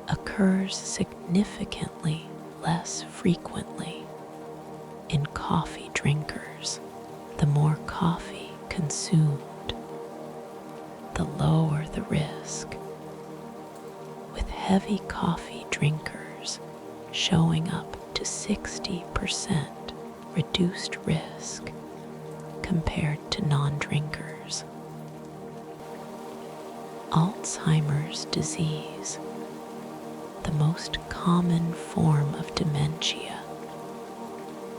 occurs significantly less frequently in coffee drinkers. The more coffee consumed, the lower the risk, with heavy coffee drinkers showing up to 60% reduced risk compared to non-drinkers. Alzheimer's disease, the most common form of dementia,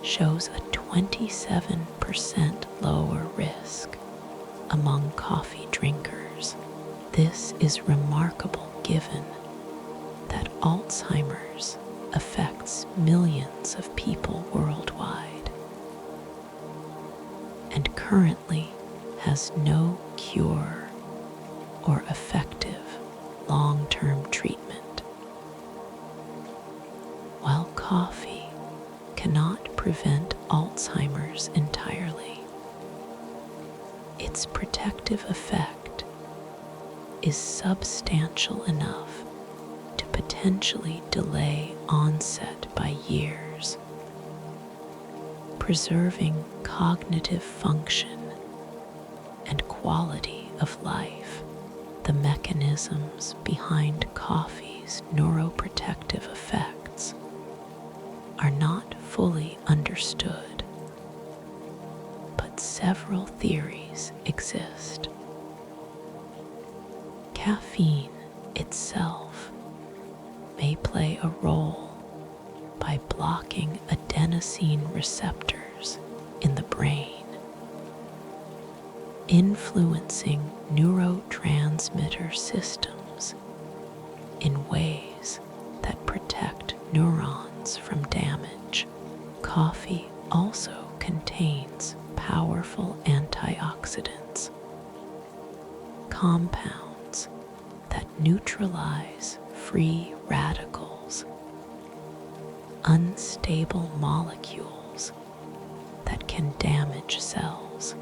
shows a 27% lower risk among coffee drinkers. This is remarkable given that Alzheimer's affects millions of people worldwide and currently has no cure or effective long-term treatment. While coffee cannot prevent Alzheimer's entirely, its protective effect is substantial enough to potentially delay onset by years, preserving cognitive function and quality of life. The mechanisms behind coffee's neuroprotective effects are not fully understood, but several theories exist. Caffeine itself may play a role by blocking adenosine receptors in the brain, influencing neurotransmitter systems in ways that protect neurons from damage. Coffee also contains powerful antioxidants, compounds that neutralize free radicals, unstable molecules that can damage cells.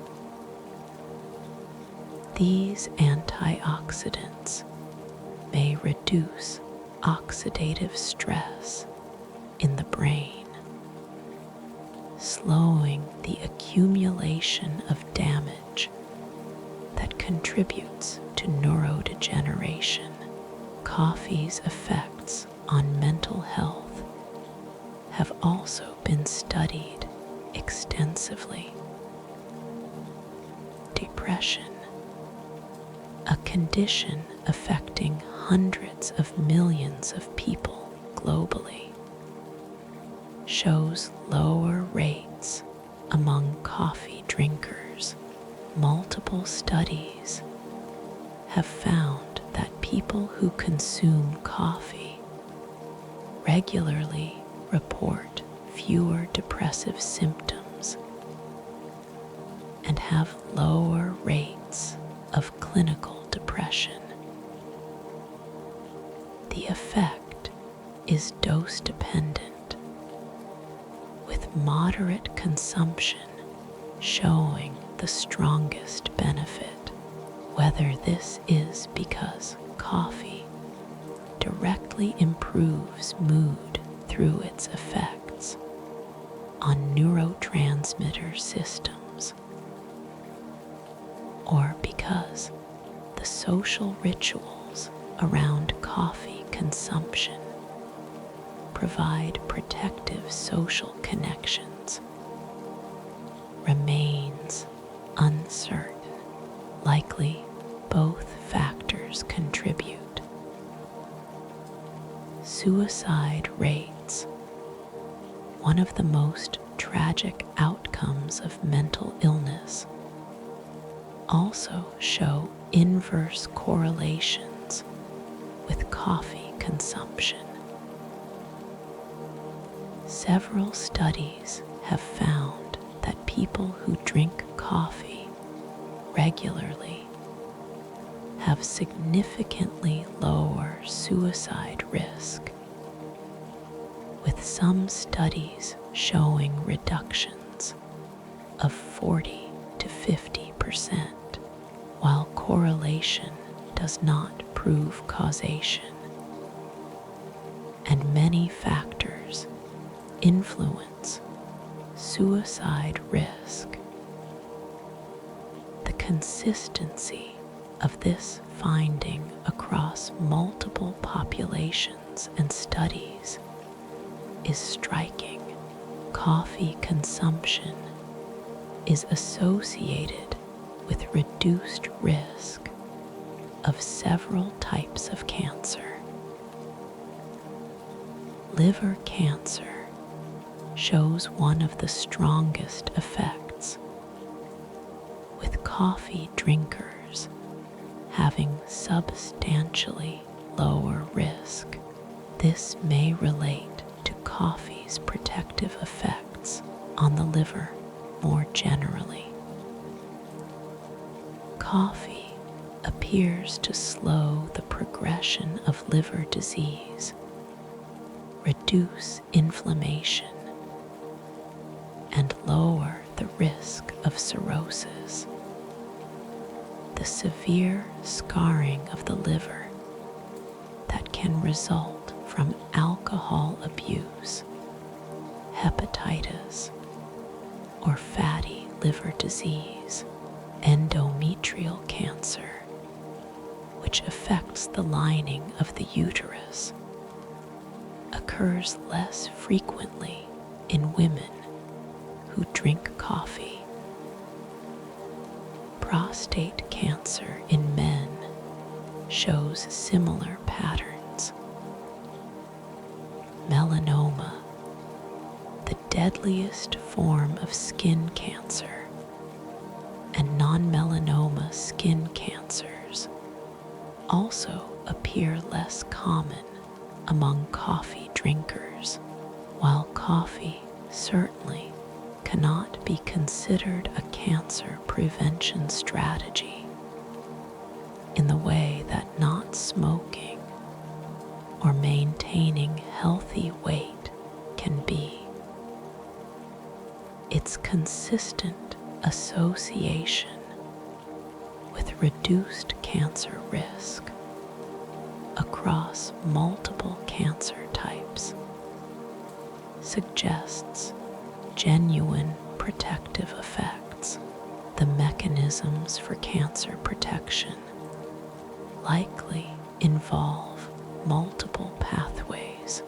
These antioxidants may reduce oxidative stress in the brain, slowing the accumulation of damage that contributes to neurodegeneration. Coffee's effects on mental health have also been studied extensively. Depression, a condition affecting hundreds of millions of people globally, shows lower rates among coffee drinkers. Multiple studies have found that people who consume coffee regularly report fewer depressive symptoms and have lower rates of clinical depression. The effect is dose dependent, with moderate consumption showing the strongest benefit. Whether this is because coffee directly improves mood through its effects on neurotransmitter systems, or because the social rituals around coffee consumption provide protective social connections, remains uncertain. Likely, both factors contribute. Suicide rates, one of the most tragic outcomes of mental illness, also show inverse correlations with coffee consumption. Several studies have found that people who drink coffee regularly have significantly lower suicide risk, with some studies showing reductions of 40 to 50%, while correlation does not prove causation, and many factors influence suicide risk. The consistency of this finding across multiple populations and studies is striking. Coffee consumption is associated with reduced risk of several types of cancer. Liver cancer shows one of the strongest effects, with coffee drinkers having substantially lower risk. This may relate to coffee's protective effects on the liver more generally. Coffee appears to slow the progression of liver disease, reduce inflammation, and lower the risk of cirrhosis. The severe scarring of the liver that can result from alcohol abuse, hepatitis, or fatty liver disease, endometrial cancer, which affects the lining of the uterus, occurs less frequently in women who drink coffee. Prostate cancer in men shows similar patterns. Melanoma, the deadliest form of skin cancer, and non-melanoma skin cancers also appear less common among coffee drinkers. While coffee certainly cannot be considered a cancer prevention strategy in the way that not smoking or maintaining healthy weight can be, its consistent association with reduced cancer risk across multiple cancer types suggests genuine protective effects. The mechanisms for cancer protection likely involve multiple pathways.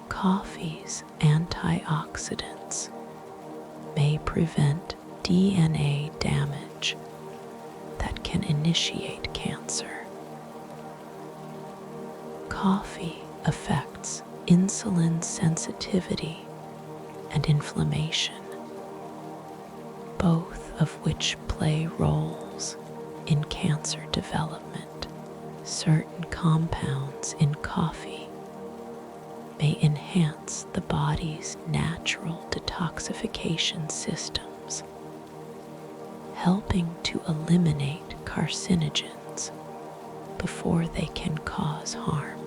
Coffee's antioxidants may prevent DNA damage that can initiate cancer. Coffee affects insulin sensitivity and inflammation, both of which play roles in cancer development. Certain compounds in coffee may enhance the body's natural detoxification systems, helping to eliminate carcinogens before they can cause harm.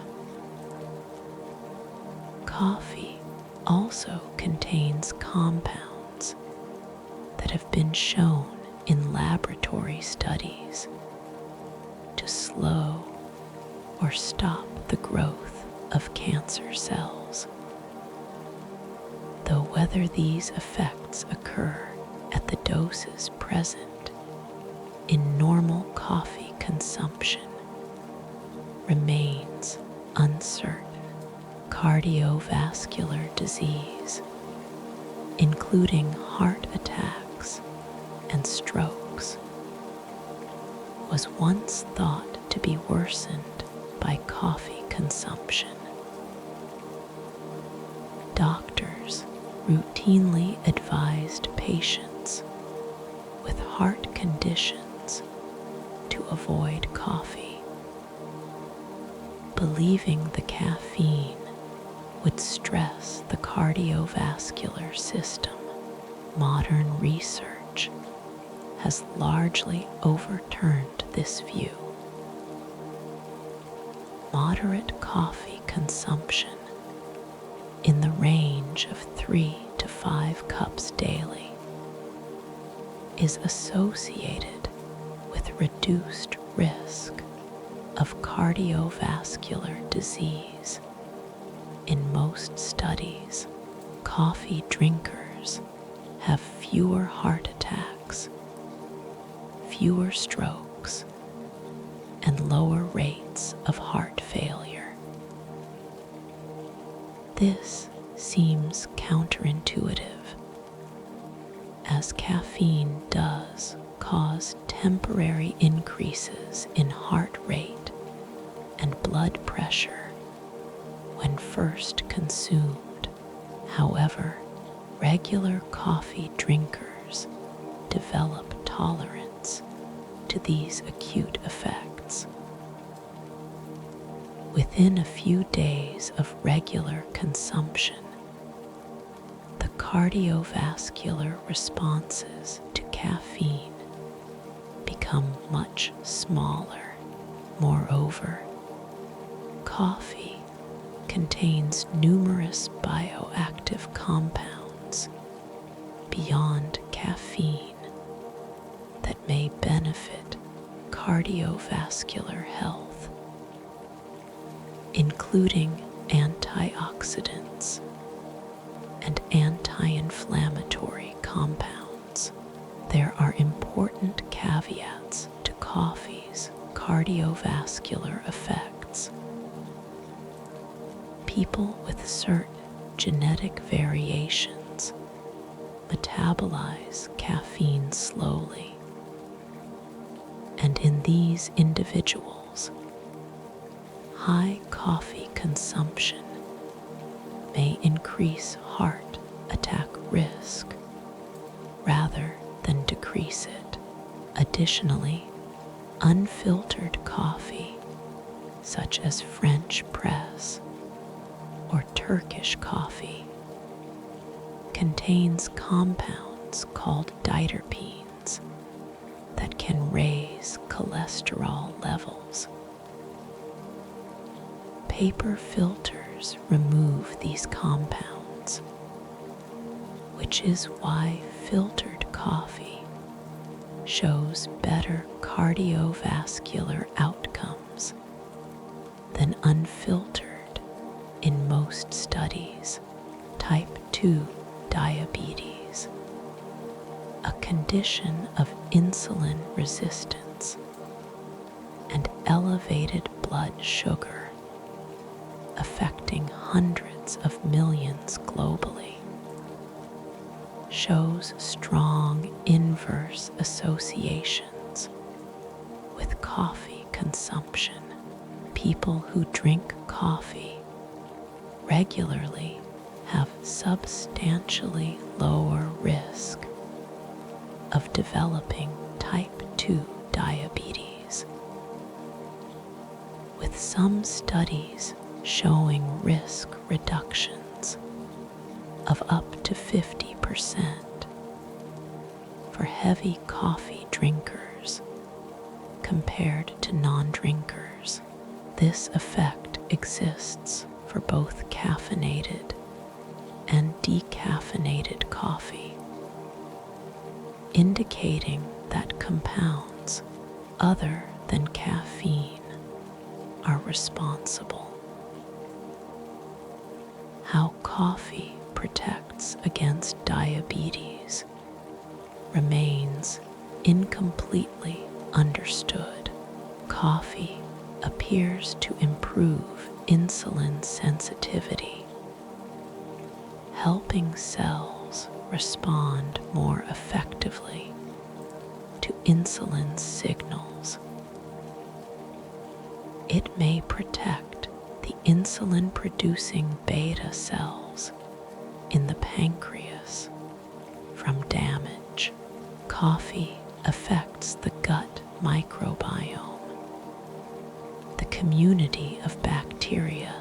Coffee also contains compounds that have been shown in laboratory studies to slow or stop the growth of cancer cells. Though whether these effects occur at the doses present in normal coffee consumption remains uncertain. Cardiovascular disease, including heart attacks and strokes, was once thought to be worsened by coffee consumption. Doctors routinely advised patients with heart conditions to avoid coffee, believing the caffeine would stress the cardiovascular system. Modern research has largely overturned this view. Moderate coffee consumption in the range of 3 to 5 cups daily is associated with reduced risk of cardiovascular disease. In most studies, coffee drinkers have fewer heart attacks, fewer strokes, and lower rates of heart failure. This seems counterintuitive, as caffeine does cause temporary increases in heart rate and blood pressure when first consumed. However, regular coffee drinkers develop tolerance to these acute effects. Within a few days of regular consumption, the cardiovascular responses to caffeine become much smaller. Moreover, coffee contains numerous bioactive compounds beyond caffeine that may benefit cardiovascular health, including antioxidants and anti-inflammatory compounds. There are important caveats to coffee's cardiovascular effects. People with certain genetic variations metabolize caffeine slowly, and in these individuals, high coffee consumption may increase heart attack risk rather than decrease it. Additionally, unfiltered coffee, such as French press or Turkish coffee, contains compounds called diterpenes that can raise cholesterol levels. Paper filters remove these compounds, which is why filtered coffee shows better cardiovascular outcomes than unfiltered in most studies. Type 2 diabetes, a condition of insulin resistance and elevated blood sugar, affecting hundreds of millions globally, shows strong inverse associations with coffee consumption. People who drink coffee regularly have substantially lower risk of developing type 2 diabetes, with some studies showing risk reductions of up to 50% for heavy coffee drinkers compared to non-drinkers. This effect exists for both caffeinated and decaffeinated coffee, indicating that compounds other than caffeine are responsible. How coffee protects against diabetes remains incompletely understood. Coffee appears to improve insulin sensitivity, helping cells respond more effectively to insulin signals. It may protect the insulin-producing beta cells in the pancreas from damage. Coffee affects the gut microbiome, the community of bacteria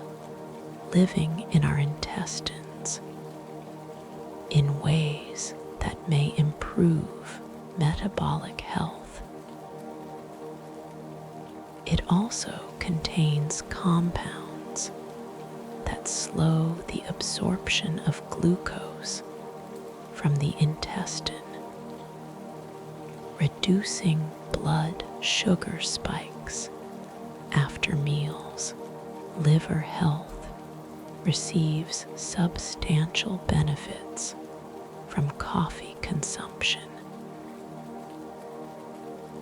living in our intestines, in ways that may improve metabolic health. It also contains compounds that slow the absorption of glucose from the intestine, reducing blood sugar spikes after meals. Liver health receives substantial benefits from coffee consumption.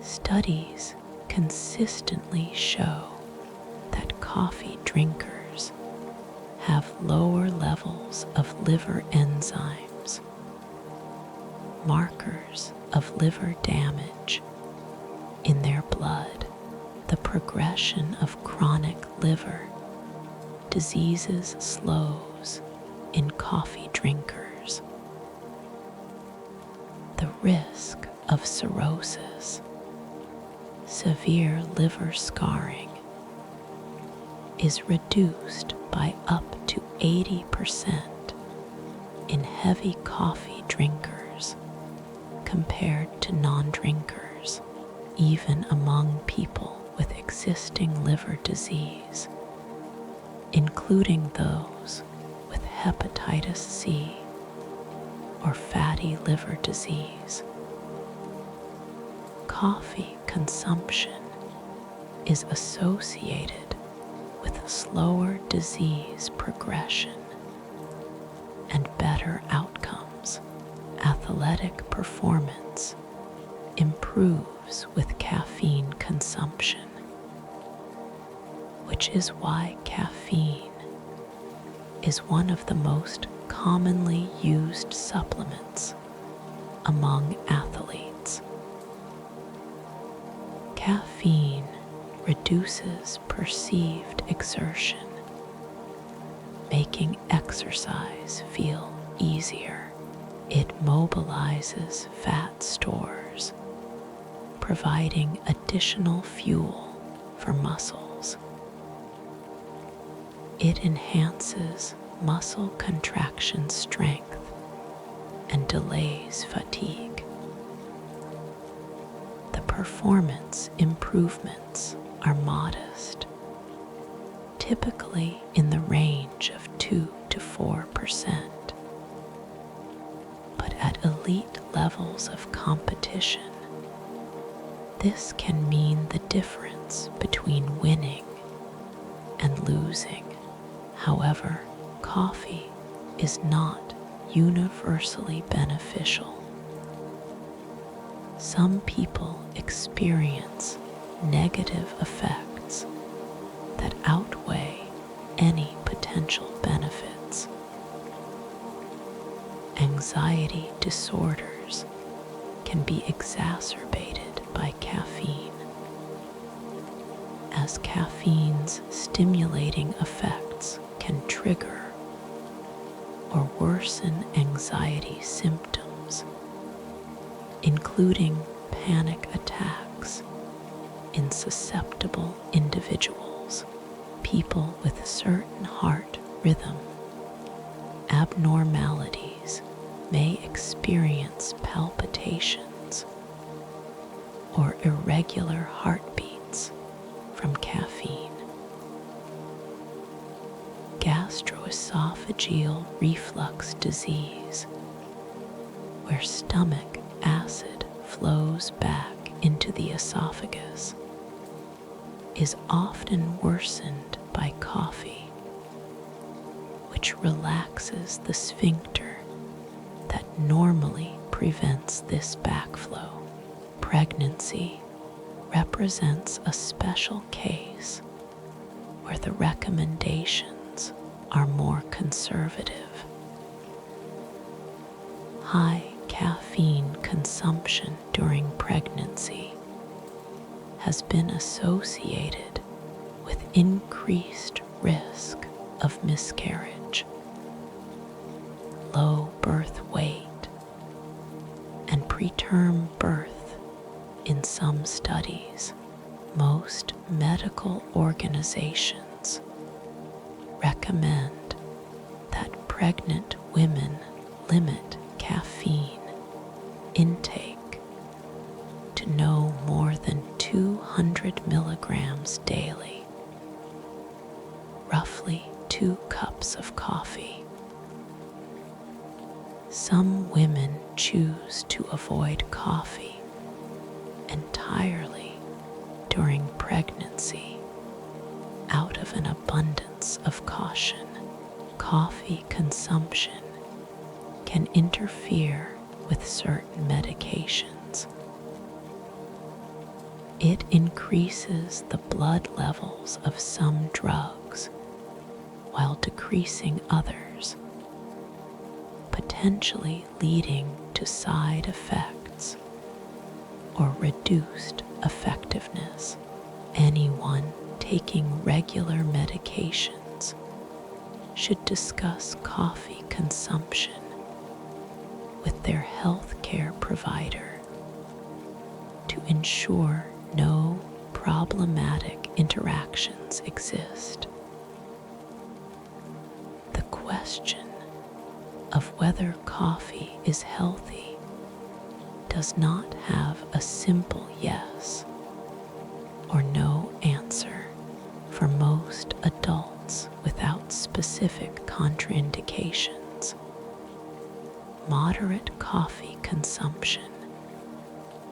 Studies consistently show that coffee drinkers have lower levels of liver enzymes, markers of liver damage in their blood. The progression of chronic liver diseases slows in coffee drinkers. The risk of cirrhosis, severe liver scarring, is reduced by up to 80% in heavy coffee drinkers compared to non-drinkers. Even among people with existing liver disease, including those with hepatitis C or fatty liver disease. Coffee consumption is associated with slower disease progression and better outcomes. Athletic performance improves with caffeine consumption, which is why caffeine is one of the most commonly used supplements among athletes. Caffeine reduces perceived exertion, making exercise feel easier. It mobilizes fat stores, providing additional fuel for muscles. It enhances muscle contraction strength and delays fatigue. The performance improvements are modest, typically in the range of 2 to 4%. But at elite levels of competition, this can mean the difference between winning and losing. However, coffee is not universally beneficial. Some people experience negative effects that outweigh any potential benefits. Anxiety disorders can be exacerbated by caffeine, as caffeine's stimulating effects can trigger or worsen anxiety symptoms, including panic attacks in susceptible individuals. People with certain heart rhythm abnormalities may experience palpitations or irregular heartbeats from caffeine. Gastroesophageal reflux disease, where stomach acid flows back into the esophagus, is often worsened by coffee, which relaxes the sphincter that normally prevents this backflow. Pregnancy represents a special case where the recommendations are more conservative. High caffeine consumption during pregnancy has been associated with increased risk of miscarriage, low birth weight, and preterm birth in some studies. Most medical organizations recommend that pregnant women limit caffeine intake to no more than 200 milligrams daily, roughly 2 cups of coffee. Some women choose to avoid coffee entirely during pregnancy out of an abundance of caution. Coffee consumption can interfere with certain medications. It increases the blood levels of some drugs while decreasing others, potentially leading to side effects or reduced effectiveness. Anyone taking regular medications should discuss coffee consumption with their healthcare provider to ensure no problematic interactions exist. The question of whether coffee is healthy does not have a simple yes or no answer for most adults without specific contraindications. Moderate coffee consumption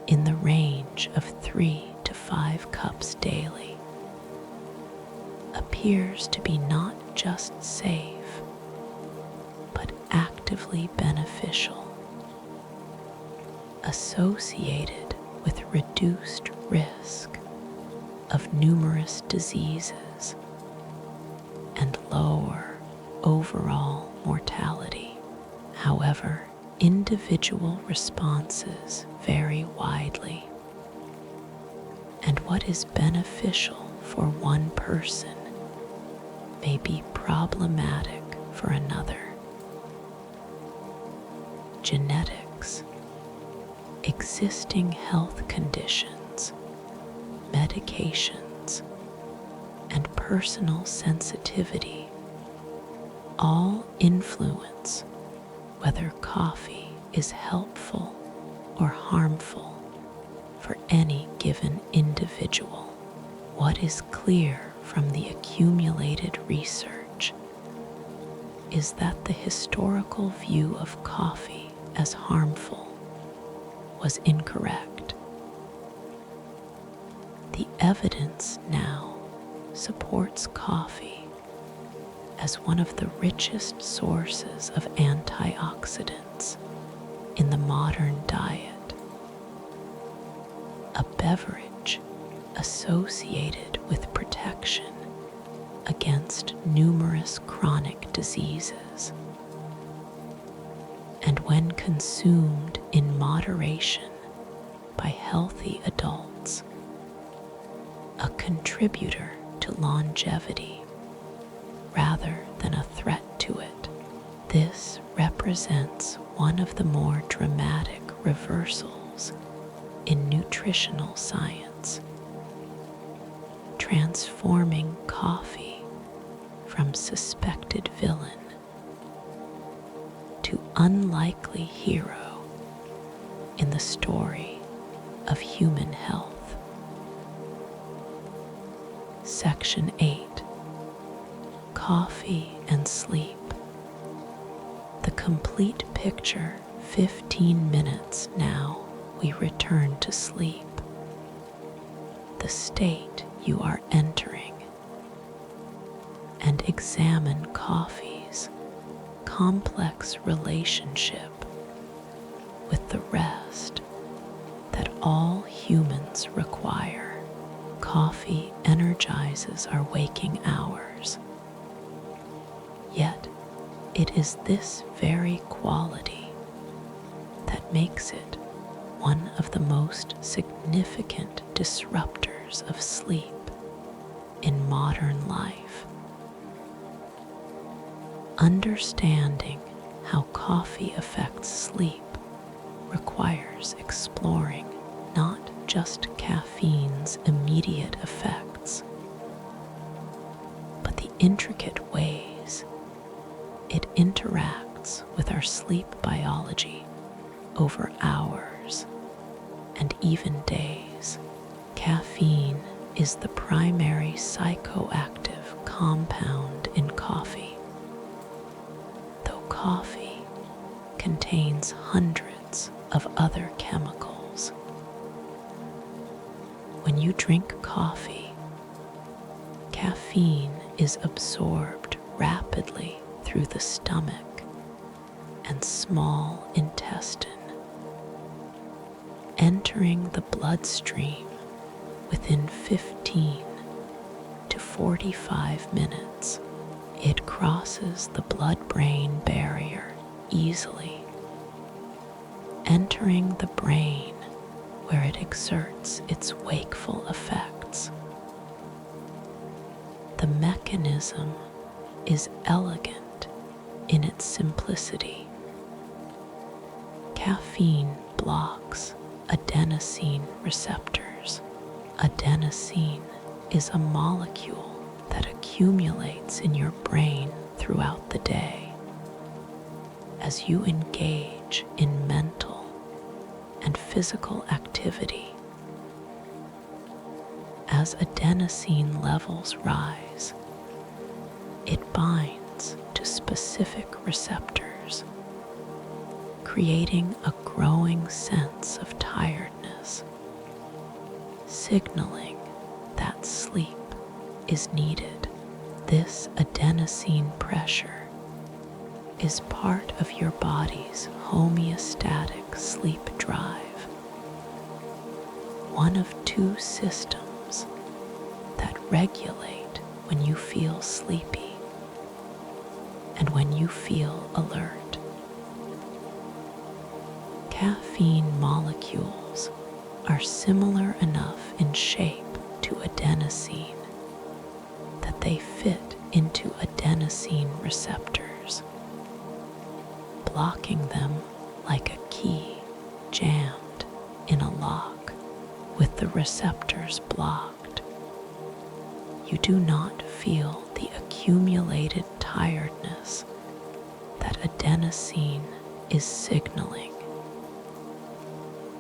in the range of 3 to 5 cups daily appears to be not just safe, but actively beneficial, associated with reduced risk of numerous diseases and lower overall mortality. However, individual responses vary widely, and what is beneficial for one person may be problematic for another. Genetics, existing health conditions, medications, and personal sensitivity all influence whether coffee is helpful or harmful for any given individual. What is clear from the accumulated research is that the historical view of coffee as harmful was incorrect. The evidence now supports coffee as one of the richest sources of antioxidants in the modern diet, a beverage associated with protection against numerous chronic diseases, and when consumed in moderation by healthy adults, a contributor to longevity rather than a threat to it. This represents one of the more dramatic reversals in nutritional science, transforming coffee from suspected villain to unlikely hero in the story of human health. Section 8. Coffee and sleep. The complete picture. 15 minutes now we return to sleep, the state you are entering, and examine coffee's complex relationship with the rest that all humans require. Coffee energizes our waking hours, yet it is this very quality that makes it one of the most significant disruptors of sleep in modern life. Understanding how coffee affects sleep requires exploring not just caffeine's immediate effects, but the intricate ways it interacts with our sleep biology over hours and even days. Caffeine is the primary psychoactive compound in coffee, though coffee contains hundreds of other chemicals. When you drink coffee, caffeine is absorbed rapidly through the stomach and small intestine, entering the bloodstream within 15 to 45 minutes. It crosses the blood-brain barrier easily, entering the brain where it exerts its wakeful effects. The mechanism is elegant in its simplicity. Caffeine blocks adenosine receptors. Adenosine is a molecule that accumulates in your brain throughout the day as you engage in mental and physical activity. As adenosine levels rise, it binds to specific receptors, creating a growing sense of tiredness, signaling that sleep is needed. This adenosine pressure is part of your body's homeostatic sleep drive, one of two systems that regulate when you feel sleepy and when you feel alert. Caffeine molecules are similar enough in shape to adenosine that they fit into adenosine receptors, blocking them like a key jammed in a lock. With the receptors blocked, you do not feel the accumulated tiredness that adenosine is signaling,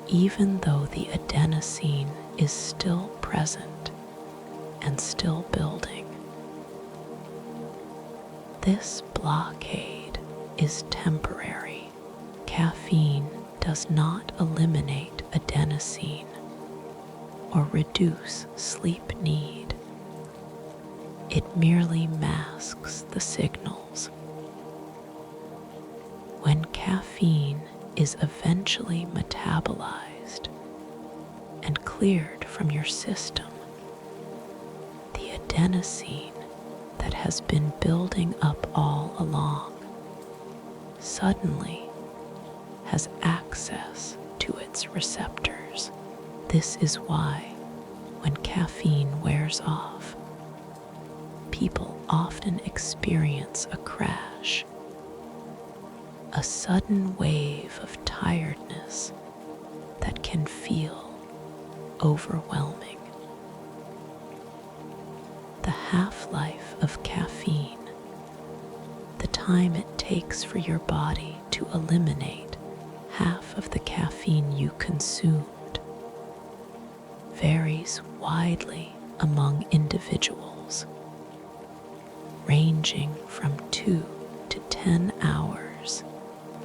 even though the adenosine is still present and still building. This blockade is temporary. Caffeine does not eliminate adenosine or reduce sleep need. It merely masks the signals. When caffeine is eventually metabolized and cleared from your system, the adenosine that has been building up all along suddenly has access to its receptors. This is why, when caffeine wears off, people often experience a crash, a sudden wave of tiredness that can feel overwhelming. The half-life of caffeine, the time it takes for your body to eliminate half of the caffeine you consumed, varies widely among individuals, ranging from 2 to 10 hours.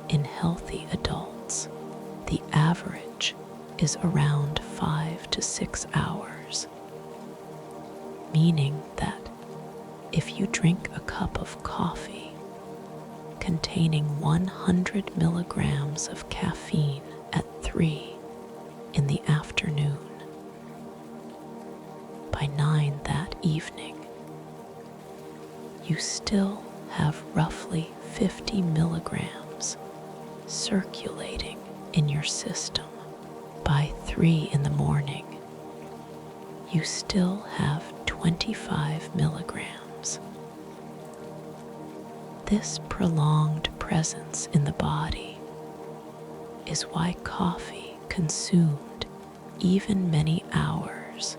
In healthy adults, the average is around 5 to 6 hours, meaning that if you drink a cup of coffee containing 100 milligrams of caffeine at 3 in the afternoon, by 9 that evening, you still have roughly 50 milligrams circulating in your system. By 3 in the morning, you still have 25 milligrams. This prolonged presence in the body is why coffee consumed even many hours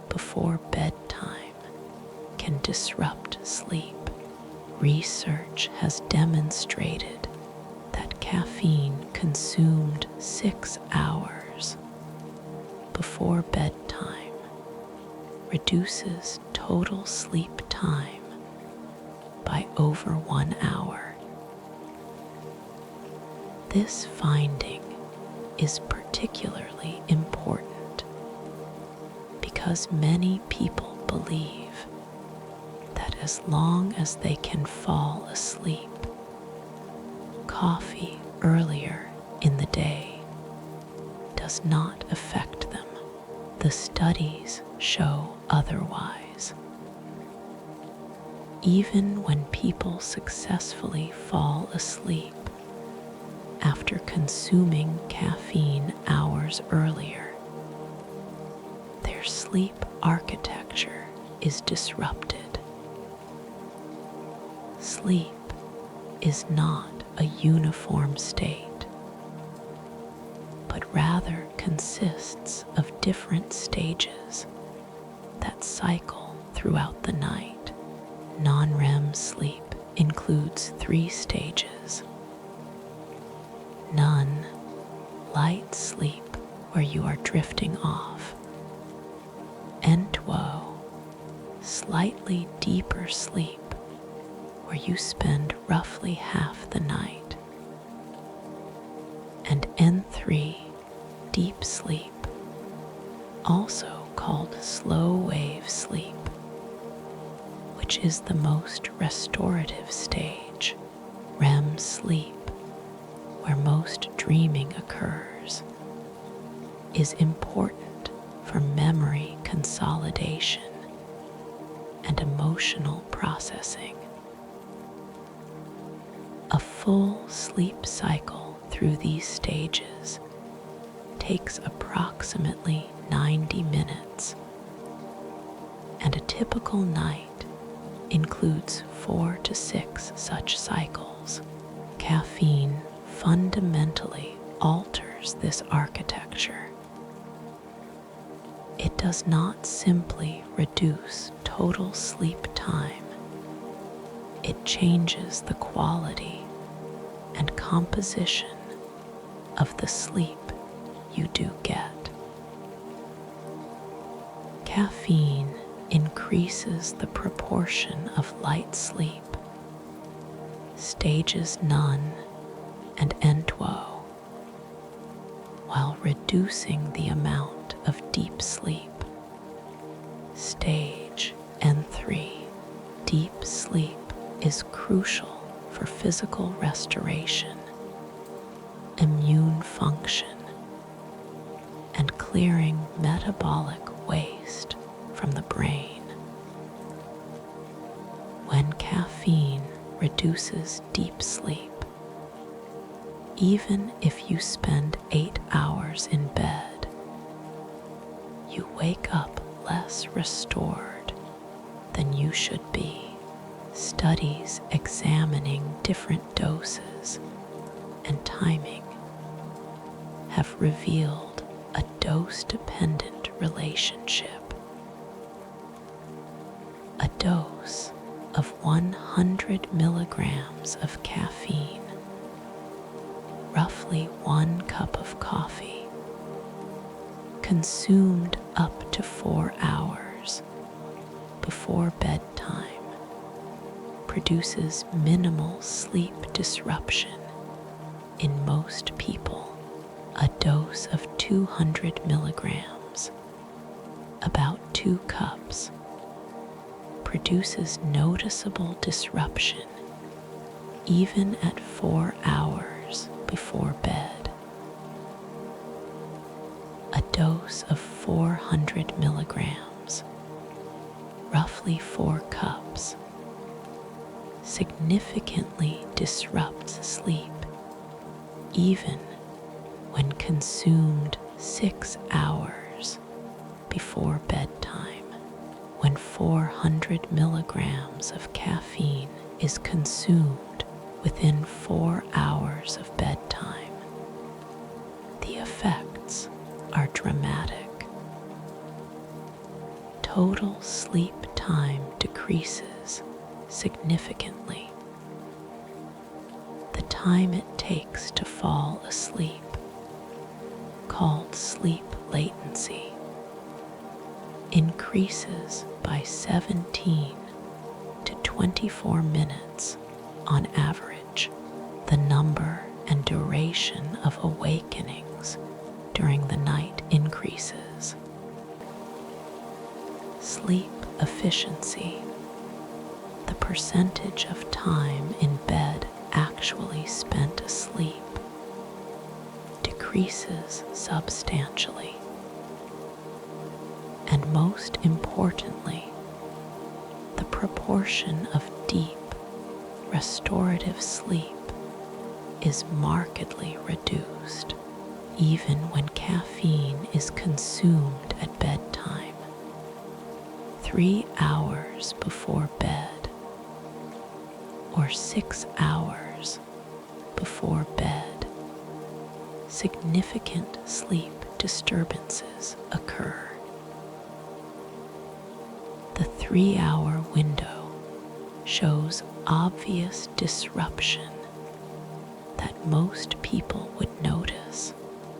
before bedtime can disrupt sleep. Research has demonstrated that caffeine consumed 6 hours before bedtime reduces total sleep time by over 1 hour. This finding is particularly important because many people believe that as long as they can fall asleep, coffee earlier in the day does not affect them. The studies show otherwise. Even when people successfully fall asleep after consuming caffeine hours earlier, their sleep architecture is disrupted. Sleep is not a uniform state, but rather consists of different stages that cycle throughout the night. Non-REM sleep includes 3 stages. None, light sleep where you are drifting off. Entwo, slightly deeper sleep where you spend roughly half the night. And N3, deep sleep, also called slow wave sleep, which is the most restorative stage. REM sleep, where most dreaming occurs, is important for memory consolidation and emotional processing. A full sleep cycle through these stages takes approximately 90 minutes, and a typical night includes 4 to 6 such cycles. Caffeine fundamentally alters this architecture. It does not simply reduce total sleep time. It changes the quality and composition of the sleep you do get. Caffeine increases the proportion of light sleep, stages none and Entwo, while reducing the amount of deep sleep, stage And 3, deep sleep is crucial for physical restoration, immune function, and clearing metabolic waste from the brain. When caffeine reduces deep sleep, even if you spend 8 hours in bed, you wake up less restored than you should be. Studies examining different doses and timing have revealed a dose-dependent relationship. A dose of 100 milligrams of caffeine, roughly 1 cup of coffee, consumed up to 4 hours before bedtime, produces minimal sleep disruption in most people. A dose of 200 milligrams, about 2 cups, produces noticeable disruption even at 4 hours before bed. A dose of 400 milligrams, roughly 4 cups, significantly disrupts sleep even when consumed 6 hours before bedtime. When 400 milligrams of caffeine is consumed within 4 hours of bedtime, the effects are dramatic. Total sleep time decreases significantly. The time it takes to fall asleep, called sleep latency, increases by 17 to 24 minutes on average. The number and duration of awakenings during the night increases. Sleep efficiency, the percentage of time in bed actually spent asleep, decreases substantially. And most importantly, the proportion of deep, restorative sleep is markedly reduced even when caffeine is consumed at bedtime. 3 hours before bed or 6 hours before bed, significant sleep disturbances occur. The 3-hour window shows obvious disruption that most people would notice: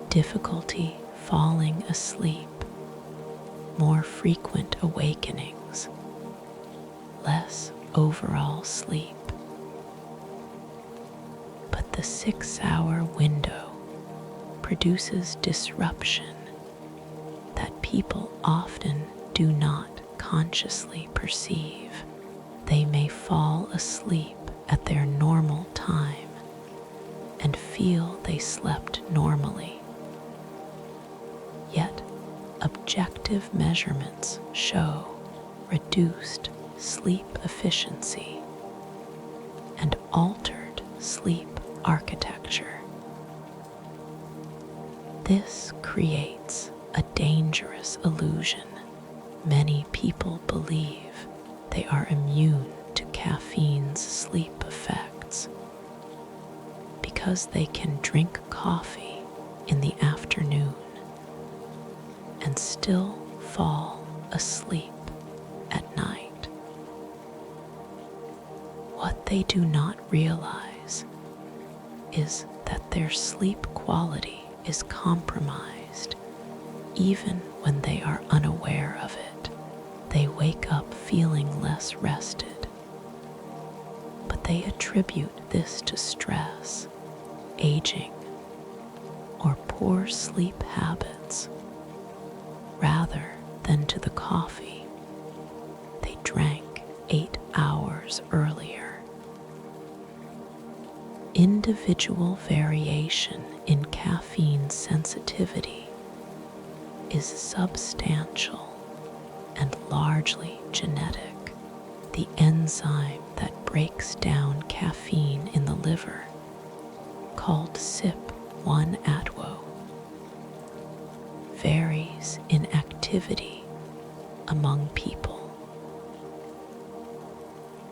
difficulty falling asleep, more frequent awakenings, less overall sleep. But the 6-hour window produces disruption that people often do not consciously perceive. They may fall asleep at their normal time and feel they slept normally. Yet, objective measurements show reduced sleep efficiency and altered sleep architecture. This creates a dangerous illusion. Many people believe they are immune to caffeine's sleep effects because they can drink coffee in the afternoon and still fall asleep at night. What they do not realize is that their sleep quality is compromised even when they are unaware of it. They wake up feeling less rested, but they attribute this to stress, aging, or poor sleep habits rather than to the coffee they drink. individual variation in caffeine sensitivity is substantial and largely genetic. The enzyme that breaks down caffeine in the liver, called CYP1-ADWO, varies in activity among people.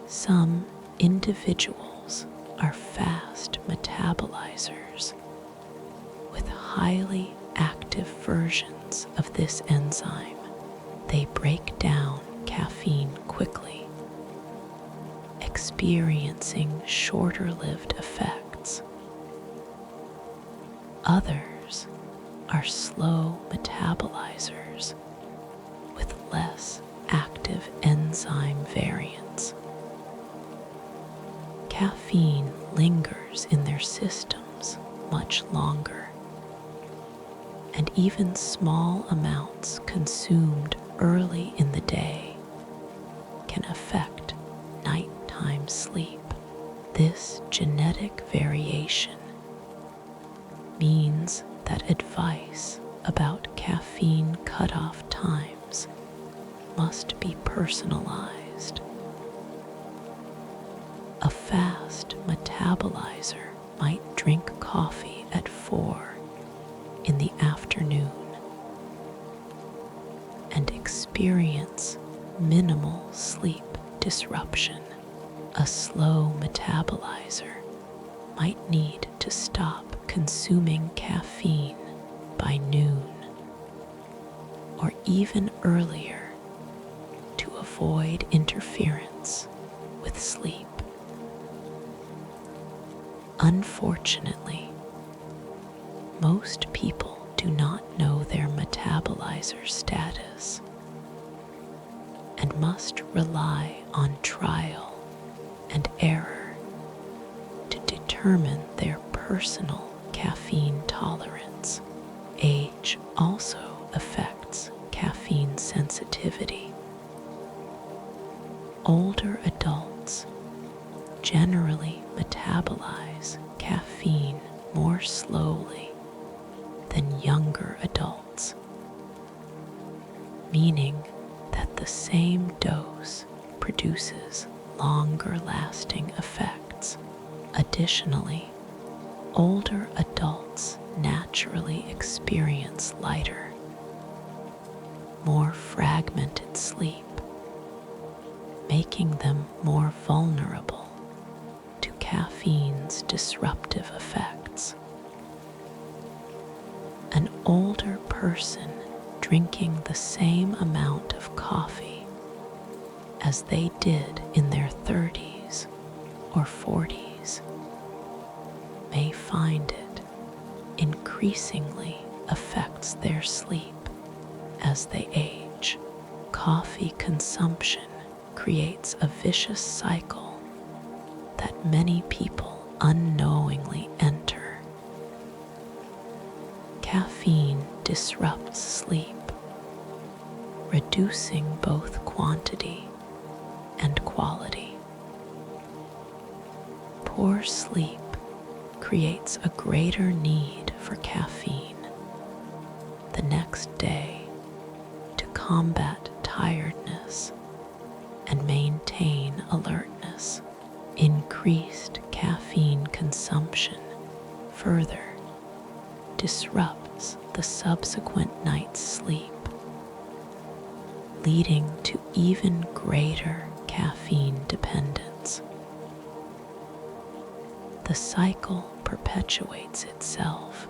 Some individuals are fast metabolizers with highly active versions of this enzyme. They break down caffeine quickly, experiencing shorter-lived effects. Others are slow metabolizers with less active enzyme variants. Caffeine lingers in their systems much longer, and even small amounts consumed early in the day can affect nighttime sleep. This genetic variation means that advice about caffeine cutoff times must be personalized. A fast metabolizer might drink coffee at 4 in the afternoon and experience minimal sleep disruption. A slow metabolizer might need to stop consuming caffeine by noon or even earlier to avoid interference with sleep. Unfortunately, most people do not know their metabolizer status and must rely on trial and error to determine their personal caffeine tolerance. Age also affects caffeine sensitivity. Older adults generally metabolize caffeine more slowly than younger adults, meaning that the same dose produces longer-lasting effects. Additionally, older adults naturally experience lighter, more fragmented sleep, making them more vulnerable to caffeine's disruptive effects. An older person drinking the same amount of coffee as they did in their 30s or 40s may find it increasingly affects their sleep as they age. Coffee consumption creates a vicious cycle that many people unknowingly enter. Caffeine disrupts sleep, reducing both quantity and quality. Poor sleep creates a greater need for caffeine the next day to combat tiredness and maintain alertness. Increased caffeine consumption further disrupts the subsequent night's sleep, leading to even greater caffeine dependence. The cycle perpetuates itself,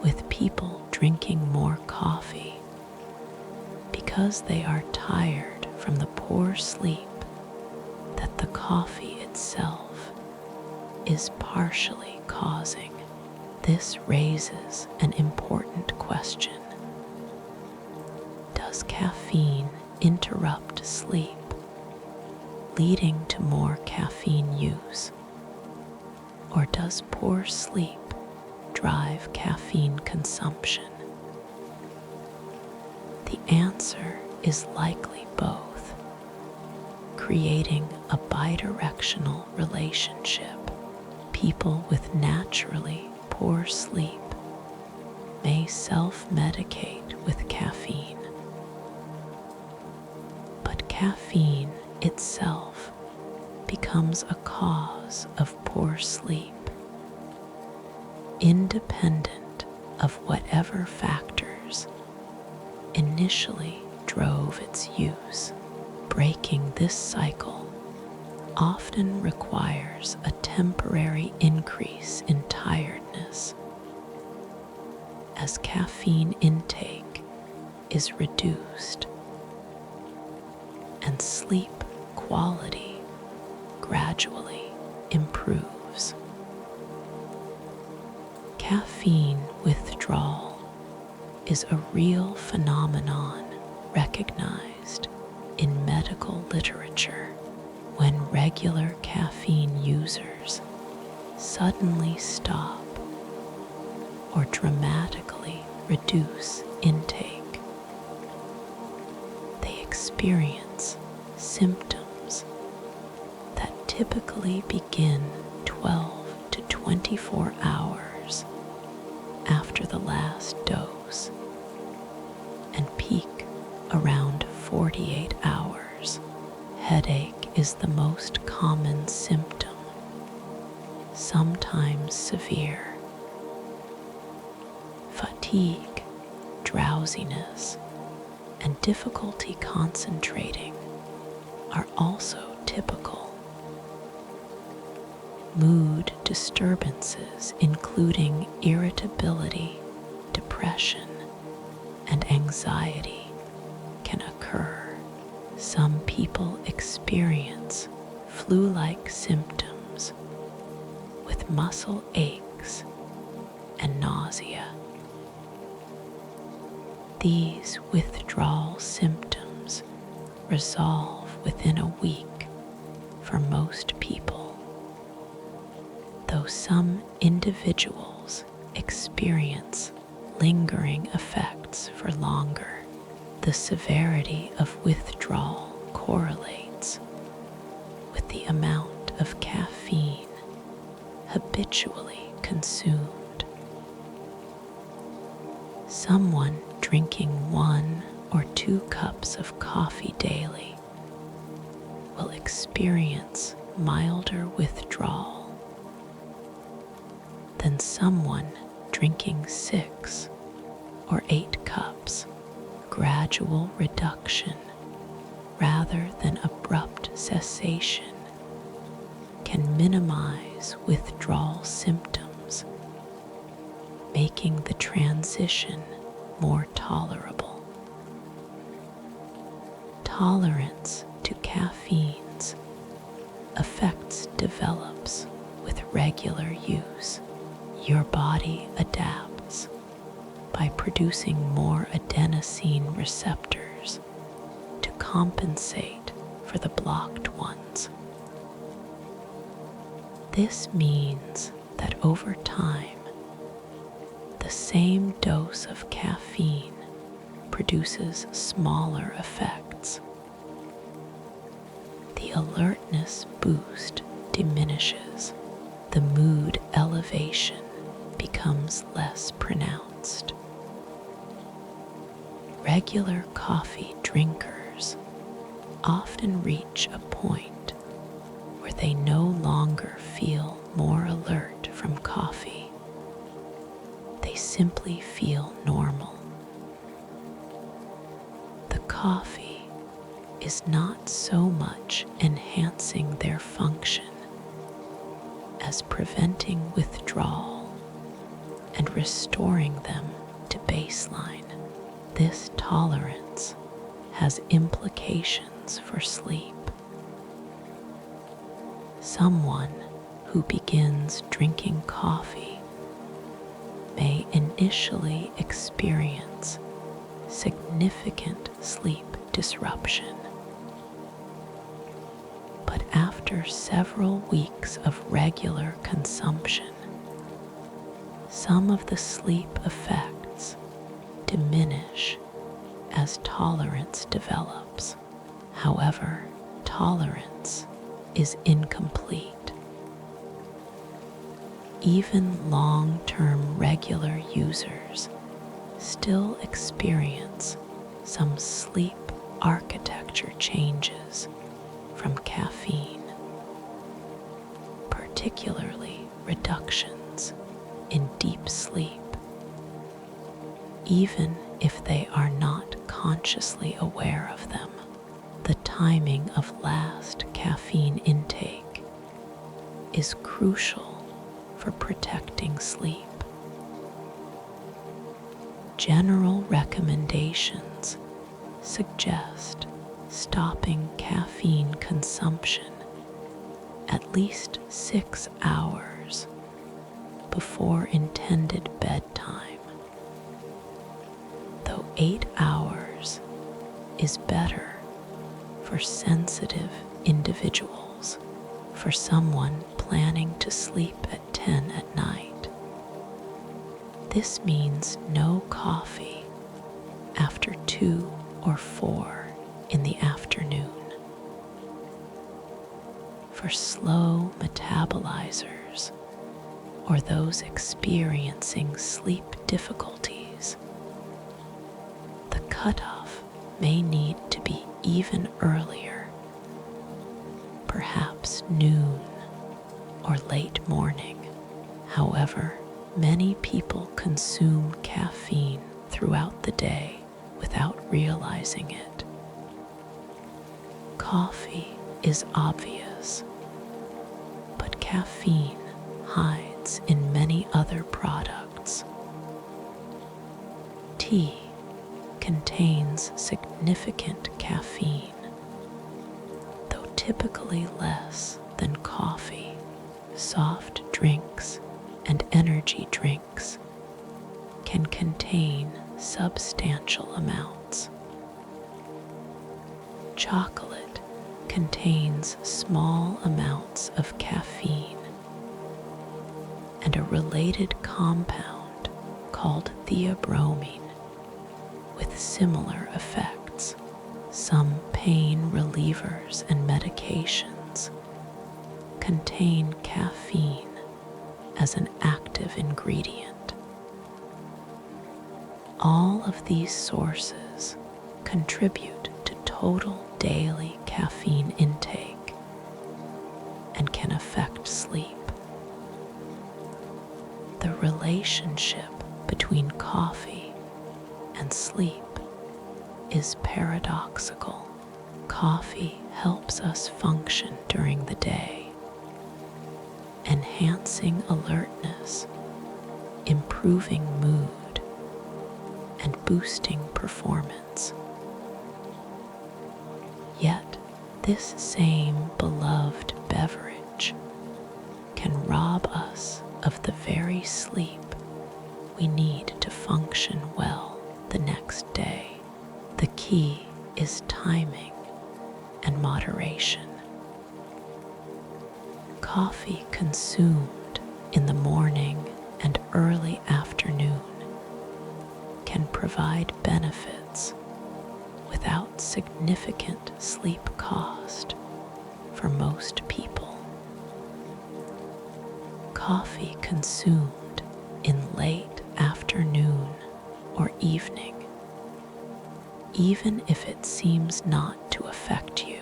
with people drinking more coffee because they are tired from the poor sleep that the coffee itself is partially causing. This raises an important question. Does caffeine interrupt sleep, leading to more caffeine use? Or does poor sleep drive caffeine consumption? The answer is likely both, creating a bidirectional relationship. people with naturally poor sleep may self-medicate with caffeine. But caffeine itself becomes a cause of poor sleep, independent of whatever factors initially drove its use. Breaking this cycle often requires a temporary increase in tiredness, as caffeine intake is reduced and sleep quality gradually improves. Caffeine withdrawal is a real phenomenon recognized in medical literature when regular caffeine users suddenly stop or dramatically reduce intake. They experience symptoms that typically begin 12 to 24 hours after the last dose and peak around 48 hours. Headache is the most common symptom, sometimes severe. Fatigue, drowsiness, and difficulty concentrating are also typical. Mood disturbances, including irritability, depression, and anxiety, can occur. Some people experience flu-like symptoms with muscle aches and nausea. These withdrawal symptoms resolve within a week for most people, though some individuals experience lingering effects for longer. The severity of withdrawal correlates with the amount of caffeine habitually consumed. Someone drinking 1 or 2 cups of coffee daily will experience milder withdrawal than someone drinking 6 or 8 cups. Gradual reduction rather than abrupt cessation can minimize withdrawal symptoms, making the transition more tolerable. Tolerance to caffeine's effects develops with regular use. Your body adapts by producing more adenosine receptors to compensate for the blocked ones. This means that over time, the same dose of caffeine produces smaller effects. The alertness boost diminishes. The mood elevation becomes less pronounced. Regular coffee drinkers often reach a point where they no longer feel more alert from coffee. They simply feel normal. The coffee is not so much enhancing their function as preventing withdrawal and restoring them to baseline. This tolerance has implications for sleep. Someone who begins drinking coffee may initially experience significant sleep disruption, but after several weeks of regular consumption, some of the sleep effects diminish as tolerance develops. However, tolerance is incomplete. Even long-term regular users still experience some sleep architecture changes from caffeine, particularly reductions in deep sleep, even if they are not consciously aware of them. The timing of last caffeine intake is crucial for protecting sleep. General recommendations suggest stopping caffeine consumption at least 6 hours before intended bedtime, though 8 hours is better for sensitive individuals. For someone planning to sleep at 10 at night, this means no coffee after 2 or 4 in the afternoon. For slow metabolizers or those experiencing sleep difficulties, the cutoff may need to be even earlier, perhaps noon or late morning. However, many people consume caffeine throughout the day without realizing it. Coffee is obvious, but caffeine hides in many other products. Tea contains significant caffeine, though typically less than coffee. Soft drinks and energy drinks can contain substantial amounts. Chocolate contains small amounts of caffeine, and a related compound called theobromine with similar effects. Some pain relievers and medications contain caffeine as an active ingredient. All of these sources contribute to total daily caffeine intake and can affect sleep. The relationship between coffee and sleep is paradoxical. Coffee helps us function during the day, enhancing alertness, improving mood, and boosting performance. Yet, this same beloved beverage can rob us of the very sleep we need to function well the next day. The key is timing and moderation. Coffee consumed in the morning and early afternoon can provide benefits without significant sleep cost for most people. Coffee consumed in late afternoon or evening, even if it seems not to affect you,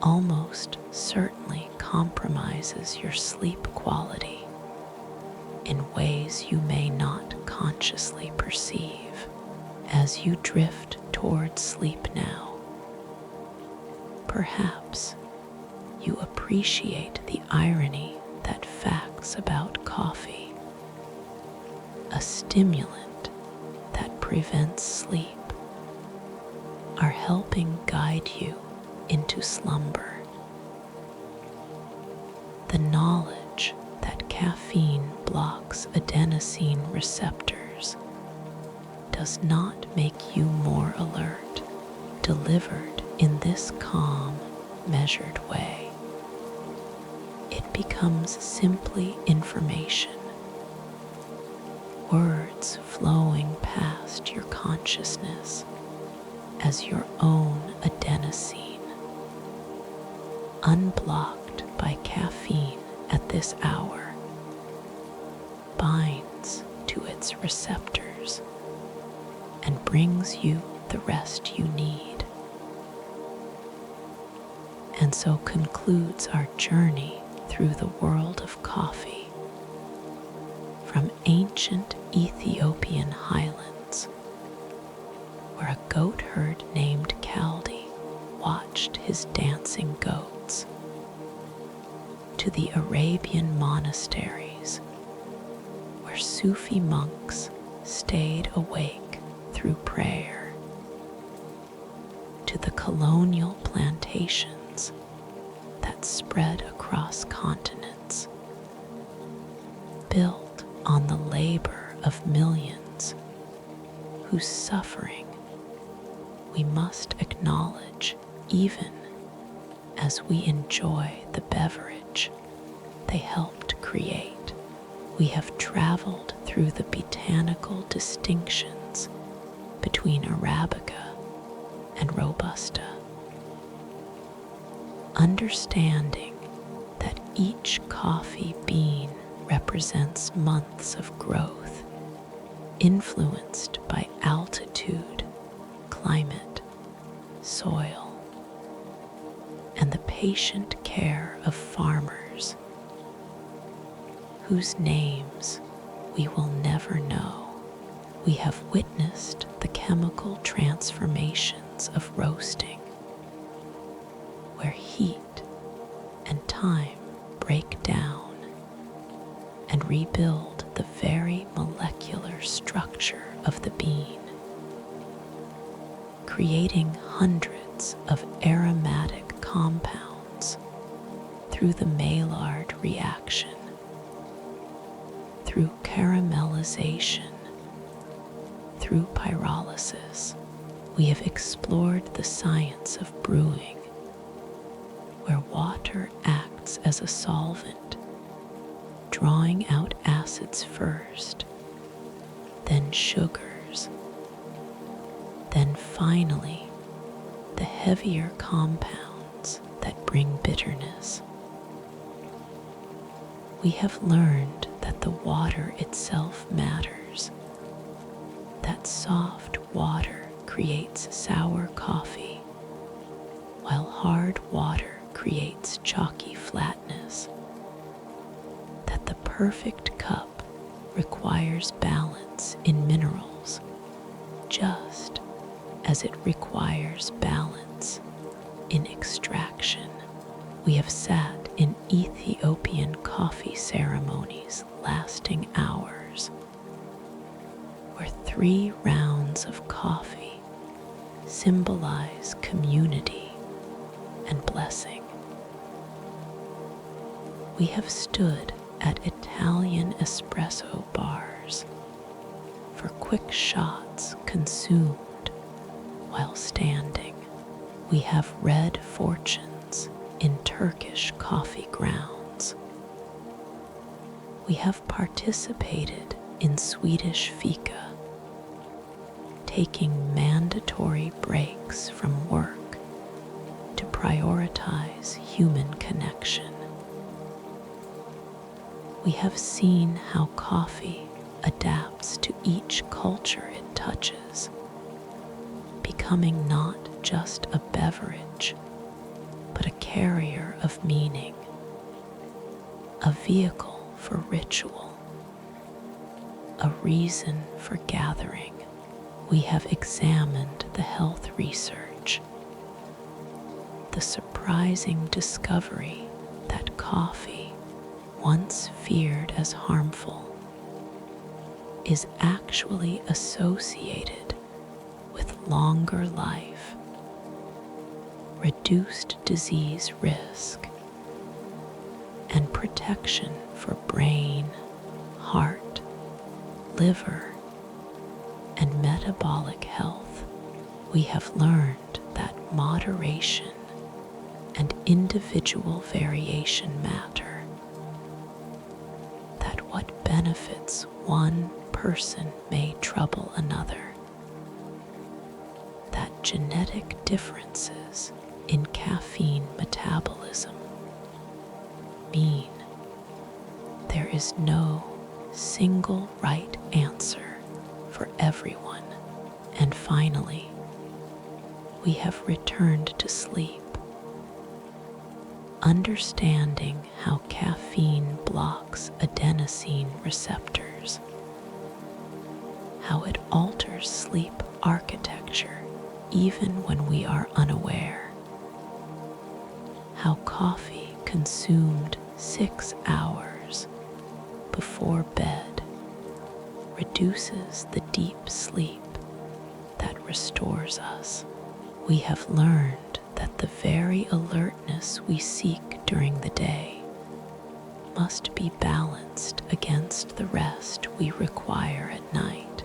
almost certainly compromises your sleep quality in ways you may not consciously perceive. As you drift towards sleep now, perhaps you appreciate the irony that facts about coffee, a stimulant that prevents sleep, are helping guide you into slumber. The knowledge that caffeine blocks adenosine receptors does not make you more alert, delivered in this calm, measured way. It becomes simply information, words flowing past your consciousness as your own adenosine. Unblocked by caffeine at this hour, binds to its receptors and brings you the rest you need. And so concludes our journey through the world of coffee, from ancient Ethiopian highlands, where a goat herd named Kaldi watched his dancing goats, to the Arabian monasteries, where Sufi monks stayed awake through prayer, to the colonial plantations that spread across continents, built on the labor of millions whose suffering we must acknowledge even as we enjoy the beverage they helped create. We have traveled through the botanical distinctions between Arabica and Robusta, understanding that each coffee bean represents months of growth, influenced by altitude, climate, soil, and the patient care of farmers whose names we will never know. We have witnessed the chemical transformations of roasting, where heat and time break down and rebuild the very molecular structure of the bean, creating hundreds of aromatic compounds through the Maillard reaction, through caramelization, through pyrolysis. We have explored the science of brewing, where water acts as a solvent, drawing out acids first, then sugars, then finally the heavier compounds that bring bitterness. We have learned that the water itself matters, that soft water creates sour coffee, while hard water creates chalky flatness, that the perfect cup requires balance in minerals, just as it requires balance in extraction. We have sat in Ethiopian coffee ceremonies lasting hours, where 3 rounds of coffee symbolize community and blessing. We have stood at Italian espresso bars for quick shots consumed while standing. We have read fortunes in Turkish coffee grounds. We have participated in Swedish fika, taking mandatory breaks from work to prioritize human connection. We have seen how coffee adapts to each culture it touches, becoming not just a beverage, but a carrier of meaning, a vehicle for ritual, a reason for gathering. We have examined the health research, the surprising discovery that coffee, once feared as harmful, is actually associated with longer life, reduced disease risk, and protection for brain, heart, liver, and metabolic health. We have learned that moderation and individual variation matter, that what benefits one person may trouble another, that genetic differences in caffeine metabolism mean there is no single right answer for everyone. And finally, we have returned to sleep, understanding how caffeine blocks adenosine receptors, how it alters sleep architecture even when we are unaware, how coffee consumed 6 hours before bed reduces the deep sleep that restores us. We have learned that the very alertness we seek during the day must be balanced against the rest we require at night.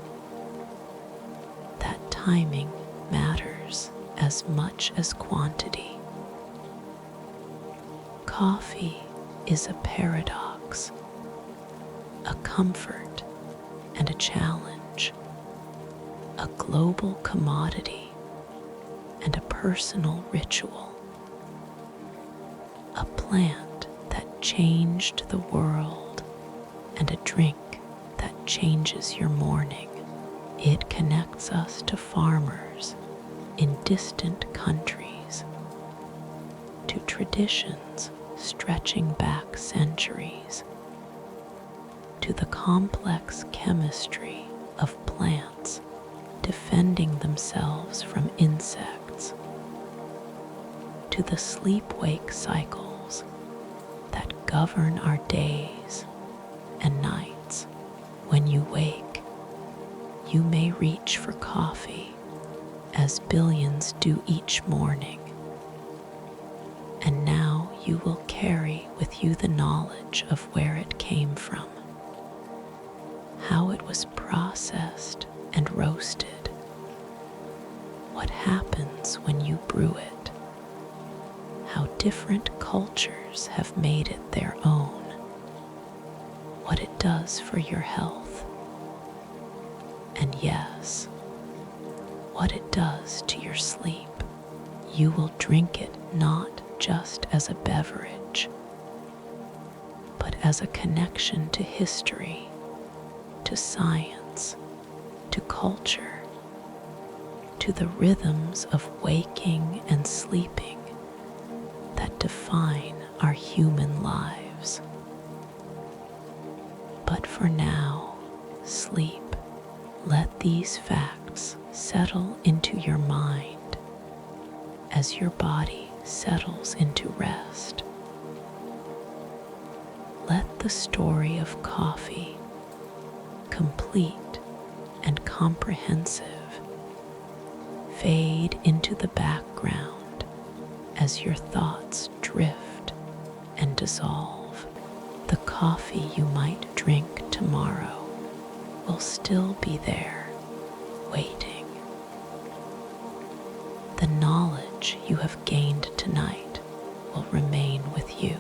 That timing matters as much as quantity. Coffee is a paradox, a comfort and a challenge, a global commodity and a personal ritual, a plant that changed the world and a drink that changes your morning. It connects us to farmers in distant countries, to traditions stretching back centuries, to the complex chemistry of plants defending themselves from insects, to the sleep-wake cycles that govern our days and nights. When you wake, you may reach for coffee as billions do each morning, and now you will carry with you the knowledge of where it came from, how it was processed and roasted, what happens when you brew it, how different cultures have made it their own, what it does for your health, and yes, what it does to your sleep. You will drink it not just as a beverage, but as a connection to history, to science, to culture, to the rhythms of waking and sleeping that define our human lives. But for now, sleep. Let these facts settle into your mind as your body settles into rest. Let the story of coffee, complete and comprehensive, fade into the background as your thoughts drift and dissolve. The coffee you might drink tomorrow will still be there, waiting. The knowledge you have gained tonight will remain with you.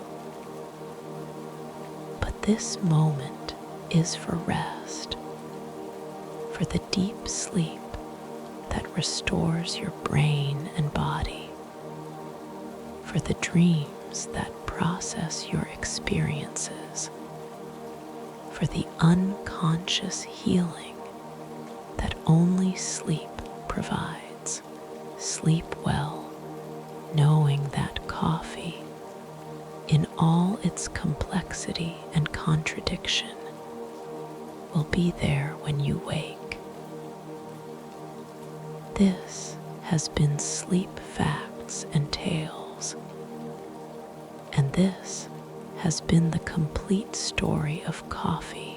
But this moment is for rest, for the deep sleep that restores your brain and body, for the dreams that process your experiences, for the unconscious healing that only sleep provides. Sleep well, knowing that coffee, in all its complexity and contradiction, will be there when you wake. This has been Sleep Facts and Tales, and this has been the complete story of coffee,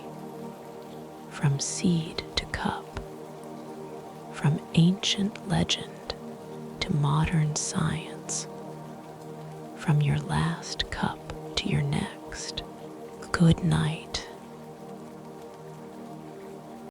from seed to cup, from ancient legend to modern science, from your last cup to your next. Good night.